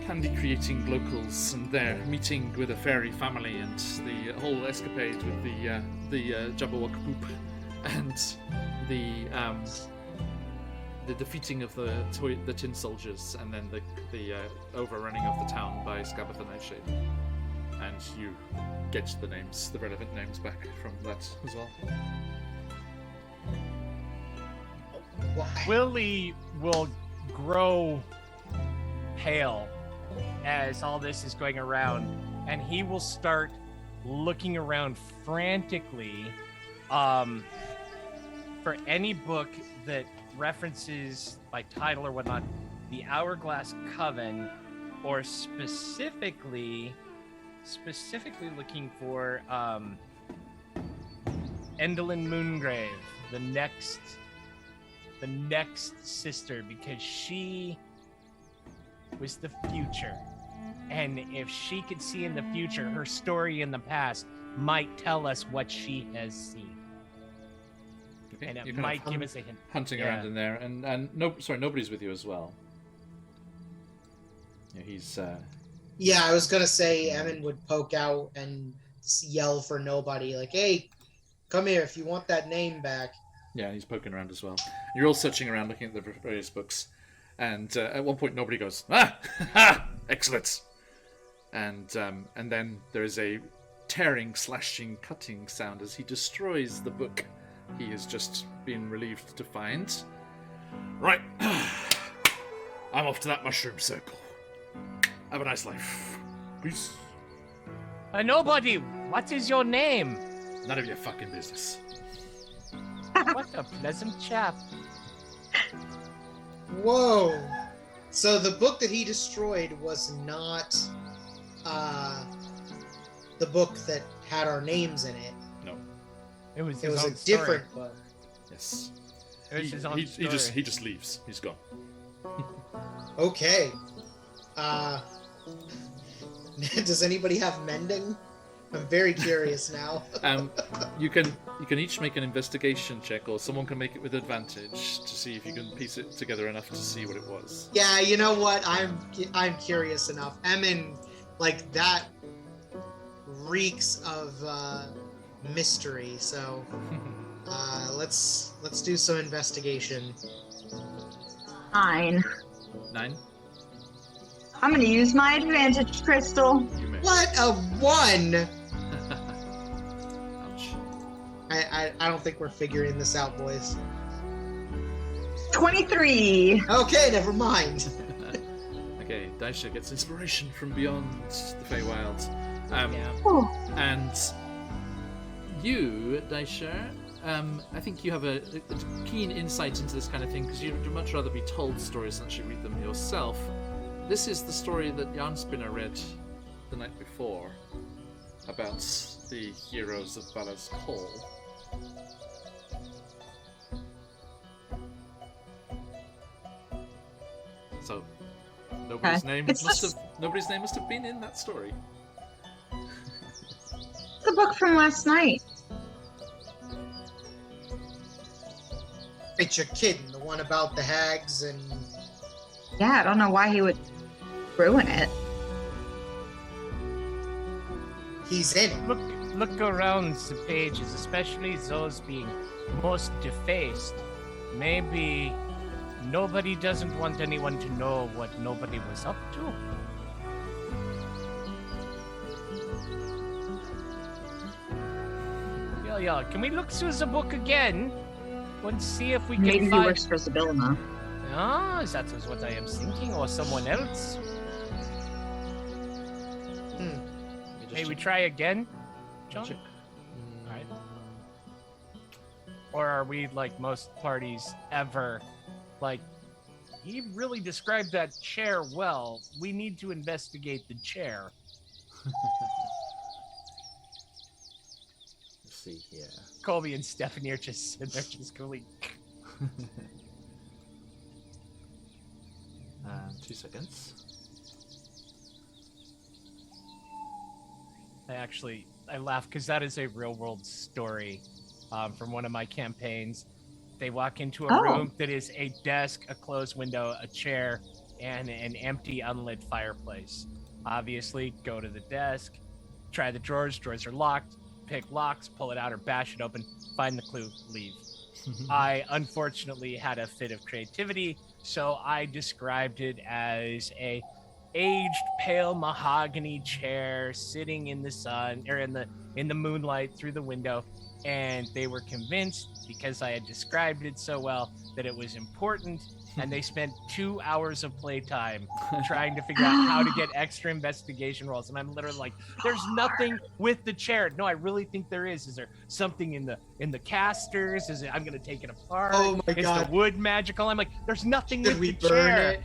candy-creating locals and their meeting with a fairy family and the whole escapade with the Jabberwock poop and the defeating of the tin soldiers and then the overrunning of the town by Scabath and Nightshade. And you get the relevant names back from that as well. Willie will grow pale as all this is going around, and he will start looking around frantically for any book that references by title or whatnot the Hourglass Coven, or specifically looking for Endlin Moongrave, the the next sister because she was the future. And if she could see in the future, her story in the past might tell us what she has seen. Okay, And it you're kind might of give us a hint. hunting Yeah. around in there, and no, sorry, nobody's with you as well. Yeah, he's Yeah, I was gonna say Emin would poke out and yell for nobody, like, "Hey, come here if you want that name back." yeah, he's poking around as well. You're all searching around, looking at the various books, and at one point nobody goes, "Ah, ha, excellent!" And then there is a tearing, slashing, cutting sound as he destroys the book he has just been relieved to find. Right, I'm off to that mushroom circle. Have a nice life. Peace. Nobody, what is your name? None of your fucking business. What a pleasant chap. Whoa! So the book that he destroyed was not the book that had our names in it. No. It was It his was a own story. different book. Yes. It was his own story. He just leaves. He's gone. Okay. Does anybody have mending? I'm very curious now. You can each make an investigation check, or someone can make it with advantage to see if you can piece it together enough to see what it was. Yeah, you know what? I'm curious enough. Emin, like that reeks of mystery. So let's do some investigation. 9. 9. I'm gonna use my advantage crystal. You may. What a 1! Ouch. I don't think we're figuring this out, boys. 23. Okay, never mind. Okay, Daisha gets inspiration from beyond the Feywild. Yeah. Oh, And you, Daisha, I think you have a keen insight into this kind of thing because you'd much rather be told stories than actually read them yourself. This is the story that Jarnspinner read the night before about the heroes of Vala's Call. So nobody's Okay. name It's must just- have nobody's name must have been in that story. the book from last night. It's your kid, the one about the hags and Yeah, I don't know why he would ruin it. he's in it. Look around the pages, especially those being most defaced. Maybe nobody doesn't want anyone to know what nobody was up to. Yeah, can we look through the book again? And see if we can Maybe he find... works for Sibylla. Ah, that is what I am thinking, or someone else. May we try again, John? Check. Alright. Or are we like most parties ever? Like, he really described that chair well. We need to investigate the chair. Let's see here. Colby and Stephanie are just sitting there, just going. 2 seconds. I laugh because that is a real world story from one of my campaigns. They walk into a room that is a desk, a closed window, a chair, and an empty, unlit fireplace. Obviously, go to the desk, try the drawers. Drawers are locked. Pick locks, pull it out or bash it open, find the clue, leave. I unfortunately had a fit of creativity, so I described it as a aged, pale mahogany chair sitting in the sun or in the moonlight through the window, and they were convinced because I had described it so well that it was important, and they spent 2 hours of playtime trying to figure out how to get extra investigation rolls. And I'm literally like, there's nothing with the chair. No, I really think there is. Is there something in the casters? Is it? I'm gonna take it apart. Oh my Is God. the wood magical? I'm like, there's nothing Did with we the burn chair.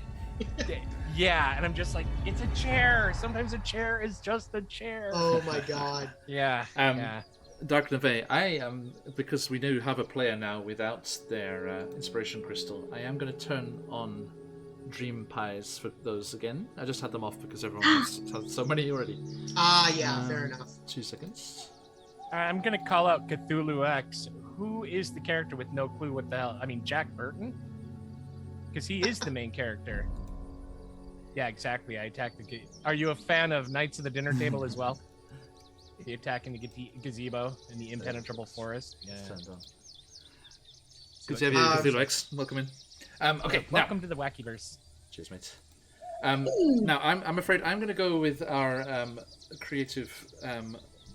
it? Yeah, and I'm just like, it's a chair. Sometimes a chair is just a chair. Oh my God. Yeah. Um, yeah. Dark Neve, I am, because we do have a player now without their inspiration crystal, I am going to turn on dream pies for those again. I just had them off because everyone has so many already. Yeah, fair enough. 2 seconds. I'm gonna call out Cthulhu X. Who is the character with no clue what the hell? I mean, Jack Burton? Because he is the main character. Yeah, exactly. I attacked the... Are you a fan of Knights of the Dinner Table as well? The attack in the gazebo in the impenetrable forest. Yeah. Good to have you, Cthulhu X. Welcome in. Okay, welcome to the Wackyverse. Cheers, mate. Now, I'm afraid I'm going to go with our creative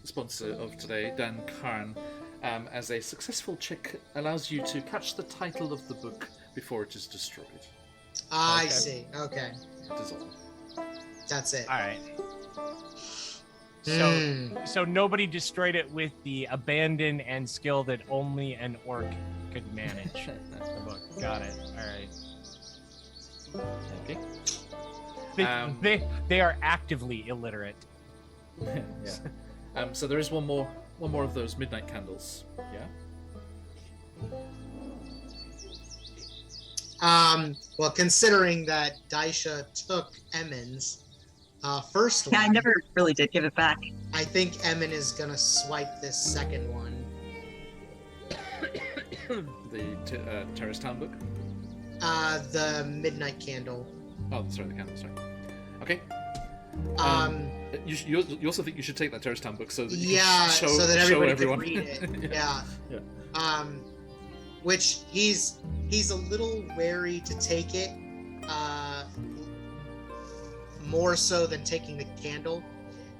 sponsor of today, Dan Karn, as a successful check allows you to catch the title of the book before it is destroyed. I see. Okay. That is all. That's it. All right. So nobody destroyed it with the abandon and skill that only an orc could manage. The book. Got it. All right. Okay. They are actively illiterate. Yeah. So there is one more of those midnight candles. Yeah. Well, considering that Daisha took Emin's first one, Yeah, I never really did give it back. I think Emin is gonna swipe this second one. The Terrace Town book. The Midnight Candle. Oh, sorry, the candle. Sorry. Okay. You also think you should take that Terrace Town book so that you can show, so that everybody everyone. can read it. Yeah. Which he's a little wary to take it, more so than taking the candle.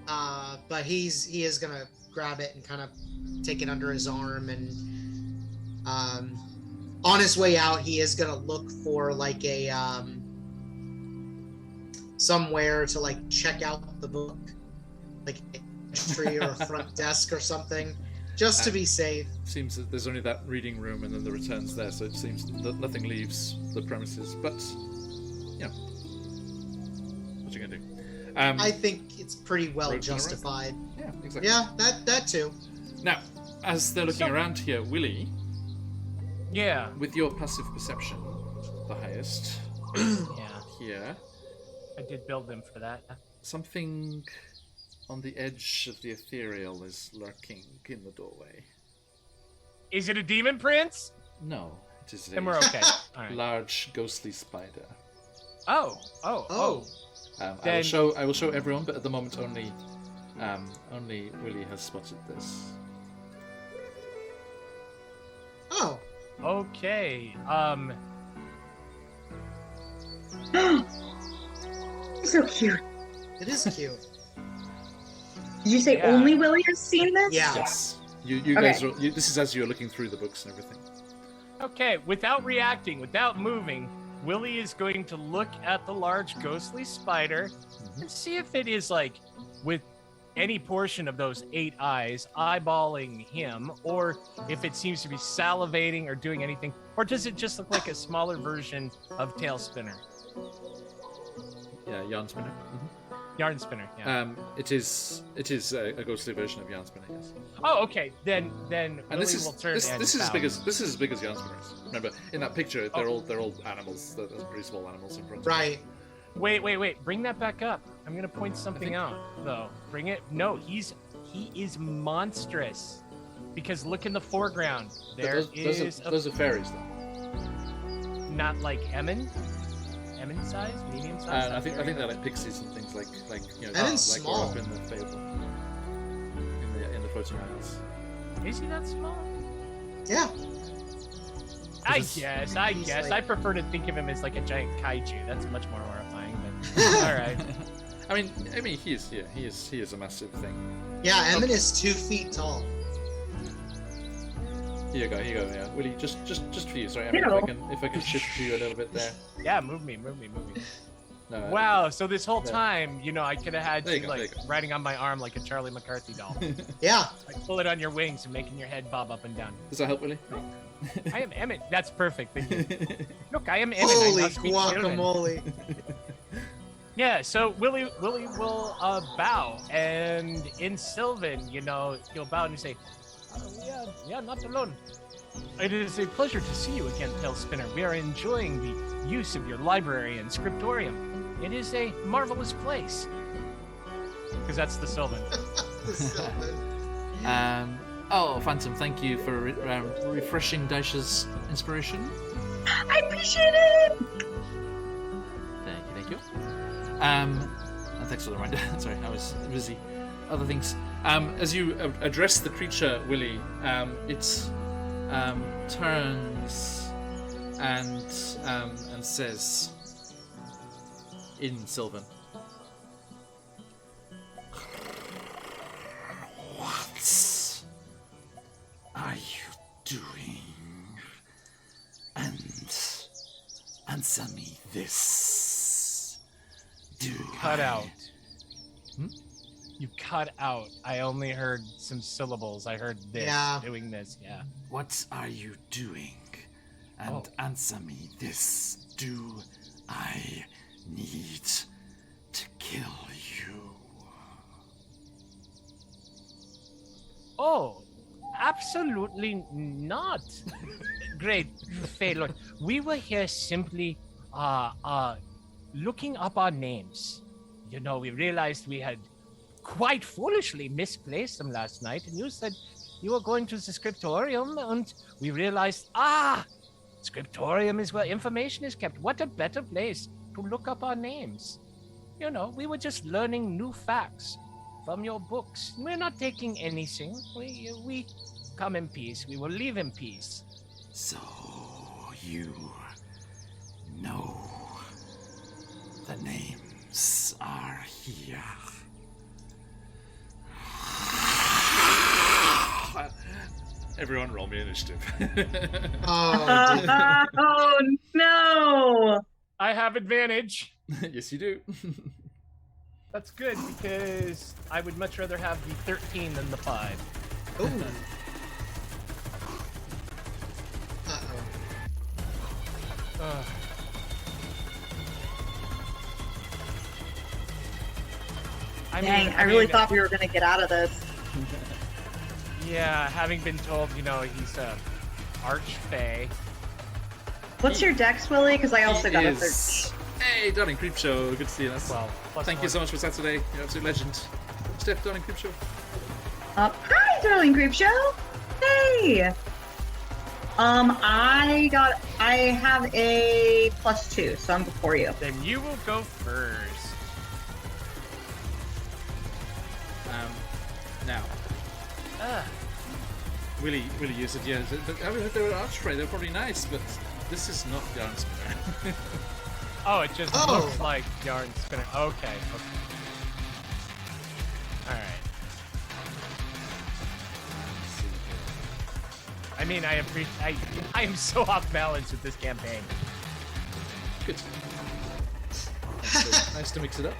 But he is gonna grab it and kind of take it under his arm, and on his way out, he is gonna look for like a somewhere to like check out the book, like a tree or a front desk or something, just to be safe. Seems that there's only that reading room and then the returns there, so it seems that nothing leaves the premises. But you know, what you gonna do? I think it's pretty well roads on a road. justified. Yeah, exactly. Yeah, that too. Now, as they're looking around here, Willie, Yeah. with your passive perception, the highest Yeah. here, I did build them for that. something on the edge of the ethereal is lurking in the doorway. Is it a demon prince? No, it is Then we're a okay. All right. large ghostly spider. Oh. I will show everyone, but at the moment only Willie has spotted this. Oh, Okay. So cute. it is cute. Did you say Yeah. only Willie has seen this? Yeah. Yes, you Okay. guys are. This is as you're looking through the books and everything. Okay. Without reacting, without moving, Willie is going to look at the large ghostly spider and see if it is like with any portion of those 8 eyes eyeballing him, or if it seems to be salivating or doing anything, or does it just look like a smaller version of Tail Spinner? Yeah, yarn spinner. Yarn Spinner, yeah. It is a ghostly version of yarn spinner. Yes. Oh, okay. Then And Willie this is will turn this and is as bow. big as yarn spinner is. Remember, in that picture, they're all animals. They're pretty small animals in front. of Right. Wait. Bring that back up. I'm gonna point something out, though. Bring it. No, he is monstrous. Because look in the foreground. But There those are fairies, though. not like Emin size, medium size. I think they're like pixies and things like you know. Emin's like small. Up in the fable. In the floating islands. Is he that small? Yeah. I He's guess. like- I prefer to think of him as like a giant kaiju. That's much more horrifying. But all right. I mean, he is a massive thing. Yeah, Emin is 2 feet tall. Here you go. Yeah, Willie, just for you. Sorry, I mean, if I can shift you a little bit there. Yeah, move me. No, Wow. So this whole Yeah. time, I could have had There you you go, like there you riding on my arm like a Charlie McCarthy doll. Yeah. Like pull it on your wings and making your head bob up and down. Does that help, Willie? I am Emmett. That's perfect. Thank you. Look, I am Emmett. Holy I now speak children. guacamole. Yeah, so Willie will bow, and in Sylvan, he'll bow and say, We are not alone. It is a pleasure to see you again, Tailspinner. We are enjoying the use of your library and scriptorium. It is a marvelous place. Because that's the Sylvan. The Sylvan. Oh, Phantom, thank you for refreshing Daisha's inspiration. I appreciate it. Thank you. And thanks for the reminder. Sorry, I was busy. Other things. As you address the creature, Willie, it turns and says in Sylvan, "What are you doing? And answer me this. Cut out. You cut out. I only heard some syllables. I heard this, doing this, yeah. What are you doing? And answer me this. Do I need to kill you?" Oh, absolutely not. Great, Faylord. We were here simply looking up our names. You know, we realized we had quite foolishly misplaced them last night, and you said you were going to the scriptorium, and we realized, scriptorium is where information is kept. What a better place to look up our names. You know, we were just learning new facts from your books. We're not taking anything. We come in peace. We will leave in peace. So you know the names are here. Everyone roll me initiative. Oh no! I have advantage. Yes, you do. That's good, because I would much rather have the 13 than the 5. Ooh. Uh-oh. Dang, I really thought we were gonna get out of this. Yeah, having been told, you know, he's a archfey. What's your dex, Willie? Because I also got a Is- 13. Hey, Darling Creepshow. Good to see you. That's Well, plus Thank you one. so much for Saturday. You're an absolute legend. Steph, Darling Creepshow. Hi, Darling Creepshow. Hey. I have a +2, so I'm before you. Then you will go first. Now, Willie, you said, yeah, I mean, if they were archfey, they're probably nice, but this is not Yarn Spinner. Oh, it just looks like yarn spinner. Okay. Alright. I mean, I am so off balance with this campaign. Good. Nice to mix it up.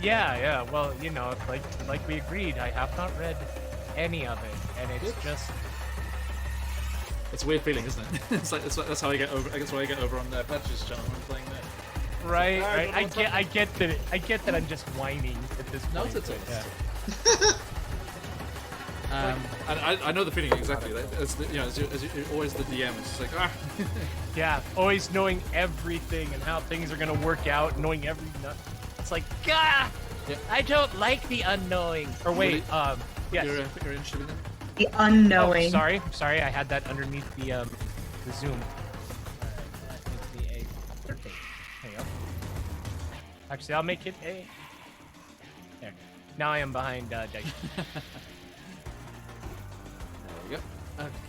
Yeah. Well, you know, like we agreed, I have not read any of it, and it's just. It's a weird feeling, isn't it? That's how I get over. I guess why I get over on Patch's channel when I'm playing that. Right. I get that I'm just whining at this point. No, it's okay. Yeah. And I know the feeling exactly. As you're always the DM, it's just like Yeah, always knowing everything and how things are gonna work out, knowing every nut. It's like, gah! Yeah. I don't like the unknowing. Or wait, yes. You're interested in them? The unknowing. Oh, sorry, I had that underneath the Zoom. That needs to be a 13. There you go. Actually, I'll make it a. There. Now I am behind Dice. There we go.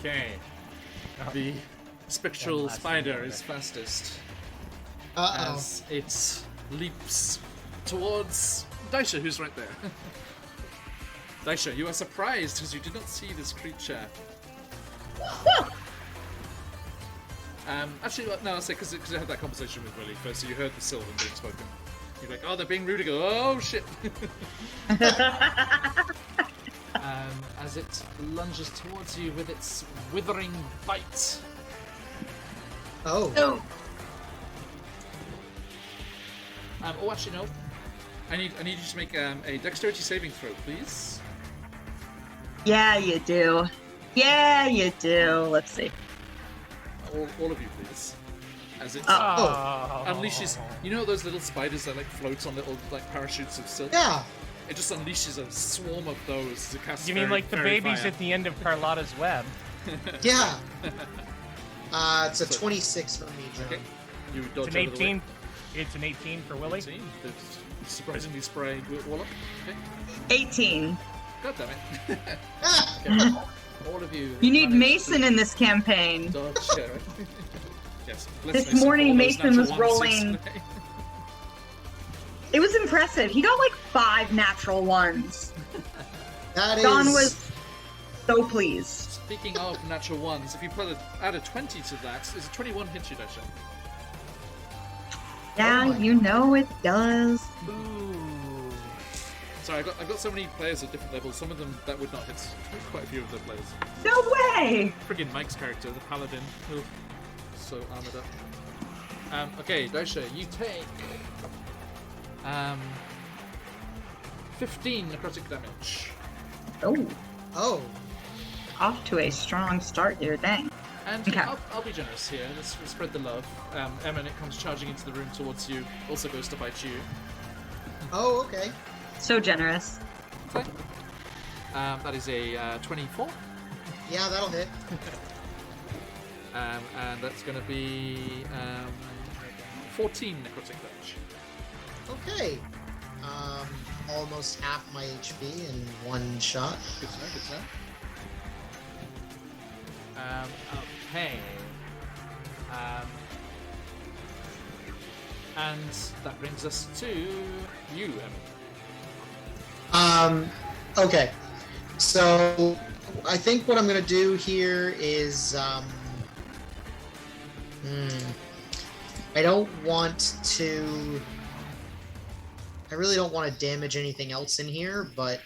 Okay. The spectral last spider one. is fastest Uh-oh. as it leaps towards Daisha, who's right there. Daisha, you are surprised because you did not see this creature. Actually, no, I'll say because I had that conversation with Willie first, so you heard the Sylvan being spoken. You're like, oh, they're being rude. I go, oh shit. As it lunges towards you with its withering bite. Oh. Actually, no. I need you to make a dexterity saving throw, please. Yeah, you do. Yeah, you do. Let's see. All of you, please. As it Oh. unleashes. You know those little spiders that like float on little like parachutes of silk? Yeah. It just unleashes a swarm of those as it casts You mean fairy- like the fairy babies fire. at the end of Carlotta's Web? Yeah. It's a 26 for me, John. Okay. You dodge It's an out of the way. 18. It's an 18 for Willie. 18. It's surprisingly spray Wallop. Okay. 18. God damn it. Ah! Okay. All of you. You need managed to Mason in this campaign. Dodge. Yes. bless This Mason for morning, all those Mason natural was ones rolling- yesterday. It was impressive. He got like 5 natural ones. That is. Don was so pleased. Speaking of natural ones, if you add a 20 to that, is a 21 hit you, Dasha? Yeah, my you know it does. Ooh. Sorry, I've got so many players at different levels. Some of them that would not hit. Quite a few of the players. No way! Friggin' Mike's character, the paladin. Ugh. So armored up. Okay, Daisha, you take 15 necrotic damage. Oh, Oh. off to a strong start here. Dang. And Okay. I'll be generous here. Let's spread the love. Eminent comes charging into the room towards you. Also goes to bite you. Oh, okay. So generous. Okay. That is a 24. Yeah, that'll hit. And that's going to be 14 necrotic damage. Okay. Almost half my HP in one shot. Good to know, good to know. Okay. And that brings us to you, Emily. Okay. So, I think what I'm gonna do here is, I don't want to. I really don't want to damage anything else in here, but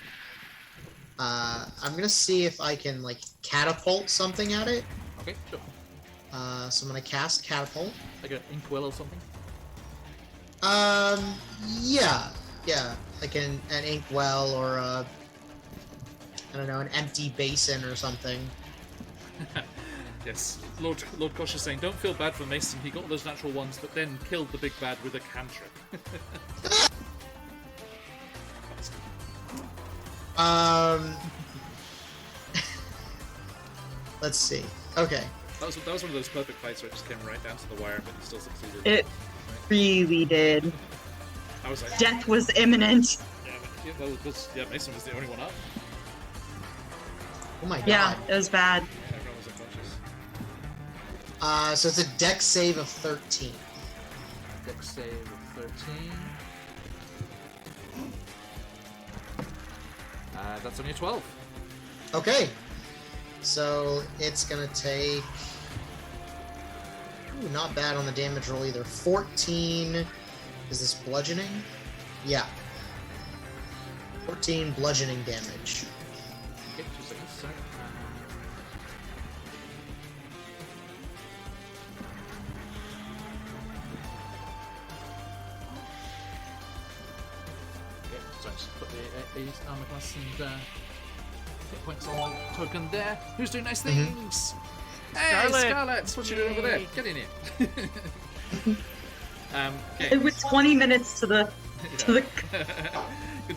I'm gonna see if I can like catapult something at it. Okay, sure. So I'm gonna cast catapult. Like an inkwell or something? Yeah, like an inkwell or a, I don't know, an empty basin or something. Yes. Lord Kosh is saying, don't feel bad for Mason. He got all those natural ones, but then killed the big bad with a cantrip. Let's see. Okay. That was one of those perfect fights where it just came right down to the wire, but he still succeeded. It really did. I was like, Death was imminent. yeah, Mason was the only one up. Oh my god. Yeah, it was bad. Everyone was unconscious. So it's a dex save of 13. Dex save of 13. That's only a 12. Okay. So it's gonna take. Ooh, not bad on the damage roll either. 14. Is this bludgeoning? Yeah. 14 bludgeoning damage. Okay, 2 seconds, sorry. Okay, so I just put the armor class and hit points on the token there. Who's doing nice things? Hey, Scarlet! Scarlet! What you doing over there? Yay. Get in here. Okay. It was 20 minutes to the Good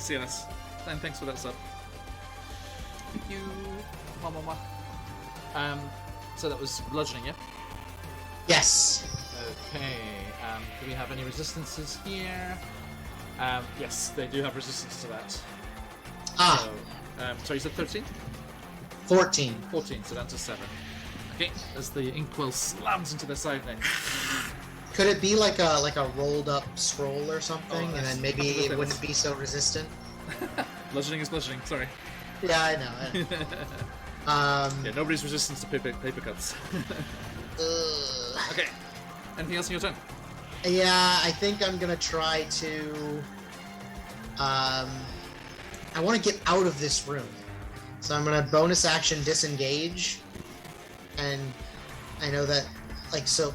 seeing us. And thanks for that sub. Thank you. So that was bludgeoning, yeah? Yes. Okay. Do we have any resistances here? Yes, they do have resistance to that. Ah, So, sorry, you said 13? 14. 14, so down to 7. Okay, as the inkwell slams into their side there. Could it be like a rolled up scroll or something, and nice. then maybe it wouldn't be so resistant? Bludgeoning is bludgeoning, sorry. Yeah, I know. Yeah, nobody's resistant to paper cuts. Okay. Anything else in your turn? Yeah, I think I'm gonna try to. I want to get out of this room, so I'm gonna bonus action disengage, and I know that, like, so.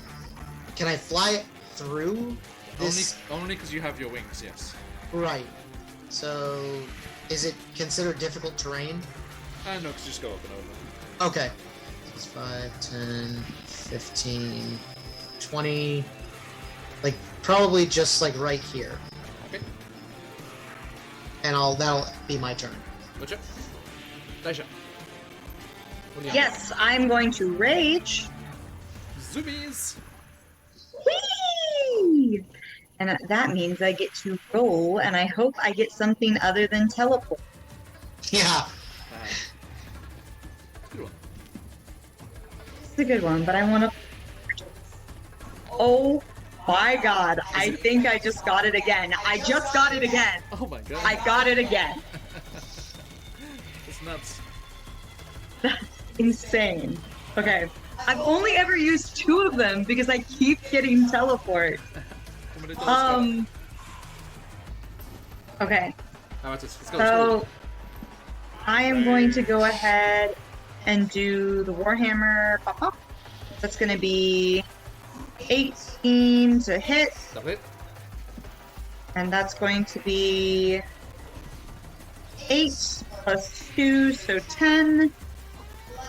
Can I fly through this? Only because you have your wings, yes. Right. So, is it considered difficult terrain? No, because just go up and over. Okay. It's 5, 10, 15, 20. Like, probably just like right here. Okay. And that'll be my turn. Gotcha. Daisha. What do you Yes, I'm going to rage. have? Zoomies! Whee! And that means I get to roll, and I hope I get something other than teleport. Yeah. Good one. It's a good one, but I want to. Oh my god! I think I just got it again. I just got it again. Oh my god. I got it again. It's nuts. That's insane. Okay. I've only ever used 2 of them because I keep getting teleport. Okay. Let's go. So I am going to go ahead and do the Warhammer pop pop. That's going to be 18 to hit, Stop it. and that's going to be 8 plus 2, so 10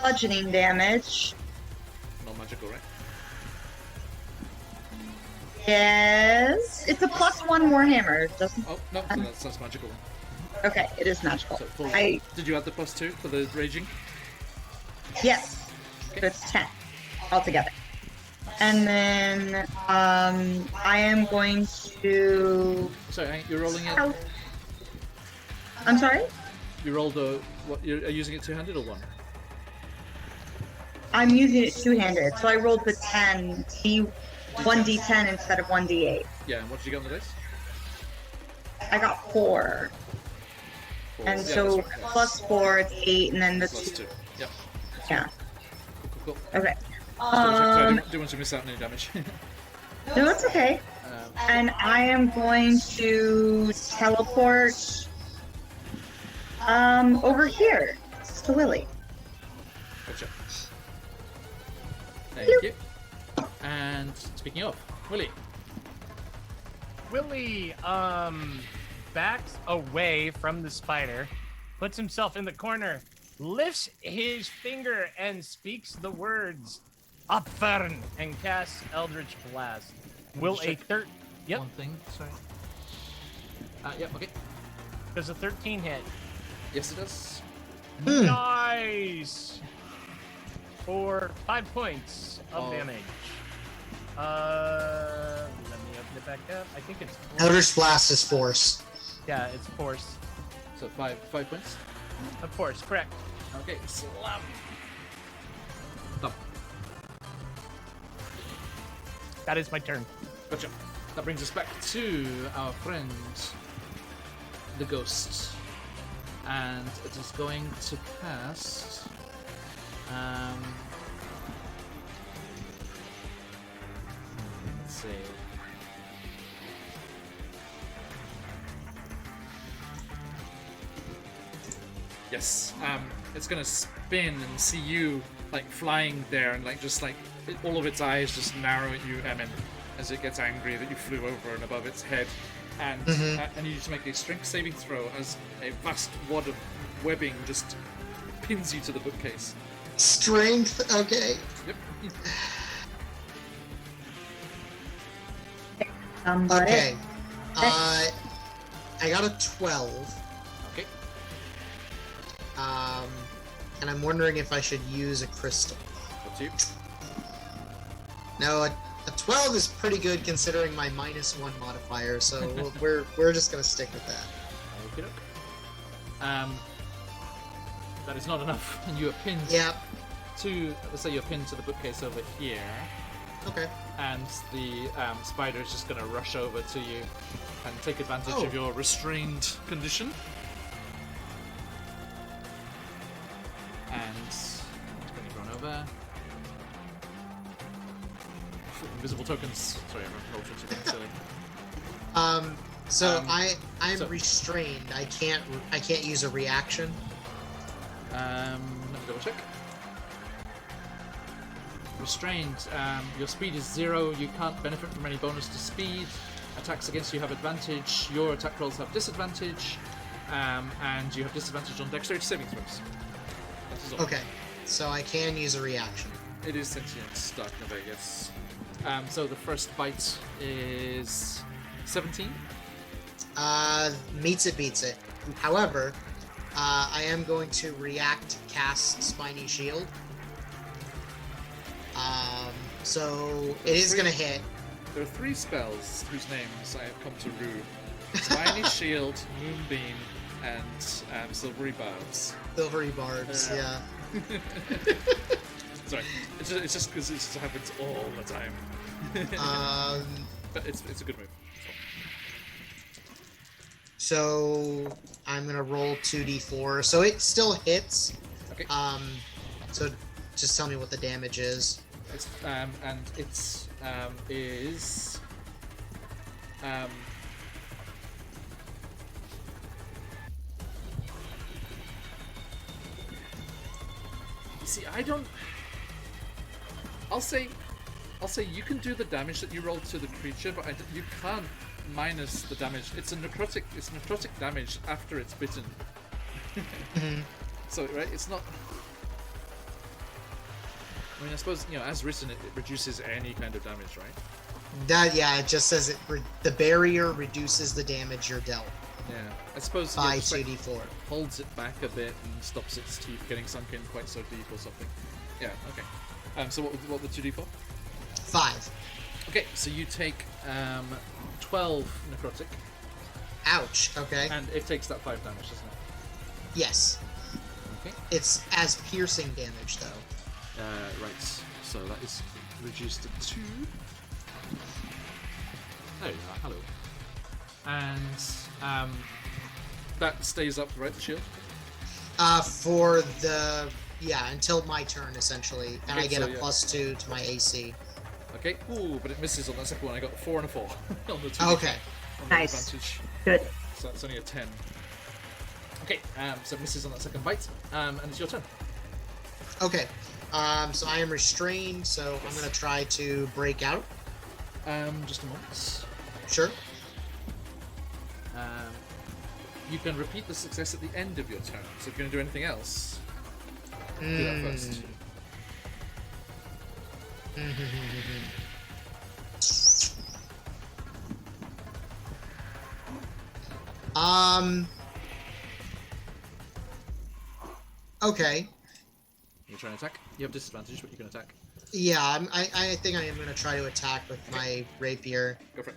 bludgeoning damage. No magical, right? Yes, it's a +1 Warhammer. Doesn't Oh, no, so that's magical. okay? It is magical. So full, I did you add the +2 for the raging? yes, so it's 10 altogether. And then I am going to. Sorry, you're rolling it. I'm sorry. You rolled a. What? You're using it two-handed or one? I'm using it two-handed, so I rolled the 10, 1d10 instead of 1d8. Yeah. And what did you get on the dice? I got 4, and Yeah, so that's right, yeah. +4, it's 8, and then the +2. Yep. yeah. Cool. Okay. Sorry, I didn't want to miss out on any damage. No, it's okay. And I am going to teleport over here to Lily. Gotcha. Thank you. And speaking of, Willie. Willie backs away from the spider, puts himself in the corner, lifts his finger and speaks the words Upfern and casts Eldritch Blast. Will a Yep. One thing, sorry. Yep, okay. Does a 13 hit? Yes, it does. Nice! For 5 points of Oh. damage. Let me open it back up. I think it's Eldritch Blast is force. Yeah, it's force. So 5 points. Of force, correct. Okay, slam. Done. That is my turn. Gotcha. That brings us back to our friend, the ghost. And it is going to cast. Let's see. Yes. It's gonna spin and see you like flying there, and like just like all of its eyes just narrow at you, Emin, as it gets angry that you flew over and above its head. And and you need to make a strength saving throw as a vast wad of webbing just pins you to the bookcase. Strength, okay. Yep. Okay. I got a 12. Okay. And I'm wondering if I should use a crystal. Up to you. No, a 12 is pretty good considering my -1 modifier, so we're just gonna stick with that. Okay. That is not enough, and you are pinned Yeah. to. Let's say you're pinned to the bookcase over here, Okay. and the spider is just going to rush over to you and take advantage Oh. of your restrained condition. And it's going to run over. Invisible tokens. Sorry, I rolled such a thing silly. So I'm so- restrained. I can't use a reaction. Let me double check. Restrained. Your speed is 0. You can't benefit from any bonus to speed. Attacks against you have advantage. Your attack rolls have disadvantage. And you have disadvantage on dexterity saving throws. This is all. Okay, so I can use a reaction. It is sentient, Dark Vegas. So the first bite is 17. Meets it, beats it. However, I am going to react, cast Spiny Shield. So it is going to hit. There are 3 spells whose names I have come to rue. Spiny Shield, Moonbeam, and Silvery Barbs. Silvery Barbs, yeah. Sorry, it's just because it just happens all the time. But it's a good move. So I'm going to roll 2d4. So it still hits. Okay. So just tell me what the damage is. It's and it's is you see, I don't. I'll say you can do the damage that you rolled to the creature, but you can't minus the damage. It's necrotic damage after it's bitten. So right, it's not. I mean, I suppose, you know, as written, it reduces any kind of damage, right? Yeah, it just says the barrier reduces the damage you're dealt Yeah, I suppose by just, like, 2d4. holds it back a bit and stops its teeth getting sunk in quite so deep or something. Yeah, okay. So what the 2d4? 5. Okay, so you take 12 necrotic, Ouch. Okay. and it takes that 5 damage, doesn't it? Yes. Okay. It's as piercing damage though. Right, so that is reduced to 2. There you are, hello. And that stays up, right, the shield? For the until my turn essentially, and Okay, I get so, a yeah. +2 to my AC. Okay, ooh, but it misses on that second one. I got a 4 and a 4 on the 2. Okay. On the Nice. advantage. Good. So that's only a 10. Okay, so it misses on that second bite, and it's your turn. Okay. So I am restrained, so I'm gonna try to break out. Just a moment. Sure. You can repeat the success at the end of your turn. So if you're going to do anything else, do that first. Okay. You're trying to attack. You have disadvantage, but you can attack. Yeah, I think I am gonna try to attack with my rapier. Go for it.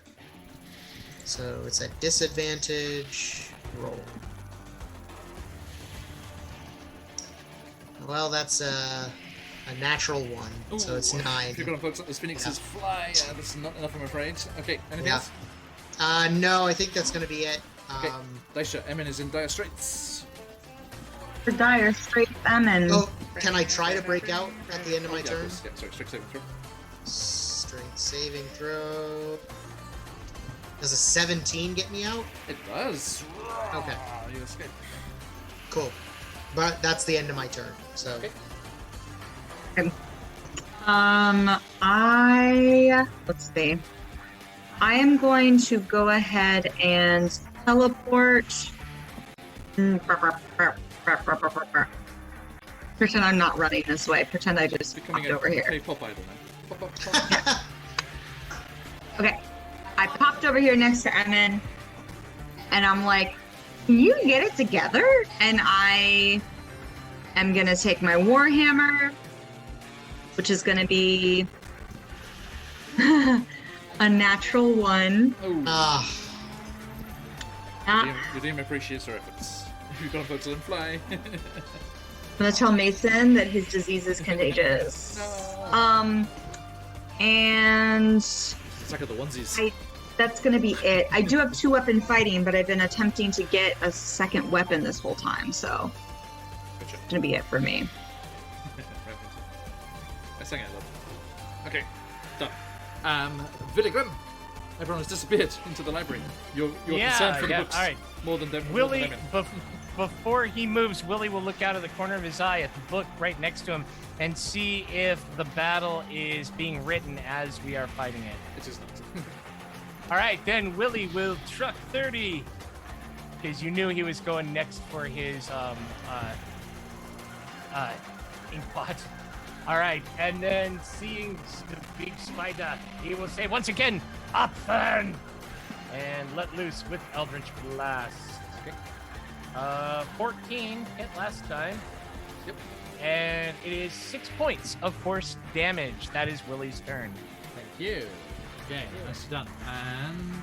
So it's at disadvantage. Roll. Well, that's a natural 1, so it's 9. If you're going to focus on those phoenixes fly, that's not enough, I'm afraid. Okay, anything Yeah. else? No, I think that's gonna be it. Okay, Daisha, Emin is in dire straits. For dire straight famine. Oh, can I try to break out at the end of my turn? Yeah, sorry, strength saving throw. Strength saving throw. Does a 17 get me out? It does. Okay. You escape. Cool. But that's the end of my turn. So Okay. Let's see. I am going to go ahead and teleport. Pretend I'm not running this way. Pretend I just Becoming popped over here. K-pop idol now. Pop, pop, pop. Okay. I popped over here next to Emin, and I'm like, can you get it together? And I am going to take my Warhammer, which is going to be a natural 1. Oh, Not, your team appreciates her efforts. You're going to focus on fly. I'm going to tell Mason that his disease is contagious. No. And Attack of the onesies. that's going to be it. I do have 2-weapon fighting, but I've been attempting to get a second weapon this whole time, so Gotcha. it's going to be it for me. I sang it, love. Okay, done. Villigrim. Everyone has disappeared into the library. You're concerned for the books all right. more than Willie, Emin. before he moves, Willie will look out of the corner of his eye at the book right next to him and see if the battle is being written as we are fighting it. It is not. All right, then Willie will truck 30 because you knew he was going next for his Inkbot. All right, and then seeing the big spider, he will say once again, "Up then!" and let loose with Eldritch Blast. Okay. 14 hit last time. Yep. And it is 6 points of force damage. That is Willie's turn. Thank you. Okay, nicely done. And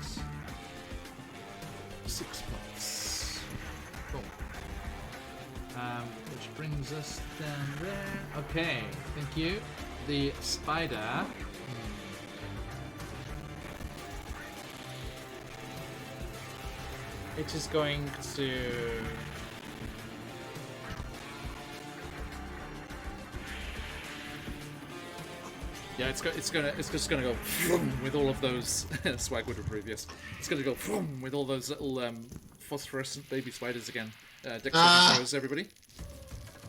6 points. Cool. Which brings us down there. Okay, thank you. The spider. It is going to. Yeah, it's just gonna go with all of those. Swag would approve. Yes, it's gonna go with all those little phosphorescent baby spiders again. Dex saving throws, everybody.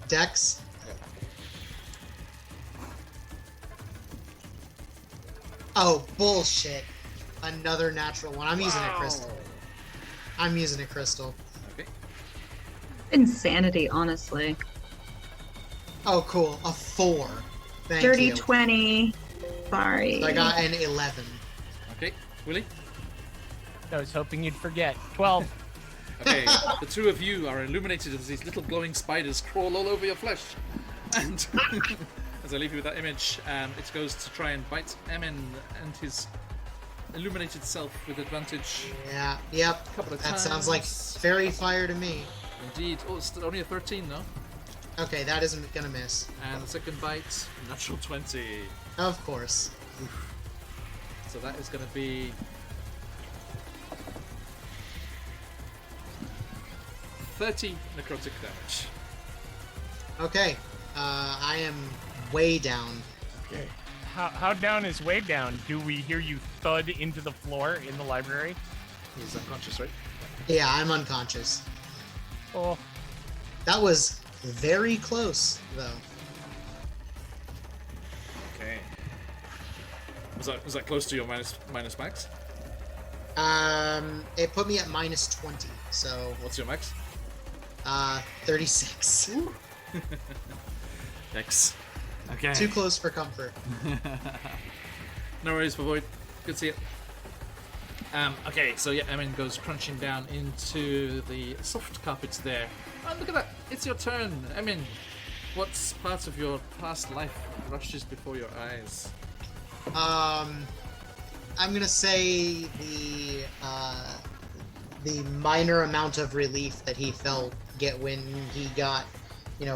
Dex. Oh, bullshit. Another natural one. I'm using a crystal. I'm using a crystal. Okay. Insanity, honestly. Oh, cool. A 4. Thank Dirty you. 20. Sorry. So I got an 11. Okay, Willie. I was hoping you'd forget. 12. Okay, the two of you are illuminated as these little glowing spiders crawl all over your flesh. And as I leave you with that image, it goes to try and bite Emin and his illuminated self with advantage. Yeah, yep. Couple of That sounds like times. fairy fire to me. Indeed. Oh, it's only a 13, no? Okay, that isn't gonna miss. And the second bite, natural 20. Of course. So that is going to be 30 necrotic damage. Okay, I am way down. Okay. How down is way down? Do we hear you thud into the floor in the library? He's unconscious, right? Yeah, I'm unconscious. Oh, That was very close, though. Okay. Was that close to your minus max? It put me at minus 20, so What's your max? 36. X. Okay. Too close for comfort. No worries, Void. Good to see you. Okay, so yeah, Emin goes crunching down into the soft carpets there. Oh, look at that! It's your turn, Emin. What part of your past life rushes before your eyes? I'm gonna say the minor amount of relief that he felt when he got,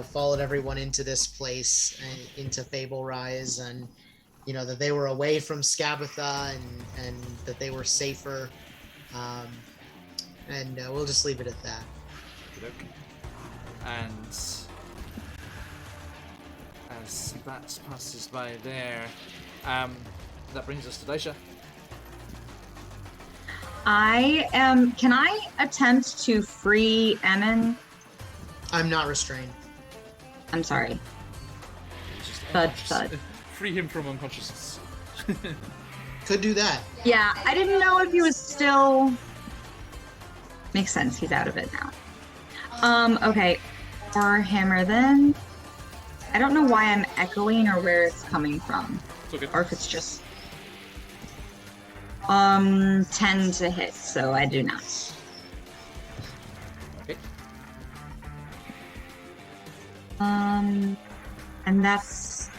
followed everyone into this place, into Fable Rise, and that they were away from Skabatha and that they were safer. And we'll just leave it at that. Okey-doke. And as that passes by there, that brings us to Daisha. Can I attempt to free Emin? I'm not restrained. I'm sorry. He's just Thud, unconscious. thud. Free him from unconsciousness. Could do that. Yeah, I didn't know if he was still... Makes sense, he's out of it now. Okay. Or hammer then. I don't know why I'm echoing or where it's coming from. It's okay. Or if it's just... 10 to hit, so I do not. Okay. And that's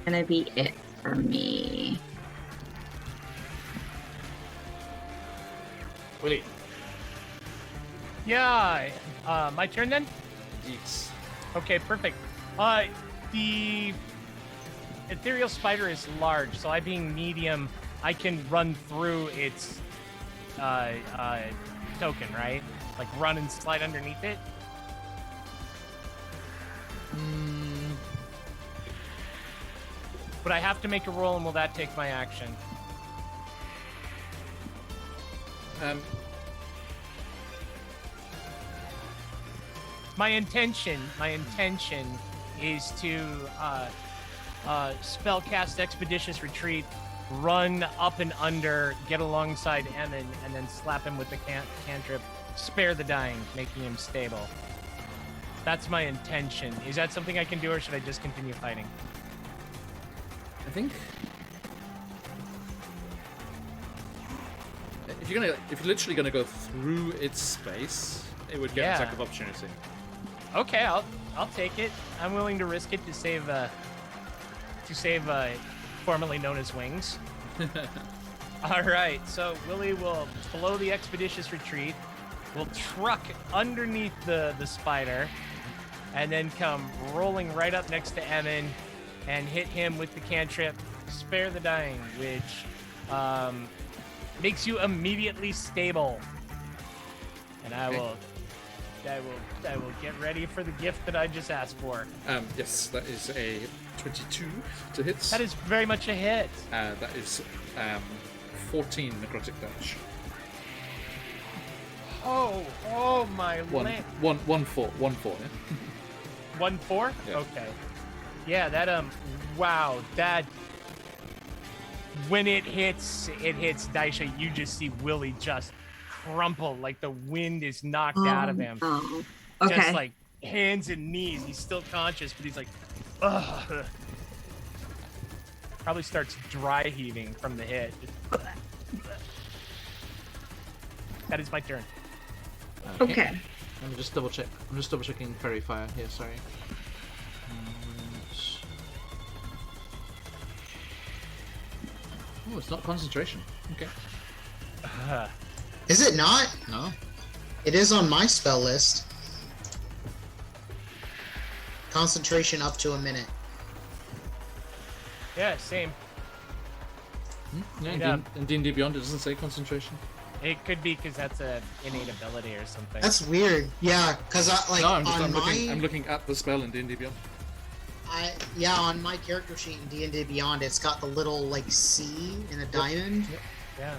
gonna be it for me. Willie. yeah. My turn then? Yeeks. Okay, perfect. The ethereal spider is large, so I being medium, I can run through its token, right? Like run and slide underneath it. But I have to make a roll, and will that take my action? My intention is to spellcast Expeditious Retreat, run up and under, get alongside Emin, and then slap him with the cantrip, Spare the Dying, making him stable. That's my intention. Is that something I can do, or should I just continue fighting? I think if you're literally gonna go through its space, it would get an attack of opportunity. Okay, I'll take it. I'm willing to risk it to save formerly known as wings. All right, so Willie will blow the expeditious retreat. We'll truck underneath the spider, and then come rolling right up next to Emin and hit him with the cantrip Spare the Dying, which makes you immediately stable. And I will get ready for the gift that I just asked for. Yes, that is a 22 to hit. That is very much a hit. That is 14 necrotic damage. Oh my land. 1-4, yeah? 1-4? Yeah. Okay. Yeah, that wow, that when it hits Daisha, you just see Willie just crumple like the wind is knocked out of him. Oh, okay. Just like hands and knees. He's still conscious, but he's like, ugh. Probably starts dry heaving from the hit. That is my turn. Okay. Let me just double check. I'm just double checking Fairy Fire here, sorry. Oh, it's not concentration. Okay. Is it not? No. It is on my spell list. Concentration up to a minute. Yeah, same. Yeah, in D&D Beyond it doesn't say concentration. It could be because that's an innate ability or something. That's weird. Yeah, because I'm looking at the spell in D&D Beyond. On my character sheet in D&D Beyond, it's got the little like C in a diamond. Yep. Yeah.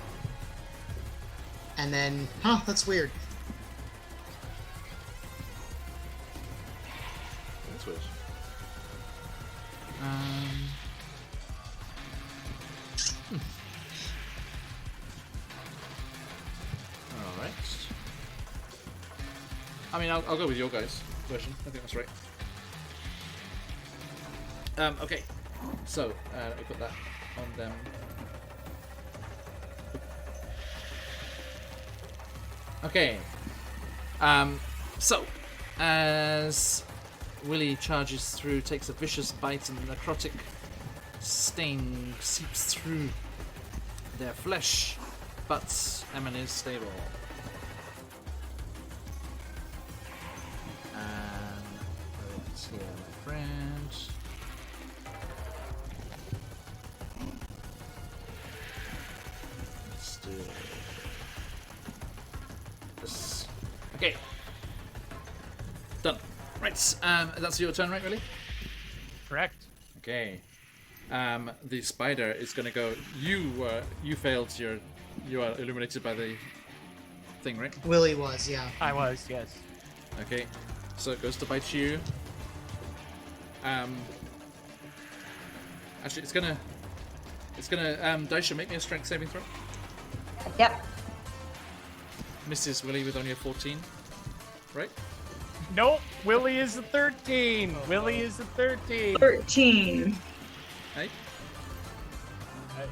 And then, that's weird. That's weird. Alright. I mean, I'll go with your guys' version. I think that's right. Okay. So, let me put that on them. Okay. So, as Willie charges through, takes a vicious bite, and the necrotic stain seeps through their flesh, but Emin is stable. And let's see, my friend. Let's do this. Okay. Done. Right. That's your turn, right, Willie? Correct. Okay. The spider is gonna go. You failed your. You are illuminated by the thing, right? Willie was, yeah. I was, yes. Okay. So it goes to bite you. Actually, it's gonna. Daisha, make me a strength saving throw. Yep. Misses Willie with only a 14. Right? Nope. Willie is the 13. Willie is the 13. 13. Hey.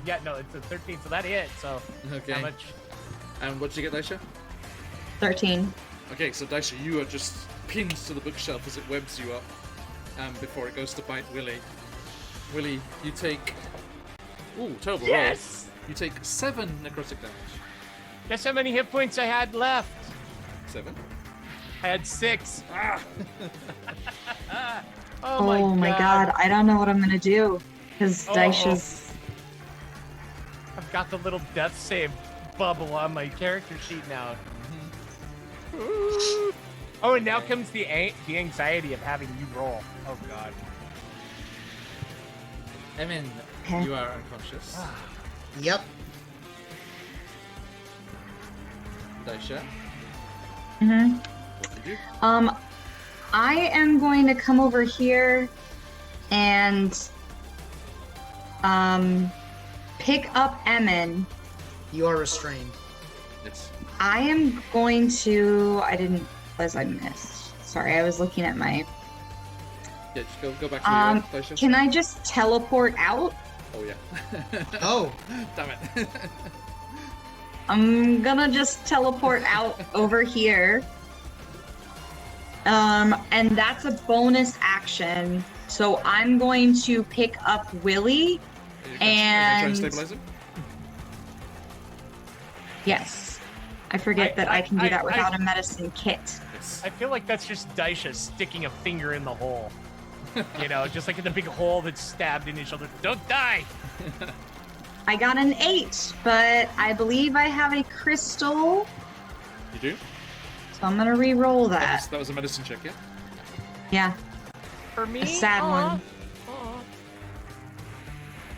Yeah, no, it's a 13, so that hit. So Okay. how much? And what did you get, Daisha? 13. Okay, so Daisha, you are just pinned to the bookshelf as it webs you up before it goes to bite Willie. Willie, you take... Ooh, terrible roll. You take 7 necrotic damage. Guess how many hit points I had left? 7? I had 6. Ah! Oh my god. I don't know what I'm gonna do. Because Daisha's... I've got the little death save bubble on my character sheet now. Oh, and now comes the anxiety of having you roll. Oh god. Emin, Okay. you are unconscious. Yep. Daisha, Mm-hmm. what did you do? I am going to come over here and pick up Emin. You are restrained. Yes. I am going to... I didn't... As I missed. Sorry, I was looking at my. Yeah, just go back to your dice. Can I just teleport out? Oh yeah. Oh. Damn it. I'm gonna just teleport out over here. And that's a bonus action. So I'm going to pick up Willie. Try and And stabilize him. yes, I forget that I can do that without a medicine kit. Yes. I feel like that's just Daisha sticking a finger in the hole. You know, just like in the big hole that's stabbed in his shoulder. Don't die! I got an 8, but I believe I have a crystal, You do? so I'm gonna re-roll that. That was a medicine check, yeah? Yeah, For me? a sad Aw. one. Aw.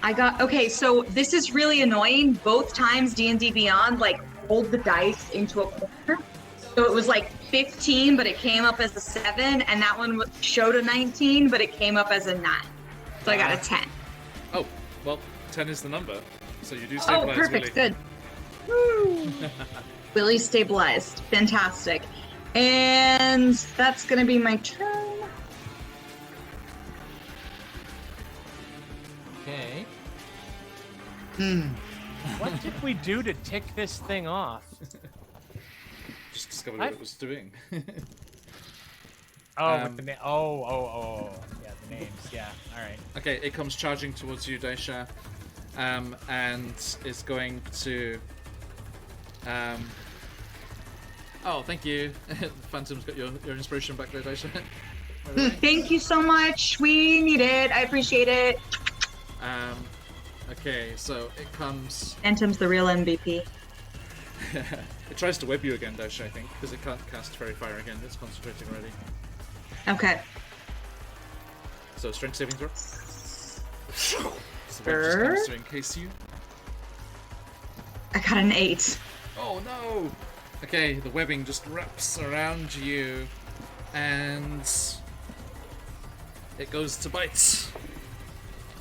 I got okay. So this is really annoying. Both times D&D Beyond like rolled the dice into a corner, so it was like 15, but it came up as a 7, and that one showed a 19, but it came up as a 9. So I got a 10. Oh, well, 10 is the number, so you do Oh, stabilize perfect. Willie. Good. Woo! Willie stabilized. Fantastic. And that's gonna be my turn. Okay. Hmm. What did we do to tick this thing off? Just discovered what it was doing. Oh, with the yeah, the names. Yeah, all right. Okay, it comes charging towards you, Daisha, and is going to. Oh, thank you. Phantom's got your inspiration back there, Daisha. Thank you so much. We need it. I appreciate it. Okay, so it comes. Phantom's the real MVP. It tries to web you again, Daisha, I think, because it can't cast Fairy Fire again. It's concentrating already. Okay. So, strength saving throw. So web just Sure. comes to encase you. I got an 8. Oh no! Okay, the webbing just wraps around you, and it goes to bite.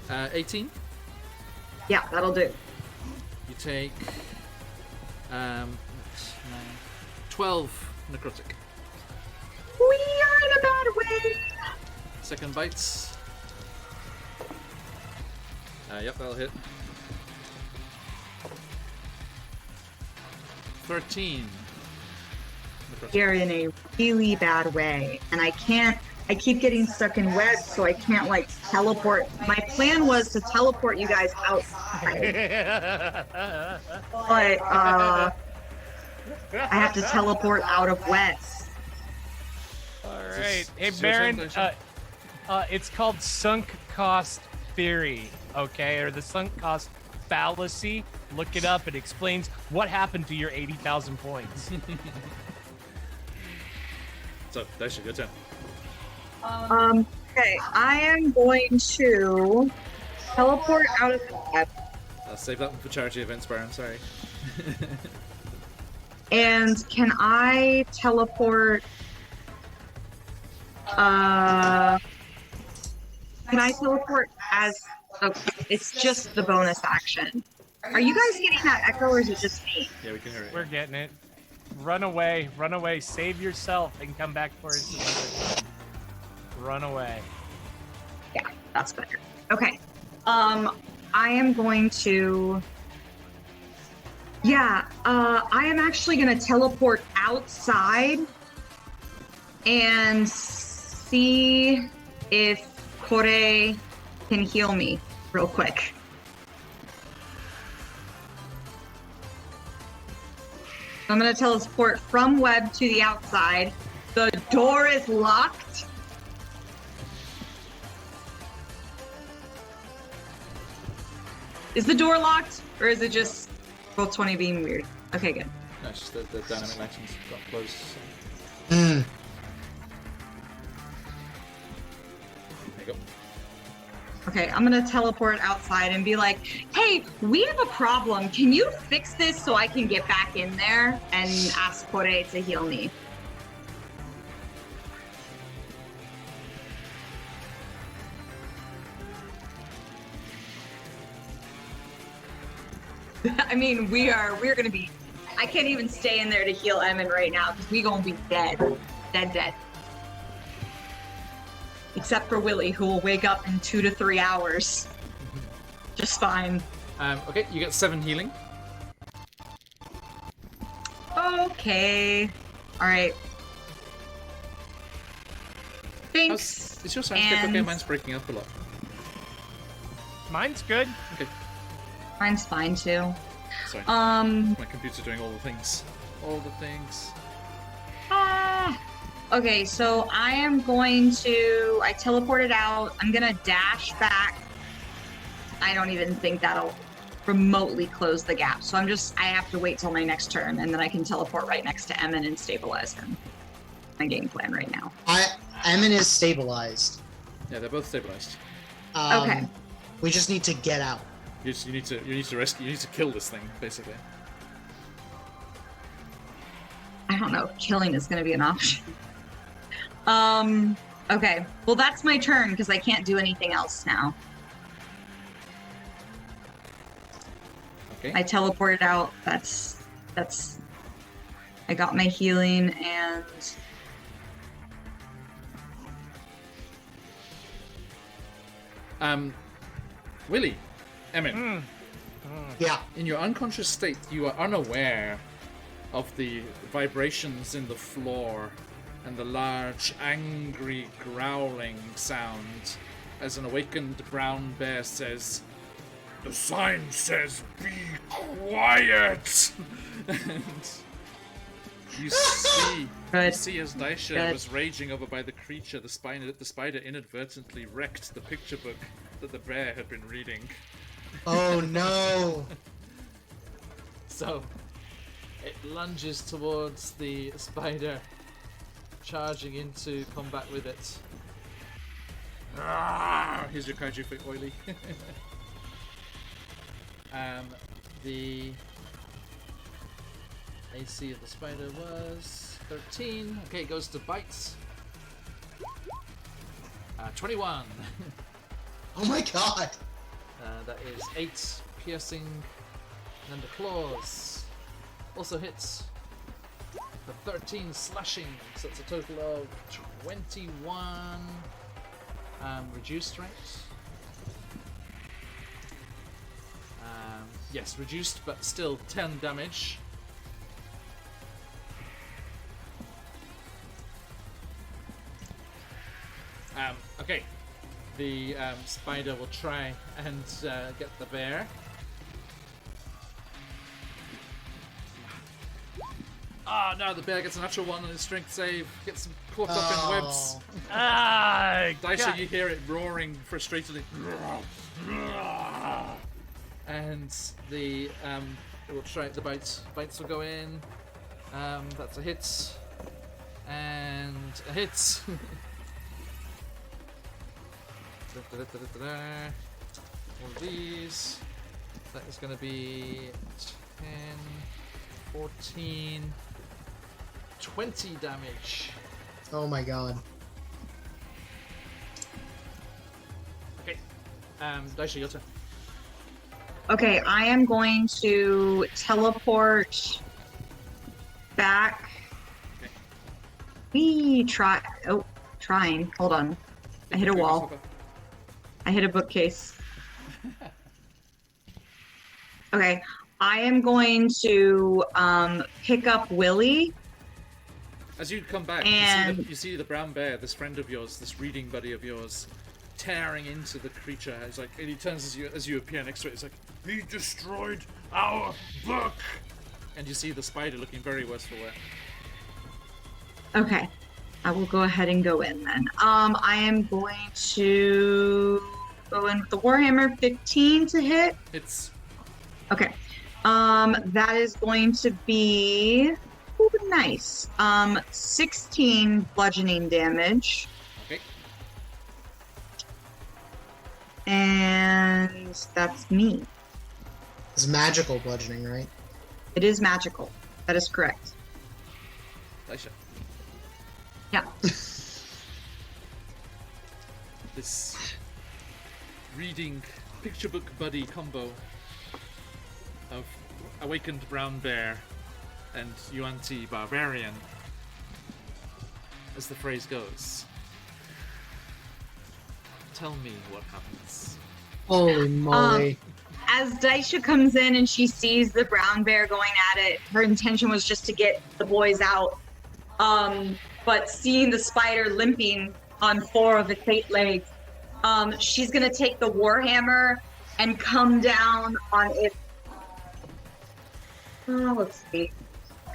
18. Yeah, that'll do. You take 12 necrotic. We are in a bad way. Second bites. Yep, that'll hit. 13. necrotic. We're in a really bad way, and I keep getting stuck in webs, so I can't like teleport. My plan was to teleport you guys outside, but I have to teleport out of webs. All Is right. this- Hey, is your Baron. turn, Daisha? It's called sunk cost theory, okay, or the sunk cost fallacy. Look it up. It explains what happened to your 80,000 points. So, Daisha, your turn. Okay, I am going to teleport out of the web, I'll save that one for charity events, Baron, sorry. and can I teleport? Can I teleport as? Oh, it's just the bonus action. Are you guys getting that echo, or is it just me? Yeah, we can hear it. We're getting it. Run away. Run away. Save yourself and come back for us. Run away. Yeah, that's better. Okay. I am going to. Yeah, I am actually going to teleport outside and see if Kore can heal me real quick. I'm going to teleport from web to the outside. The door is locked. Is the door locked, or is it just Roll20 being weird? Okay, good. No, it's just the dynamic license got closed. So. Hmm. There you go. Okay, I'm gonna teleport outside and be like, hey, we have a problem. Can you fix this so I can get back in there and ask Kore to heal me? I mean, we're gonna be, I can't even stay in there to heal Emin right now because we gonna be dead. Dead. except for Willie, who will wake up in 2 to 3 hours. Just fine. Okay, you get 7 healing. Okay. Alright. Thanks. Is your soundscape okay? Mine's breaking up a lot. Mine's good. Okay, Mine's fine too. sorry. Um. My computer doing all the things. All the things. Okay, so I am going to. I teleported out. I'm gonna dash back. I don't even think that'll remotely close the gap. So I have to wait till my next turn, and then I can teleport right next to Emin and stabilize him. My game plan right now. Emin is stabilized. Yeah, they're both stabilized. Okay. We just need to get out. You need to rescue. You need to kill this thing, basically. I don't know if killing is going to be an option. Okay. Well, that's my turn because I can't do anything else now. Okay. I teleported out. That's. I got my healing and. Willie, Emin, Yeah. in your unconscious state, you are unaware of the vibrations in the floor and the large, angry, growling sound as an awakened brown bear says, "The sign says be quiet!" And you see as Daisha was raging over by the creature, the spider inadvertently wrecked the picture book that the bear had been reading. Oh no. So, it lunges towards the spider, charging into combat with it. Here's your kaiju for Oily. The AC of the spider was 13. Okay, it goes to bites. 21. Oh my god. That is 8 piercing, and the claws also hits for 13 slashing, so it's a total of 21 reduced, right? Yes, reduced, but still 10 damage. Okay, the spider will try and get the bear. Ah, no, the bear gets a natural 1 on his strength save, gets caught up in webs. Daisha, you hear it roaring frustratedly. And the it will try the bites will go in. That's a hit. And a hit. All of these. That is going to be 10, 14, 20 damage. Oh my god. Okay. Daisha, your turn. Okay, I am going to teleport back. Okay. Trying. Hold on. I hit a wall. I hit a bookcase. Okay, I am going to pick up Willie. As you come back, And- you see the brown bear, this friend of yours, this reading buddy of yours, tearing into the creature. It's like, and he turns as you appear next to it. It's like, "He destroyed our book!" And you see the spider looking very worse for wear. Okay, I will go ahead and go in then. I am going to go in with the Warhammer 15 to hit. It's Okay, that is going to be nice. 16 bludgeoning damage. okay. And that's me. It's magical bludgeoning, right? It is magical. That is correct. Daisha. Yeah. This reading picture book buddy combo of awakened brown bear and Yuan-Ti barbarian, as the phrase goes, tell me what happens. Holy moly. As Daisha comes in and she sees the brown bear going at it, her intention was just to get the boys out. But seeing the spider limping on 4 of its 8 legs, she's gonna take the warhammer and come down on its. Let's see.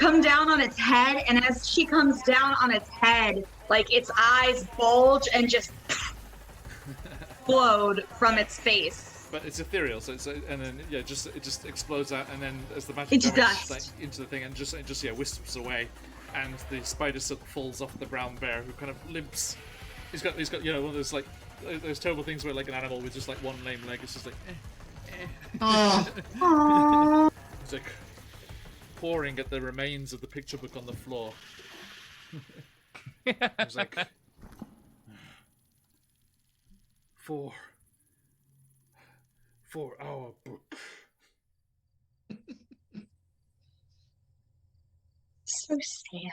Come down on its head, and as she comes down on its head, like its eyes bulge and just explode from its face. But it's ethereal, so it's and then it just explodes out, and then as the magic It's damage dust. like into the thing, and just wisps away, and the spider silk falls off the brown bear, who kind of limps. He's got one of those like those terrible things where like an animal with just like one lame leg, it's just like. Oh. He's like pouring at the remains of the picture book on the floor. He's like, for our book. So sad.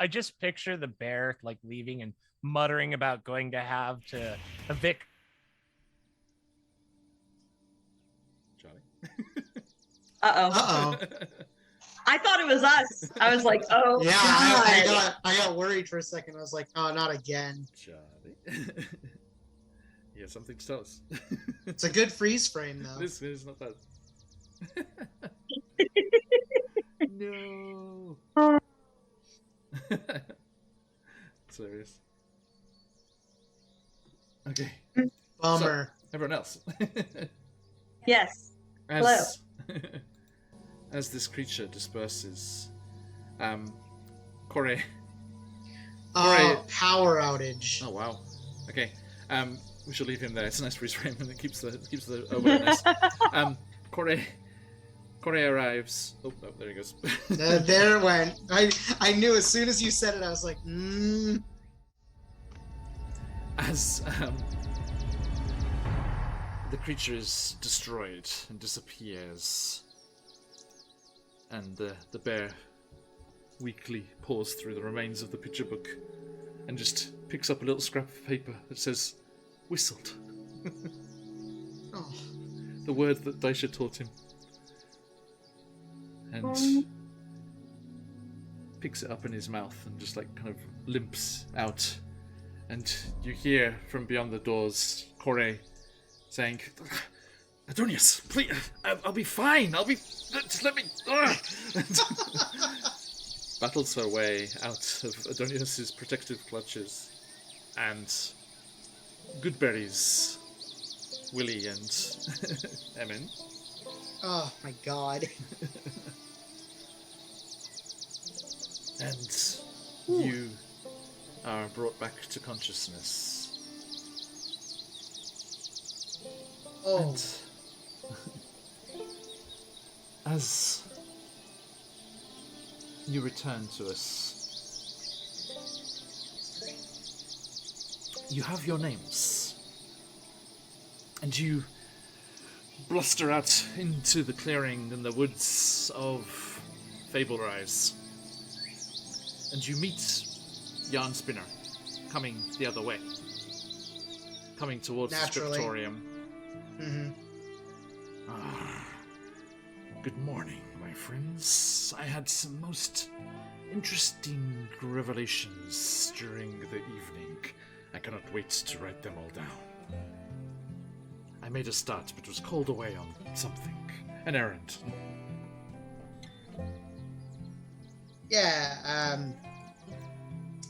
I just picture the bear like leaving and muttering about going to have to evict. Charlie. Uh-oh. I thought it was us. I was like, oh, Yeah, God. I got worried for a second. I was like, oh, not again. Charlie. Yeah, something to tell us. It's a good freeze frame, though. This is not bad. No. Serious. Okay. Bummer. So, everyone else. Yes. Hello. As this creature disperses, Corey. Oh, power outage. Oh wow. Okay. We shall leave him there. It's a nice freeze frame, and it keeps the awareness. Corey arrives. Oh, there he goes. There it went. I knew as soon as you said it, I was like, As the creature is destroyed and disappears, and the bear weakly paws through the remains of the picture book and just picks up a little scrap of paper that says "whistled." Oh. The word that Daisha taught him. And picks it up in his mouth and just like kind of limps out. And you hear from beyond the doors Corey saying, "Adonius, please, I'll be fine. Just let me." Battles her way out of Adonius's protective clutches, and Goodberries, Willie, and Emin. Oh my God. And you are brought back to consciousness. Oh. And as you return to us, you have your names. And you bluster out into the clearing in the woods of Fable Rise. And you meet Yarn Spinner coming the other way. Coming towards Naturally. the scriptorium. Mm-hmm. Good morning, my friends. I had some most interesting revelations during the evening. I cannot wait to write them all down. I made a start, but was called away on something. An errand. Yeah,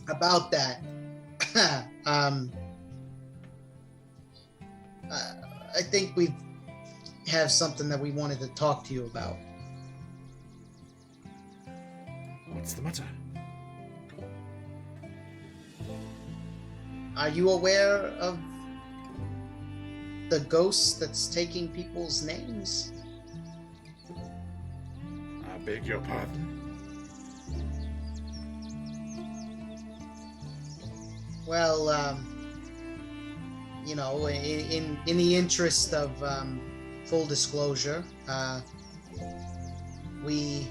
about that. I think we have something that we wanted to talk to you about. What's the matter? Are you aware of the ghost that's taking people's names? I beg your pardon? Well, you know, in the interest of full disclosure, we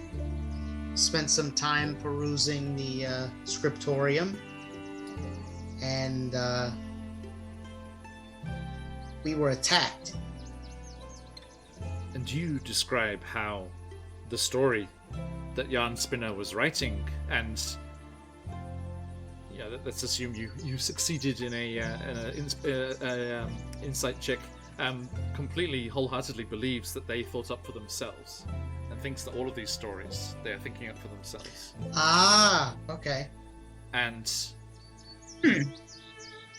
spent some time perusing the scriptorium, and we were attacked. And you describe how the story that Jan Spinner was writing, and let's assume you succeeded in a insight check. Completely wholeheartedly believes that they thought up for themselves, and thinks that all of these stories they are thinking up for themselves. Ah, okay. And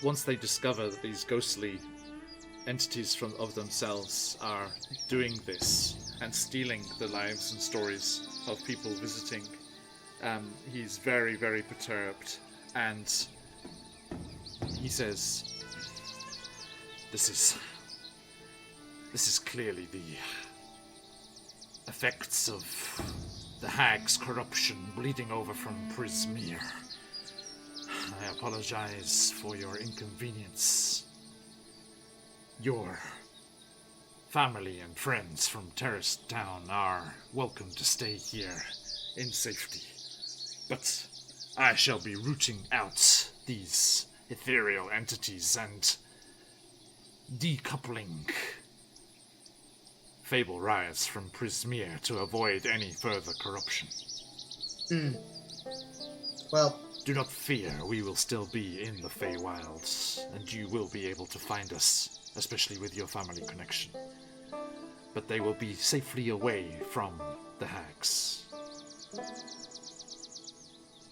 once they discover that these ghostly entities of themselves are doing this and stealing the lives and stories of people visiting, he's very, very perturbed, and he says, This is clearly the effects of the hag's corruption bleeding over from Prismere. I apologize for your inconvenience. Your family and friends from Terrace Town are welcome to stay here in safety. But I shall be rooting out these ethereal entities and decoupling Fable Rise from Prismere to avoid any further corruption. Well, do not fear, we will still be in the Feywilds, and you will be able to find us, especially with your family connection. But they will be safely away from the hags.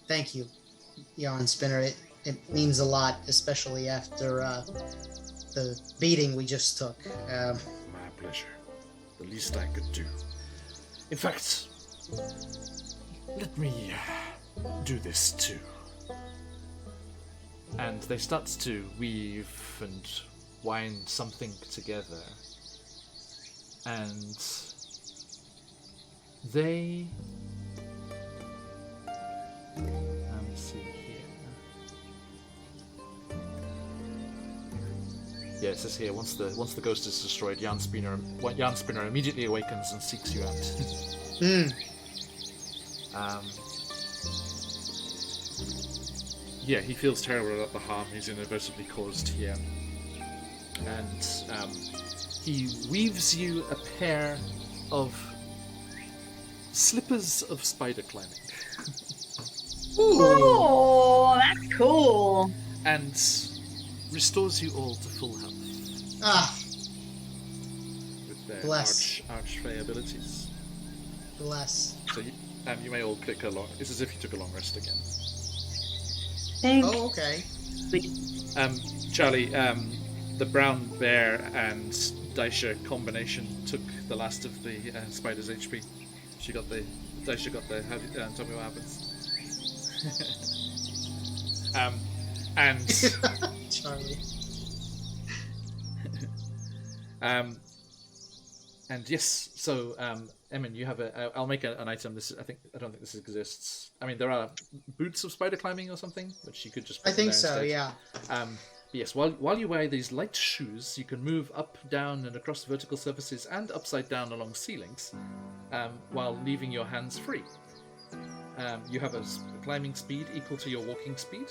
thank you, Jan Spinner. It means a lot, especially after the beating we just took. My pleasure. The least I could do. In fact, let me do this too. And they start to weave and wind something together. And they... let me see here. Yeah, it says here, once the ghost is destroyed, Jan Spinner immediately awakens and seeks you out. Yeah, he feels terrible about the harm he's inadvertently caused here. And he weaves you a pair of slippers of spider climbing. Oh, that's cool. And restores you all to full health. Ah, With their bless. archfey abilities. bless. So you may all click along. It's as if you took a long rest again. Thanks. Oh, okay. Charlie, the brown bear and Daisha combination took the last of the spider's HP. Daisha got the. Tell me what happens. And Charlie. and yes, so Emin, you have a. I'll make an item. I don't think this exists. I mean, there are boots of spider climbing or something, which you could just. I Put think there so, instead. yeah. Yes, while you wear these light shoes, you can move up, down, and across vertical surfaces and upside down along ceilings, while leaving your hands free. You have a climbing speed equal to your walking speed,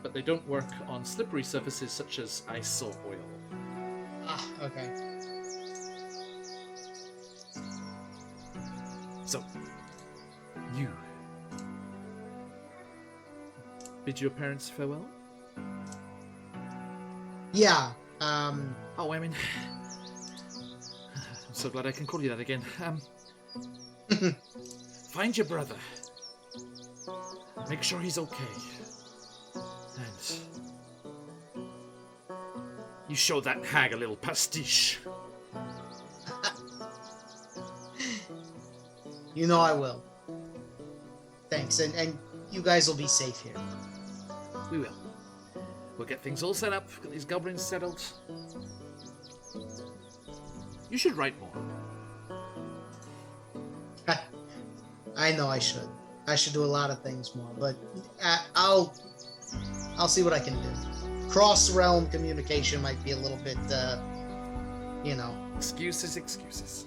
but they don't work on slippery surfaces such as ice or oil. Ah, okay. So, you bid your parents farewell? Yeah. Oh, I mean, I'm so glad I can call you that again. Find your brother. Make sure he's okay. And you show that hag a little pastiche. You know I will. Thanks, and you guys will be safe here. We will. We'll get things all set up, get these goblins settled. You should write more. I know I should. I should do a lot of things more, but I'll see what I can do. Cross-realm communication might be a little bit, Excuses.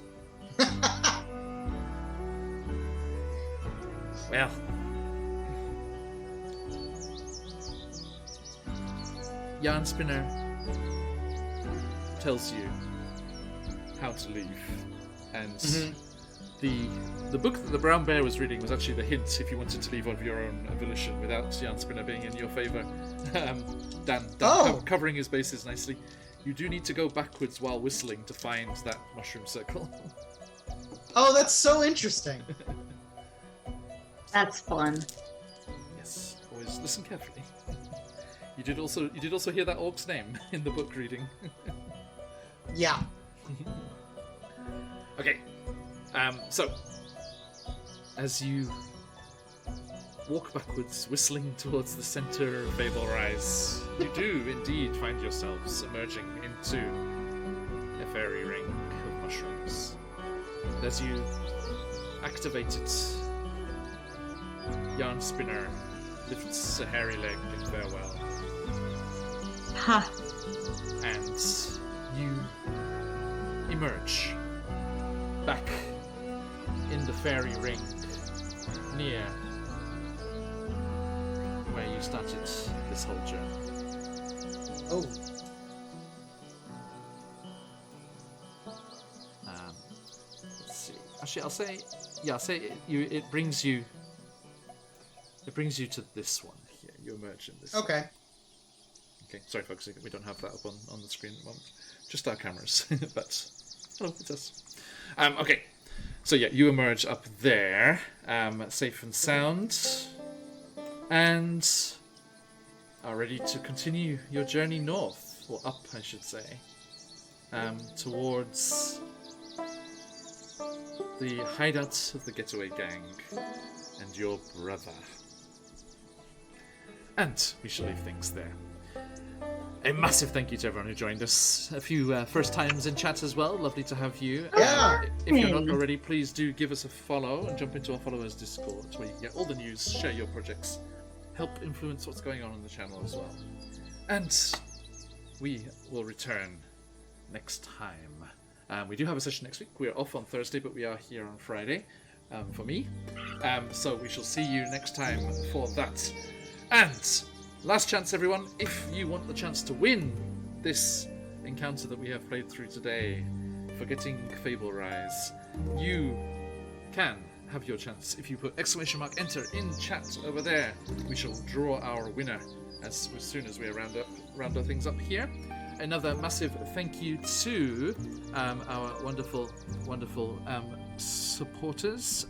Well, Jan Spinner, tells you how to leave. And the book that the brown bear was reading was actually the hint if you wanted to leave of your own volition without Jan Spinner being in your favour. Dan covering his bases nicely. You do need to go backwards while whistling to find that mushroom circle. Oh, that's so interesting. That's fun. Yes, always listen carefully. You did also hear that orc's name in the book reading. Yeah. Okay. So as you walk backwards, whistling towards the center of Fable Rise, you do indeed find yourselves emerging into a fairy ring of mushrooms. And as you activate it, Yarn Spinner lifts a hairy leg in farewell. Ha! And you emerge back in the fairy ring near where you started this whole journey. Oh. Let's see. Actually, I'll say it brings you to this one here. You emerge in this. Okay. Okay, sorry folks, we don't have that up on the screen at the moment. Just our cameras, but hello, it's us. Okay, so yeah, you emerge up there, safe and sound, and are ready to continue your journey north, or up, I should say, towards the hideout of the Getaway Gang and your brother. And we shall leave things there. A massive thank you to everyone who joined us. A few first times in chat as well. Lovely to have you. Yeah. If you're not already, please do give us a follow and jump into our followers Discord, where you can get all the news, share your projects, help influence what's going on the channel as well. And we will return next time. We do have a session next week. We are off on Thursday, but we are here on Friday for me. So we shall see you next time for that. And last chance, everyone, if you want the chance to win this encounter that we have played through today, Forgetting Fable Rise, you can have your chance if you put !enter in chat over there. We shall draw our winner as soon as we round our things up here. Another massive thank you to our wonderful supporters.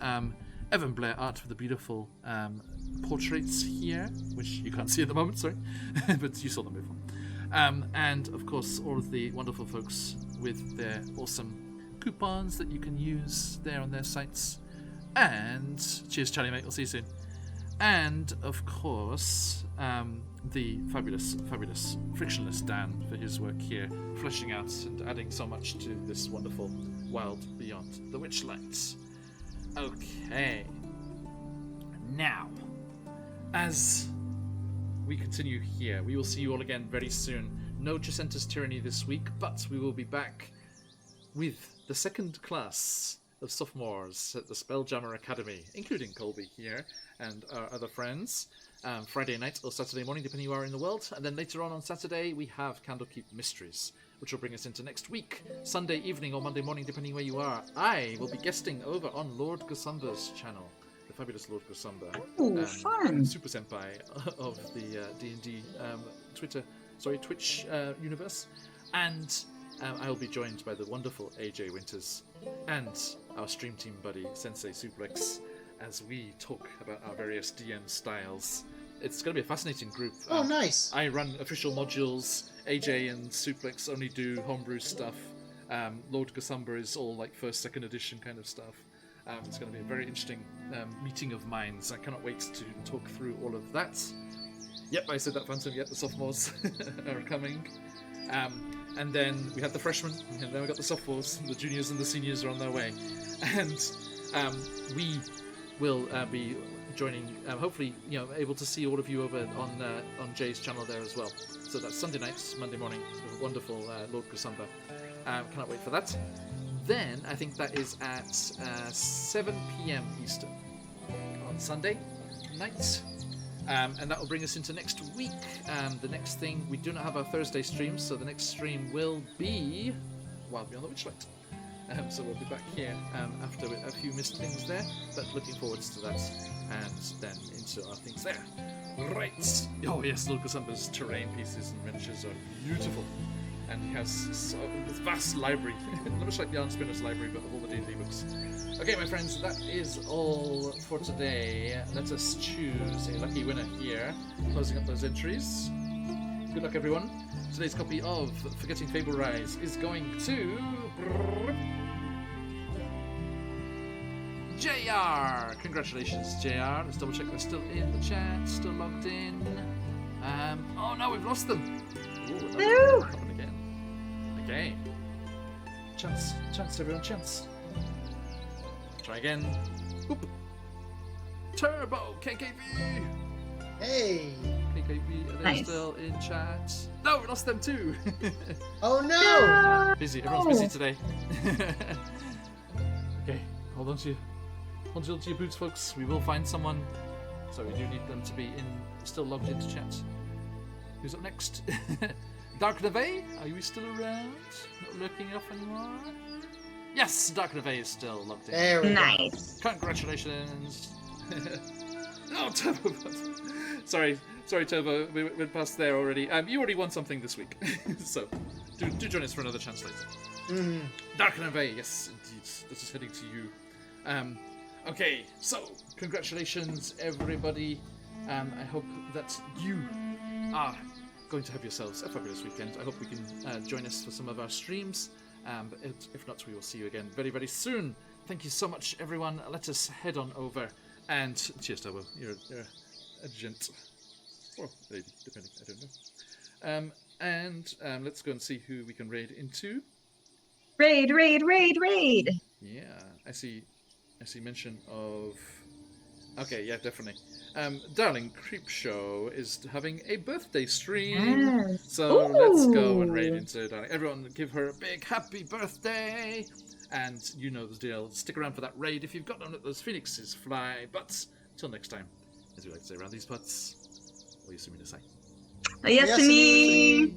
Evan Blair Art for the beautiful portraits here, which you can't see at the moment, sorry, but you saw them before. And of course, all of the wonderful folks with their awesome coupons that you can use there on their sites. And cheers, Charlie, mate. We'll see you soon. And of course, the fabulous Frictionless Dan for his work here, fleshing out and adding so much to this wonderful Wild Beyond the Witchlight. Okay. Now, as we continue here, we will see you all again very soon. No Tricentis Tyranny this week, but we will be back with the second class of sophomores at the Spelljammer Academy, including Colby here and our other friends, Friday night or Saturday morning, depending where you are in the world. And then later on Saturday, we have Candlekeep Mysteries, which will bring us into next week, Sunday evening or Monday morning, depending where you are. I will be guesting over on Lord Gusumba's channel, the fabulous Lord Gusumba, Ooh, fun. super senpai of the D&D Twitch universe, and I will be joined by the wonderful AJ Winters and our stream team buddy Sensei Suplex as we talk about our various DM styles. It's going to be a fascinating group. Oh, nice. I run official modules. AJ and Suplex only do homebrew stuff. Lord Gusumba is all like first, second edition kind of stuff. It's going to be a very interesting meeting of minds. I cannot wait to talk through all of that. Yep, I said that, Phantom. Yep, the sophomores are coming. And then we had the freshmen, and then we got the sophomores. The juniors and the seniors are on their way. And we will be joining, hopefully, able to see all of you over on Jay's channel there as well. So that's Sunday nights, Monday morning, with wonderful Lord Gusumba. Cannot wait for that. Then I think that is at 7 p.m. Eastern on Sunday night. And that will bring us into next week. The next thing, we do not have our Thursday stream, so the next stream will be Wild Beyond the Witchlight. So we'll be back here after a few missed things there, but looking forward to that, and then into our things there. Right. Oh yes, Lucas Umber's terrain pieces and miniatures are beautiful. And he has this vast library, much like the Yarn Spinner's library, but of all the D&D books. Okay, my friends, that is all for today. Let us choose a lucky winner here, closing up those entries. Good luck, everyone. Today's copy of Forgetting Fable Rise is going to JR. Congratulations, JR. Let's double check they're still in the chat, still logged in. Oh no, we've lost them. Ooh, No. happen again. Okay. Chance, everyone, chance. Try again. Oop. Turbo KKV. Hey. KKV, are they Nice. still in chat? No, we lost them too. Oh no. Busy. Everyone's busy today. Okay, hold on to your boots, folks. We will find someone. So we do need them to be still logged into chat. Who's up next? Dark Neve, are you still around? Not lurking off anymore? Yes, Dark Neve is still logged in. There we go. Nice. Congratulations. Oh, Turbo. Sorry, Turbo. We went past there already. You already won something this week, so do join us for another chance later. Mm. Dark Neve, yes, indeed. This is heading to you. Okay, so congratulations, everybody. I hope that you are going to have yourselves a fabulous weekend. I hope we can join us for some of our streams. But if not, we will see you again very, very soon. Thank you so much, everyone. Let us head on over and cheers, Turbo. You're a gent. Or lady, depending. I don't know. And let's go and see who we can raid into. Raid. Yeah, I see mention of... Okay, yeah, definitely. Darling Creepshow is having a birthday stream. Yes. So let's go and Ooh. raid into Darling. Everyone give her a big happy birthday. And you know the deal. Stick around for that raid if you've got to let those phoenixes fly. But till next time, as we like to say around these parts, what do you see me to say? Yes, Yes, me. me.